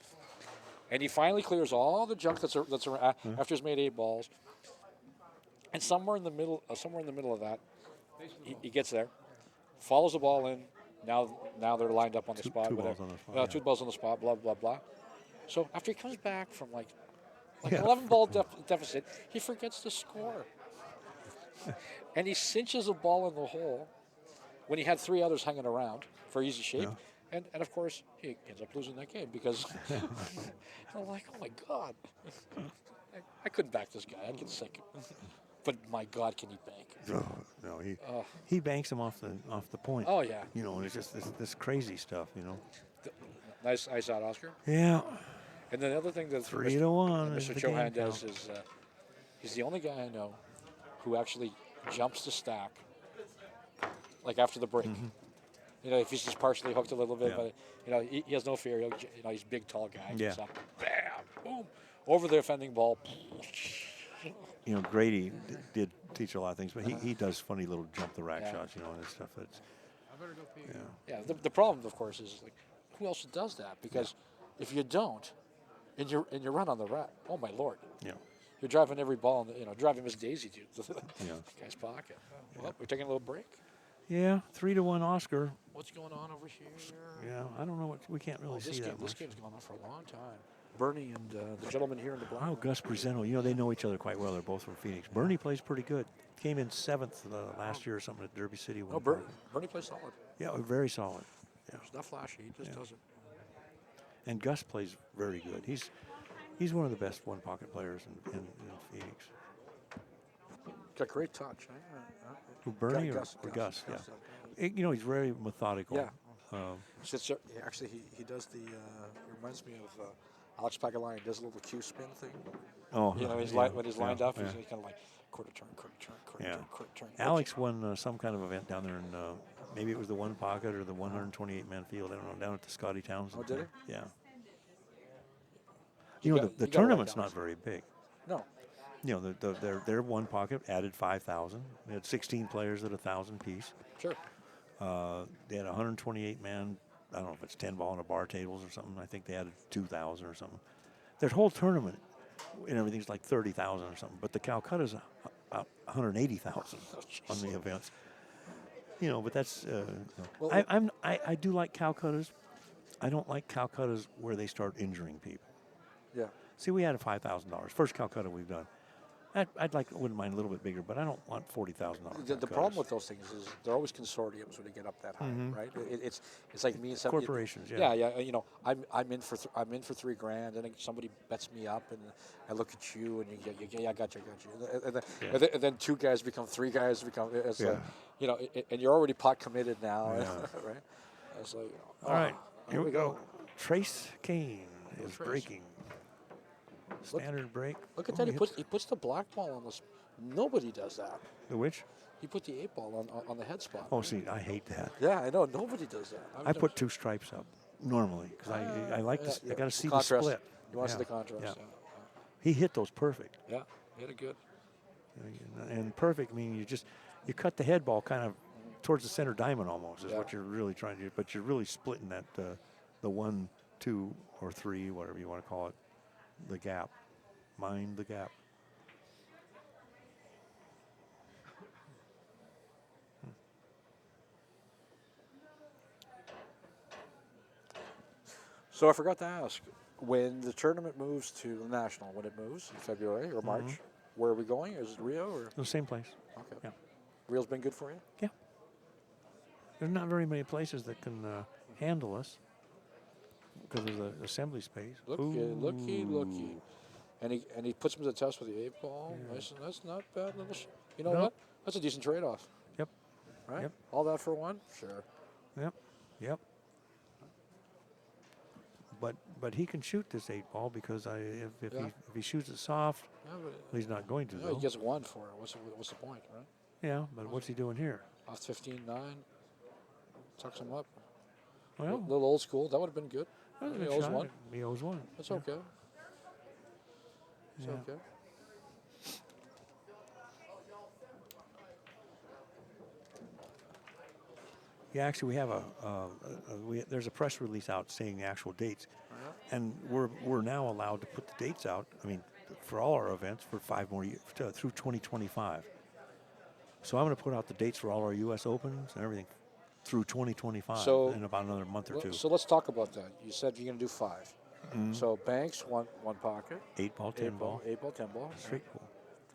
S1: And he finally clears all the junk that's around after he's made 8 balls. And somewhere in the middle of that, he gets there, follows the ball in. Now they're lined up on the spot.
S3: 2 balls on the spot.
S1: 2 balls on the spot. Blah blah blah. So after he comes back from like 11-ball deficit, he forgets to score, and he cinches a ball in the hole when he had 3 others hanging around for easy shape.
S3: Yeah.
S1: And of course, he ends up losing that game because I'm like, oh my God. I couldn't back this guy. I'd get sick. But my God, can he bank?
S3: Oh, no, he banks him off the point.
S1: Oh, yeah.
S3: You know, and it's just this crazy stuff, you know.
S1: Nice out, Oscar.
S3: Yeah.
S1: And then the other thing that
S3: 3-1
S1: Mr.
S3: is the
S1: Chohan
S3: game
S1: does
S3: count.
S1: is he's the only guy I know who actually jumps the stack like after the break.
S3: Mm-hmm.
S1: You know, if he's just partially hooked a little bit,
S3: Yeah.
S1: but you know, he has no fear. He's a big, tall guy.
S3: Yeah.
S1: Gets up, bam, boom, over the offending ball.
S3: You know, Grady did teach a lot of things, but he does funny little jump the rack shots, you know, and stuff. That's
S1: Yeah. The problem, of course, is like, who else does that? Because if you don't, and you run on the rack, oh my Lord,
S3: yeah.
S1: you're driving every ball, driving Miss Daisy to the
S3: Yeah.
S1: guy's pocket. Well, we're taking a little break.
S3: Yeah, 3-1 Oscar.
S1: What's going on over here?
S3: Yeah, I don't know what we can't really see that
S1: This
S3: much.
S1: game's gone on for a long time. Bernie and the gentleman here in the black.
S3: Oh, Gus Brizeno. You know, they know each other quite well. They're both from Phoenix. Bernie plays pretty good. Came in 7th last year or something at Derby City.
S1: No, Bernie plays solid.
S3: Yeah, very solid. Yeah.
S1: He's not flashy. He just does it.
S3: And Gus plays very good. He's one of the best one pocket players in Phoenix.
S1: Got great touch.
S3: Who, Bernie or Gus? Yeah. He's very methodical.
S1: Yeah. Actually, he does the. It reminds me of Alex Pagalayan. Does a little Q spin thing.
S3: Oh,
S1: When he's lined up, he's kind of like quarter turn, quarter turn.
S3: Alex won some kind of event down there in maybe it was the one pocket or the 128-man field. I don't know, down at the Scotty Townsend.
S1: Oh, did he?
S3: Yeah. The tournament's not very big.
S1: No.
S3: Their one pocket added 5,000. They had 16 players at 1,000 piece.
S1: Sure.
S3: They had 128-man. I don't know if it's 10 ball and a bar tables or something. I think they added 2,000 or something. Their whole tournament and everything's like 30,000 or something. But the Calcutta's 180,000 on the events. But that's. I do like Calcuttas. I don't like Calcuttas where they start injuring people.
S1: Yeah.
S3: See, we had a $5,000. First Calcutta we've done. Wouldn't mind a little bit bigger, but I don't want $40,000.
S1: The problem with those things is they're always consortiums when they get up that high, right? It's like me and some
S3: corporations.
S1: Yeah. I'm in for $3,000, and then somebody bets me up, and I look at you, and I got you. And then two guys become three guys it's like, and you're already pot committed now, right? It's like,
S3: all right, here we go. Trace Kane is breaking. Standard break.
S1: Look at that. He puts the black ball on this. Nobody does that.
S3: The which?
S1: He put the 8 ball on the head spot.
S3: Oh, see, I hate that.
S1: Yeah, I know. Nobody does that.
S3: I put 2 stripes up normally because I like to. I got to see the split.
S1: You want to see the contrast?
S3: Yeah. He hit those perfect.
S1: Yeah, he hit it good.
S3: And perfect means you cut the head ball kind of towards the center diamond almost is what you're really trying to do. But you're really splitting that the 1, 2, or 3, whatever you want to call it. The gap. Mind the gap.
S1: So I forgot to ask, when the tournament moves to the national, when it moves in February or March, where are we going? Is it Rio or?
S3: The same place.
S1: Okay.
S3: Yeah.
S1: Rio's been good for you?
S3: Yeah. There's not very many places that can handle us because of the assembly space.
S1: Looky. And he puts him to the test with the 8 ball. Yeah. That's not bad. You know what? That's a decent trade-off.
S3: Yep.
S1: Right?
S3: Yep.
S1: All that for one? Sure.
S3: Yep. But he can shoot this 8 ball because if he shoots it soft, he's not going to.
S1: He gets 1 for it. What's the point, right?
S3: Yeah, but what's he doing here?
S1: Off 15-9, tucks him up.
S3: Well,
S1: a little old school. That would have been good.
S3: He owes 1. He owes 1.
S1: That's okay. It's okay.
S3: Yeah, actually, we have there's a press release out saying the actual dates, and we're now allowed to put the dates out. I mean, for all our events for 5 more years through 2025. So I'm going to put out the dates for all our U.S. Opens and everything through 2025 in about another month or 2.
S1: So let's talk about that. You said you're going to do 5. So Banks, one pocket.
S3: 8 ball, 10 ball.
S1: 8 ball, 10 ball.
S3: Straight pool.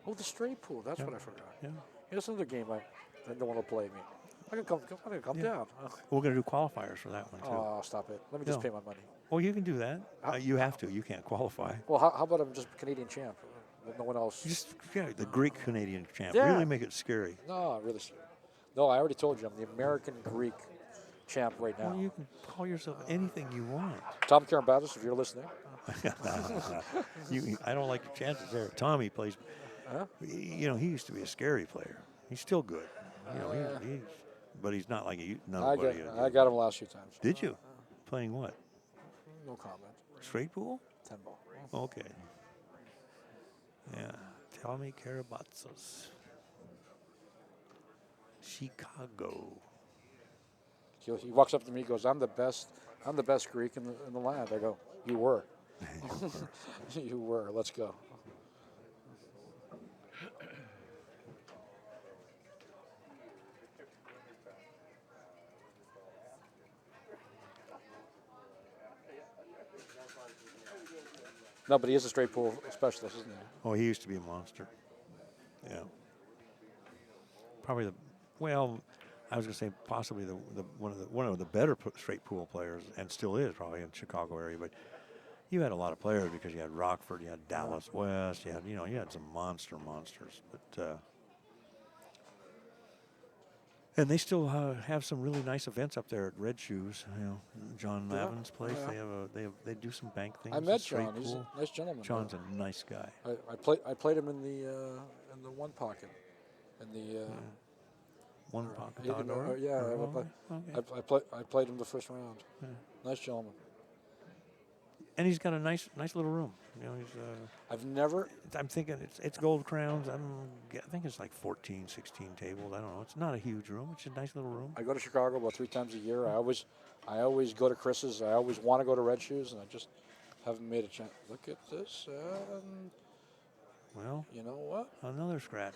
S1: Oh, the straight pool. That's what I forgot.
S3: Yeah.
S1: That's another game I don't want to play me. I can come down.
S3: We're going to do qualifiers for that one, too.
S1: Oh, stop it. Let me just pay my money.
S3: Well, you can do that. You have to. You can't qualify.
S1: Well, how about I'm just Canadian champ? No one else.
S3: The Greek Canadian champ.
S1: Yeah.
S3: Really make it scary.
S1: No, really scary. No, I already told you I'm the American Greek champ right now.
S3: Well, you can call yourself anything you want.
S1: Tom Karambatis, if you're listening.
S3: I don't like your chances there. Tommy plays. He used to be a scary player. He's still good. But he's not like nobody.
S1: I got him last few times.
S3: Did you? Playing what?
S1: No comment.
S3: Straight pool?
S1: 10 ball.
S3: Okay. Yeah. Tommy Karabatsos. Chicago.
S1: He walks up to me and goes, I'm the best Greek in the land. I go, you were. You were. Let's go. No, but he is a straight pool specialist, isn't he?
S3: Oh, he used to be a monster. Yeah. Probably I was going to say possibly one of the better straight pool players, and still is probably in the Chicago area. But you had a lot of players because you had Rockford, you had Dallas West, you had some monsters. But and they still have some really nice events up there at Red Shoes. John Lavin's place.
S1: Yeah.
S3: They do some bank things.
S1: I met
S3: straight
S1: John. He's
S3: pool.
S1: a nice gentleman.
S3: John's a nice guy.
S1: I played him in the one pocket, in the
S3: One pocket.
S1: Okay. I played him the first round.
S3: Yeah.
S1: Nice gentleman.
S3: And he's got a nice little room.
S1: I've never.
S3: I'm thinking it's gold crowns. I think it's like 14, 16 tables. I don't know. It's not a huge room. It's a nice little room.
S1: I go to Chicago about 3 times a year. I always go to Chris's. I always want to go to Red Shoes, and I just haven't made a chance. Look at this.
S3: Well,
S1: you know what?
S3: Another scratch.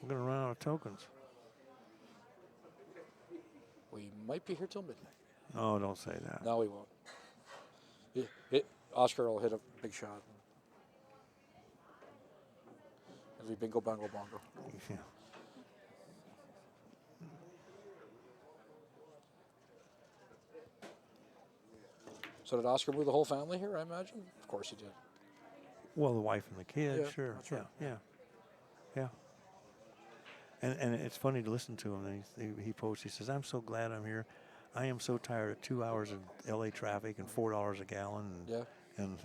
S3: We're going to run out of tokens.
S1: We might be here till midnight.
S3: Oh, don't say that.
S1: No, we won't. Oscar will hit a big shot. Every bingo, bongo, bongo.
S3: Yeah.
S1: So did Oscar move the whole family here, I imagine? Of course he did.
S3: Well, the wife and the kids,
S1: Yeah,
S3: sure.
S1: that's right.
S3: Yeah. And it's funny to listen to him. He posts, he says, I'm so glad I'm here. I am so tired of 2 hours of LA traffic and $4 a gallon. And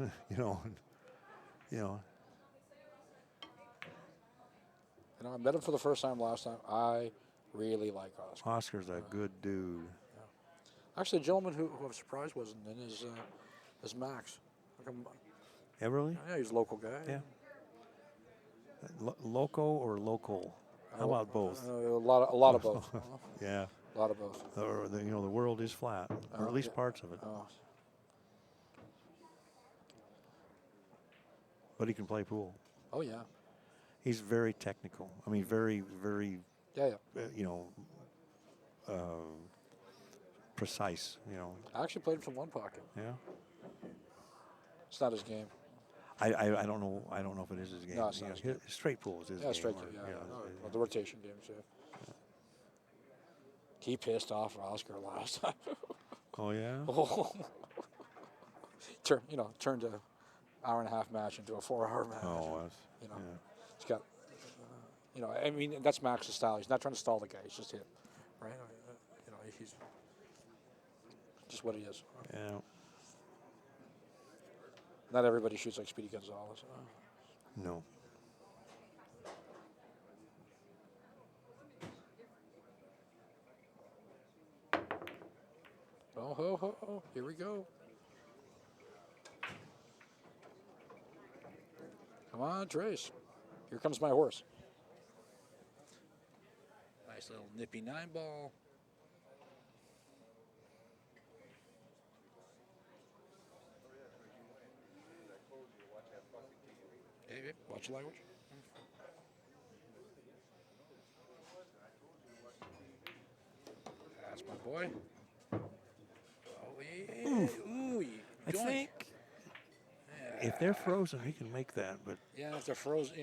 S1: I met him for the first time last time. I really like Oscar.
S3: Oscar's a good dude.
S1: Yeah. Actually, a gentleman who I'm surprised wasn't in is Max.
S3: Everly?
S1: Yeah, he's a local guy.
S3: Yeah. Loco or local? How about both?
S1: A lot of both.
S3: Yeah.
S1: A lot of both.
S3: Or the world is flat, or at least parts of it. But he can play pool.
S1: Oh yeah.
S3: He's very technical. I mean, very, very.
S1: Yeah.
S3: Precise.
S1: I actually played him some one pocket.
S3: Yeah.
S1: It's not his game.
S3: I don't know. I don't know if it is his game.
S1: No, it's not his game.
S3: Straight pool is his game.
S1: Straight pool. Yeah. The rotation games. Yeah. He pissed off Oscar last time.
S3: Oh yeah.
S1: Turned an hour and a half match into a 4-hour match.
S3: Oh,
S1: He's got. I mean, that's Max's style. He's not trying to stall the guy. He's just hit, right? He's just what he is.
S3: Yeah.
S1: Not everybody shoots like Speedy Gonzalez.
S3: No.
S1: Oh, here we go. Come on, Trace. Here comes my horse. Nice little nippy 9-ball. Hey, watch the language. That's my boy.
S3: I think if they're frozen, he can make that. But
S1: yeah, if they're frozen,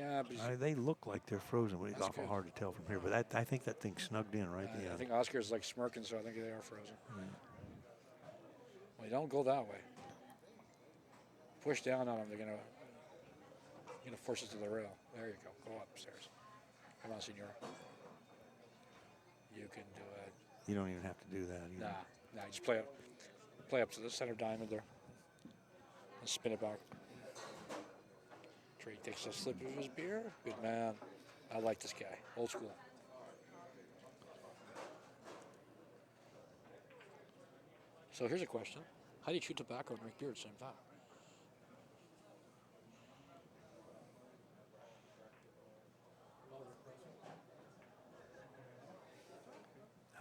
S3: they look like they're frozen, but it's
S1: That's
S3: awful
S1: good.
S3: hard to tell from here. But I think that thing's snugged in right there.
S1: I think Oscar's like smirking, so I think they are frozen. Well, you don't go that way. Push down on them, they're gonna force it to the rail. There you go. Go upstairs. Come on, senor. You can do it.
S3: You don't even have to do that.
S1: Nah. Just play up to the center diamond there, and spin it back. Trey takes a sip of his beer. Good man. I like this guy. Old school. So here's a question: how do you chew tobacco and drink beer at the same time?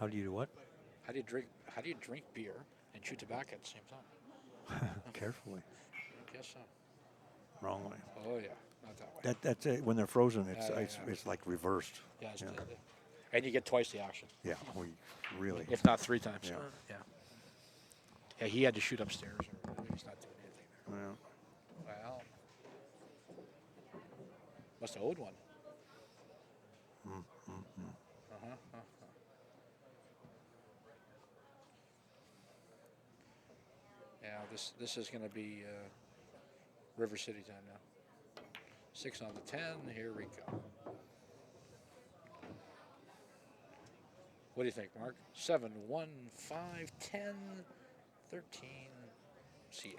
S3: How do you do what?
S1: How do you drink beer and chew tobacco at the same time?
S3: Carefully.
S1: I guess so.
S3: Wrong way.
S1: Oh yeah, not that way.
S3: That's it. When they're frozen,
S1: Yeah.
S3: it's like reversed.
S1: Yeah, and you get twice the action.
S3: Yeah, really.
S1: If not 3 times.
S3: Yeah.
S1: Yeah, he had to shoot upstairs. He's not doing anything there.
S3: Yeah.
S1: Well, must have owed one. This is going to be River City time now. 6 on the 10. Here we go. What do you think, Mark? 7, 1, 5, 10, 13. See ya.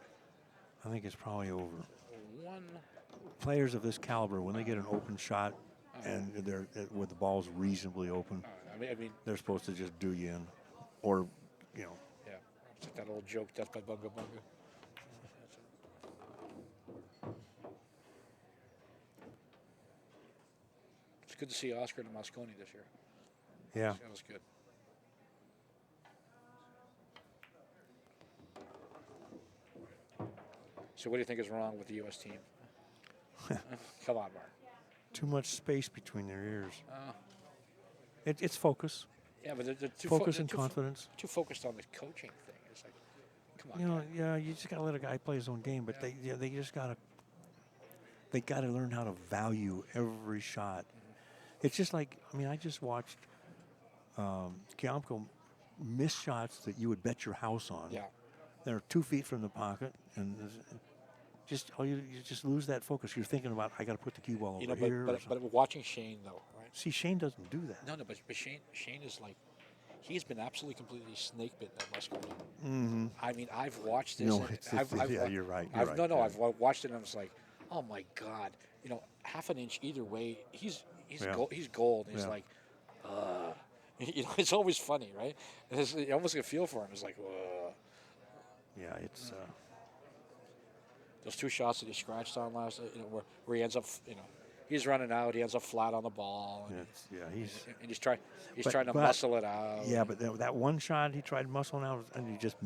S3: I think it's probably over.
S1: 1.
S3: Players of this caliber, when they get an open shot and they're with the ball's reasonably open,
S1: I mean,
S3: they're supposed to just do you in, or
S1: yeah. It's like that old joke, death by bunga bunga. It's good to see Oscar and Mosconi this year.
S3: yeah.
S1: That was good. So what do you think is wrong with the U.S. team? Come on, Mark.
S3: Too much space between their ears. It's focus.
S1: Yeah, but they're too
S3: Focus and
S1: too
S3: confidence.
S1: Too focused on the coaching thing. It's like, come on.
S3: You know,
S1: guy.
S3: yeah, you just gotta let a guy play his own game, but they just gotta learn how to value every shot. It's just like, I mean, I just watched Kiamko miss shots that you would bet your house on.
S1: Yeah.
S3: They're 2 feet from the pocket, and you just lose that focus. You're thinking about, I got to put the cue ball over here.
S1: But watching Shane though, right?
S3: See, Shane doesn't do that.
S1: No, but Shane is like, he's been absolutely completely snake bitten at Musconi.
S3: Mm-hmm.
S1: I mean, I've watched this.
S3: No,
S1: and
S3: yeah, you're right.
S1: I've watched it and I was like, oh my god, half an inch either way, he's gold. And he's
S3: Yeah.
S1: like, it's always funny, right? And you almost get a feel for him. It's like,
S3: Yeah, it's.
S1: those 2 shots that he scratched on last, where he ends up, he's running out, he ends up flat on the ball, and he's trying to muscle it out.
S3: Yeah, but that one shot he tried muscling out, and he just.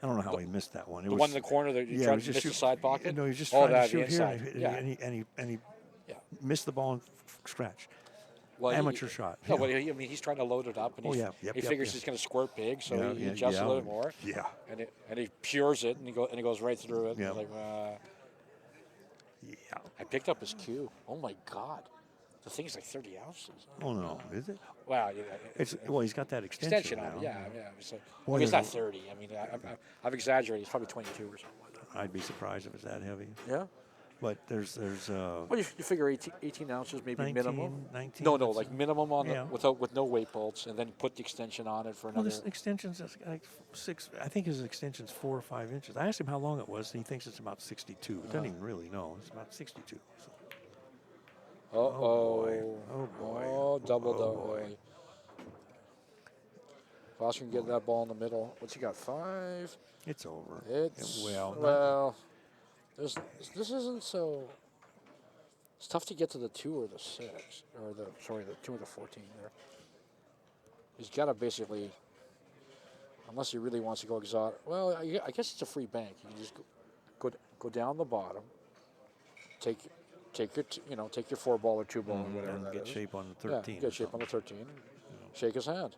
S3: I don't know how he missed that one.
S1: The one in the corner that you tried to miss the side pocket?
S3: No, he was just trying to shoot
S1: inside.
S3: here, and he missed the ball and scratched.
S1: Well,
S3: Amateur shot.
S1: No, but he's trying to load it up, and he figures he's going to squirt big, so he adjusts a little more.
S3: Yeah.
S1: And he pures it, and he goes right through it.
S3: Yeah.
S1: Like,
S3: Yeah.
S1: I picked up his cue. Oh my God, the thing's like 30 ounces.
S3: Oh no, is it?
S1: Wow.
S3: Well, he's got that extension
S1: on
S3: now.
S1: it. Yeah. It's like,
S3: Boy,
S1: it's not
S3: there's
S1: 30. I mean, I've exaggerated. It's probably 22 or something like that.
S3: I'd be surprised if it's that heavy.
S1: Yeah.
S3: But there's
S1: Well, you figure 18 ounces maybe
S3: 19,
S1: minimum.
S3: 19,
S1: No,
S3: that's
S1: like minimum on
S3: yeah.
S1: with no weight bolts, and then put the extension on it for
S3: Well,
S1: another.
S3: this extension's just like 6. I think his extension's 4 or 5 inches. I asked him how long it was, and he thinks it's about 62. He doesn't even really know. It's about 62. So.
S1: Oh
S3: boy.
S1: Oh, double.
S3: boy.
S1: Foster can get that ball in the middle. What's he got? 5.
S3: It's over.
S1: It's
S3: well.
S1: This isn't so. It's tough to get to the 2 or the 6, or the 2 or the 14 there. He's got to basically, unless he really wants to go exotic. Well, I guess it's a free bank. You can just go down the bottom, take your 4 ball or 2 ball or whatever
S3: and
S1: that
S3: get
S1: is.
S3: shape on the 13.
S1: Yeah, get shape on the 13. Shake his hand.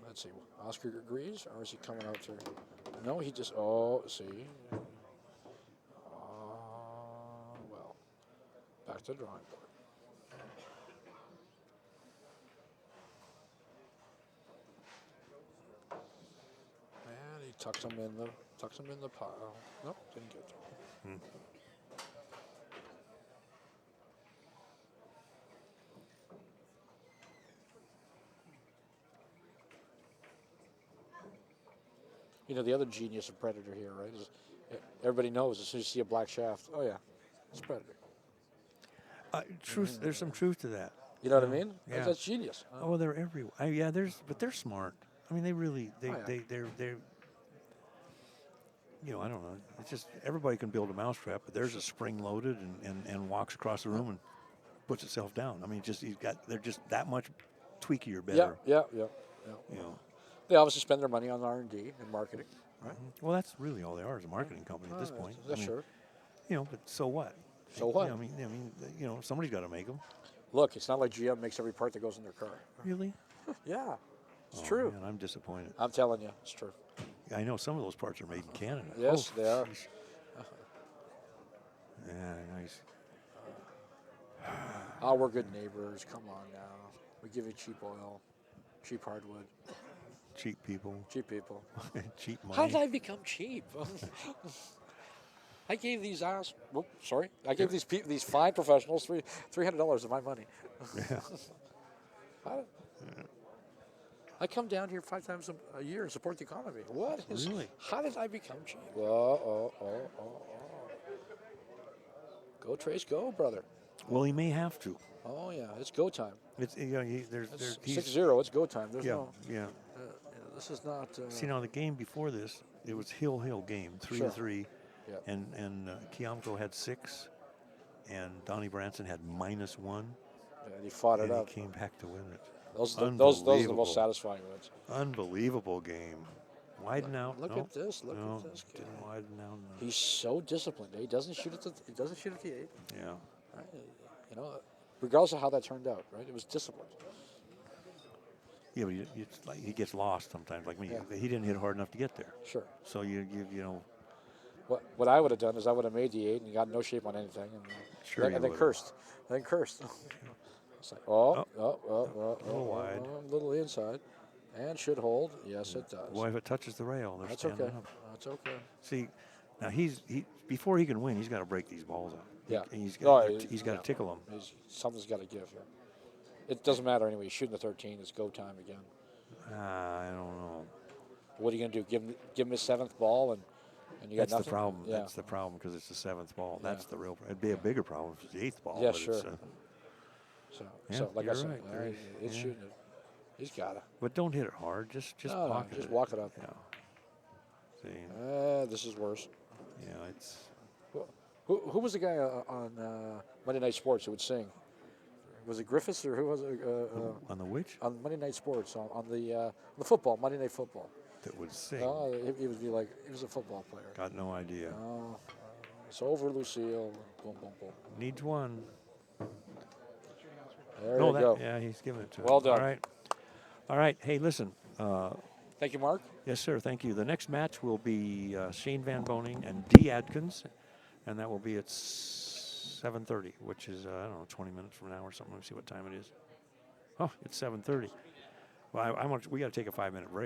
S1: Let's see. Oscar agrees, or is he coming out to? No, he just. Oh, see. Well, back to the drawing board. And he tucks him in the pile. Nope, didn't get to him. The other genius of Predator here, right? Is everybody knows as soon as you see a black shaft, oh yeah, it's Predator.
S3: There's some truth to that.
S1: You know what I mean?
S3: Yeah.
S1: That's genius.
S3: Oh, they're everywhere. But they're smart. I mean, they really, they're. I don't know. It's just everybody can build a mousetrap, but there's a spring loaded and walks across the room and puts itself down. I mean, they're just that much tweakier, better.
S1: Yeah.
S3: You know.
S1: They obviously spend their money on R&D and marketing, right?
S3: Well, that's really all they are, is a marketing company at this point.
S1: That's sure.
S3: But so what?
S1: So what?
S3: I mean, somebody's got to make them.
S1: Look, it's not like GM makes every part that goes in their car.
S3: Really?
S1: Yeah, it's true.
S3: Man, I'm disappointed.
S1: I'm telling you, it's true.
S3: I know some of those parts are made in Canada.
S1: Yes, they are.
S3: Yeah, nice.
S1: Oh, we're good neighbors. Come on now. We give you cheap oil, cheap hardwood.
S3: Cheap people.
S1: Cheap people.
S3: Cheap money.
S1: How did I become cheap? I gave these I gave these fine professionals $300 of my money.
S3: Yeah.
S1: I come down here 5 times a year and support the economy. What?
S3: Really?
S1: How did I become cheap? Go Trace, go, brother.
S3: Well, he may have to.
S1: Oh yeah, it's go time.
S3: It's there's
S1: It's
S3: he's
S1: 6-0. It's go time. There's
S3: yeah,
S1: no.
S3: yeah.
S1: This is not.
S3: See, now the game before this, it was Hill game, 3-3,
S1: Yeah.
S3: and Kiamco had 6, and Donnie Branson had -1,
S1: And he fought it
S3: and
S1: up.
S3: he came back to win it.
S1: Those are the most satisfying wins.
S3: Unbelievable game. Widen out.
S1: Look
S3: no,
S1: at this. Look
S3: no,
S1: at this kid.
S3: didn't widen out. No.
S1: He's so disciplined. He doesn't shoot at the 8.
S3: Yeah.
S1: Right? You know, regardless of how that turned out, right? It was disciplined.
S3: Yeah, but it's like he gets lost sometimes. Like me,
S1: Yeah.
S3: he didn't hit hard enough to get there.
S1: Sure.
S3: So you know.
S1: What I would have done is I would have made the 8 and got no shape on anything, and
S3: Sure
S1: then,
S3: you
S1: and then
S3: would've.
S1: cursed. It's like
S3: wide.
S1: a little inside, and should hold. Yes, it does.
S3: Boy, if it touches the rail, they're
S1: That's
S3: standing
S1: okay.
S3: up.
S1: That's okay.
S3: See, now he before he can win, he's got to break these balls up.
S1: Yeah.
S3: He's
S1: No,
S3: got to tickle them.
S1: Something's got to give here. It doesn't matter anyway. He's shooting the 13. It's go time again.
S3: I don't know.
S1: What are you going to do? Give him his 7th ball and you got
S3: That's
S1: nothing?
S3: the problem.
S1: Yeah.
S3: That's the problem because it's the 7th ball.
S1: Yeah.
S3: That's the real. It'd be a bigger problem if it's the 8th ball.
S1: Yeah,
S3: but
S1: sure.
S3: It's,
S1: So like I
S3: you're
S1: said,
S3: right.
S1: he's shooting it. He's got it.
S3: But don't hit it hard. Just
S1: No,
S3: pocket
S1: just
S3: it.
S1: walk it up.
S3: Yeah. See.
S1: This is worse.
S3: Yeah, it's.
S1: Who was the guy on Monday Night Sports who would sing? Was it Griffiths or who was it?
S3: On the which?
S1: On Monday Night Sports, on the football, Monday Night Football.
S3: That would sing.
S1: Oh, he would be like, he was a football player.
S3: Got no idea.
S1: Oh, it's over, Lucille. Boom, boom, boom.
S3: Needs one.
S1: There you go.
S3: Yeah, he's giving it to
S1: Well
S3: him.
S1: done.
S3: All right. Hey, listen.
S1: Thank you, Mark.
S3: Yes, sir. Thank you. The next match will be Shane Van Boning and D. Adkins, and that will be at 7:30, which is I don't know, 20 minutes from now or something. Let me see what time it is. Oh, it's 7:30. Well, we got to take a 5-minute break.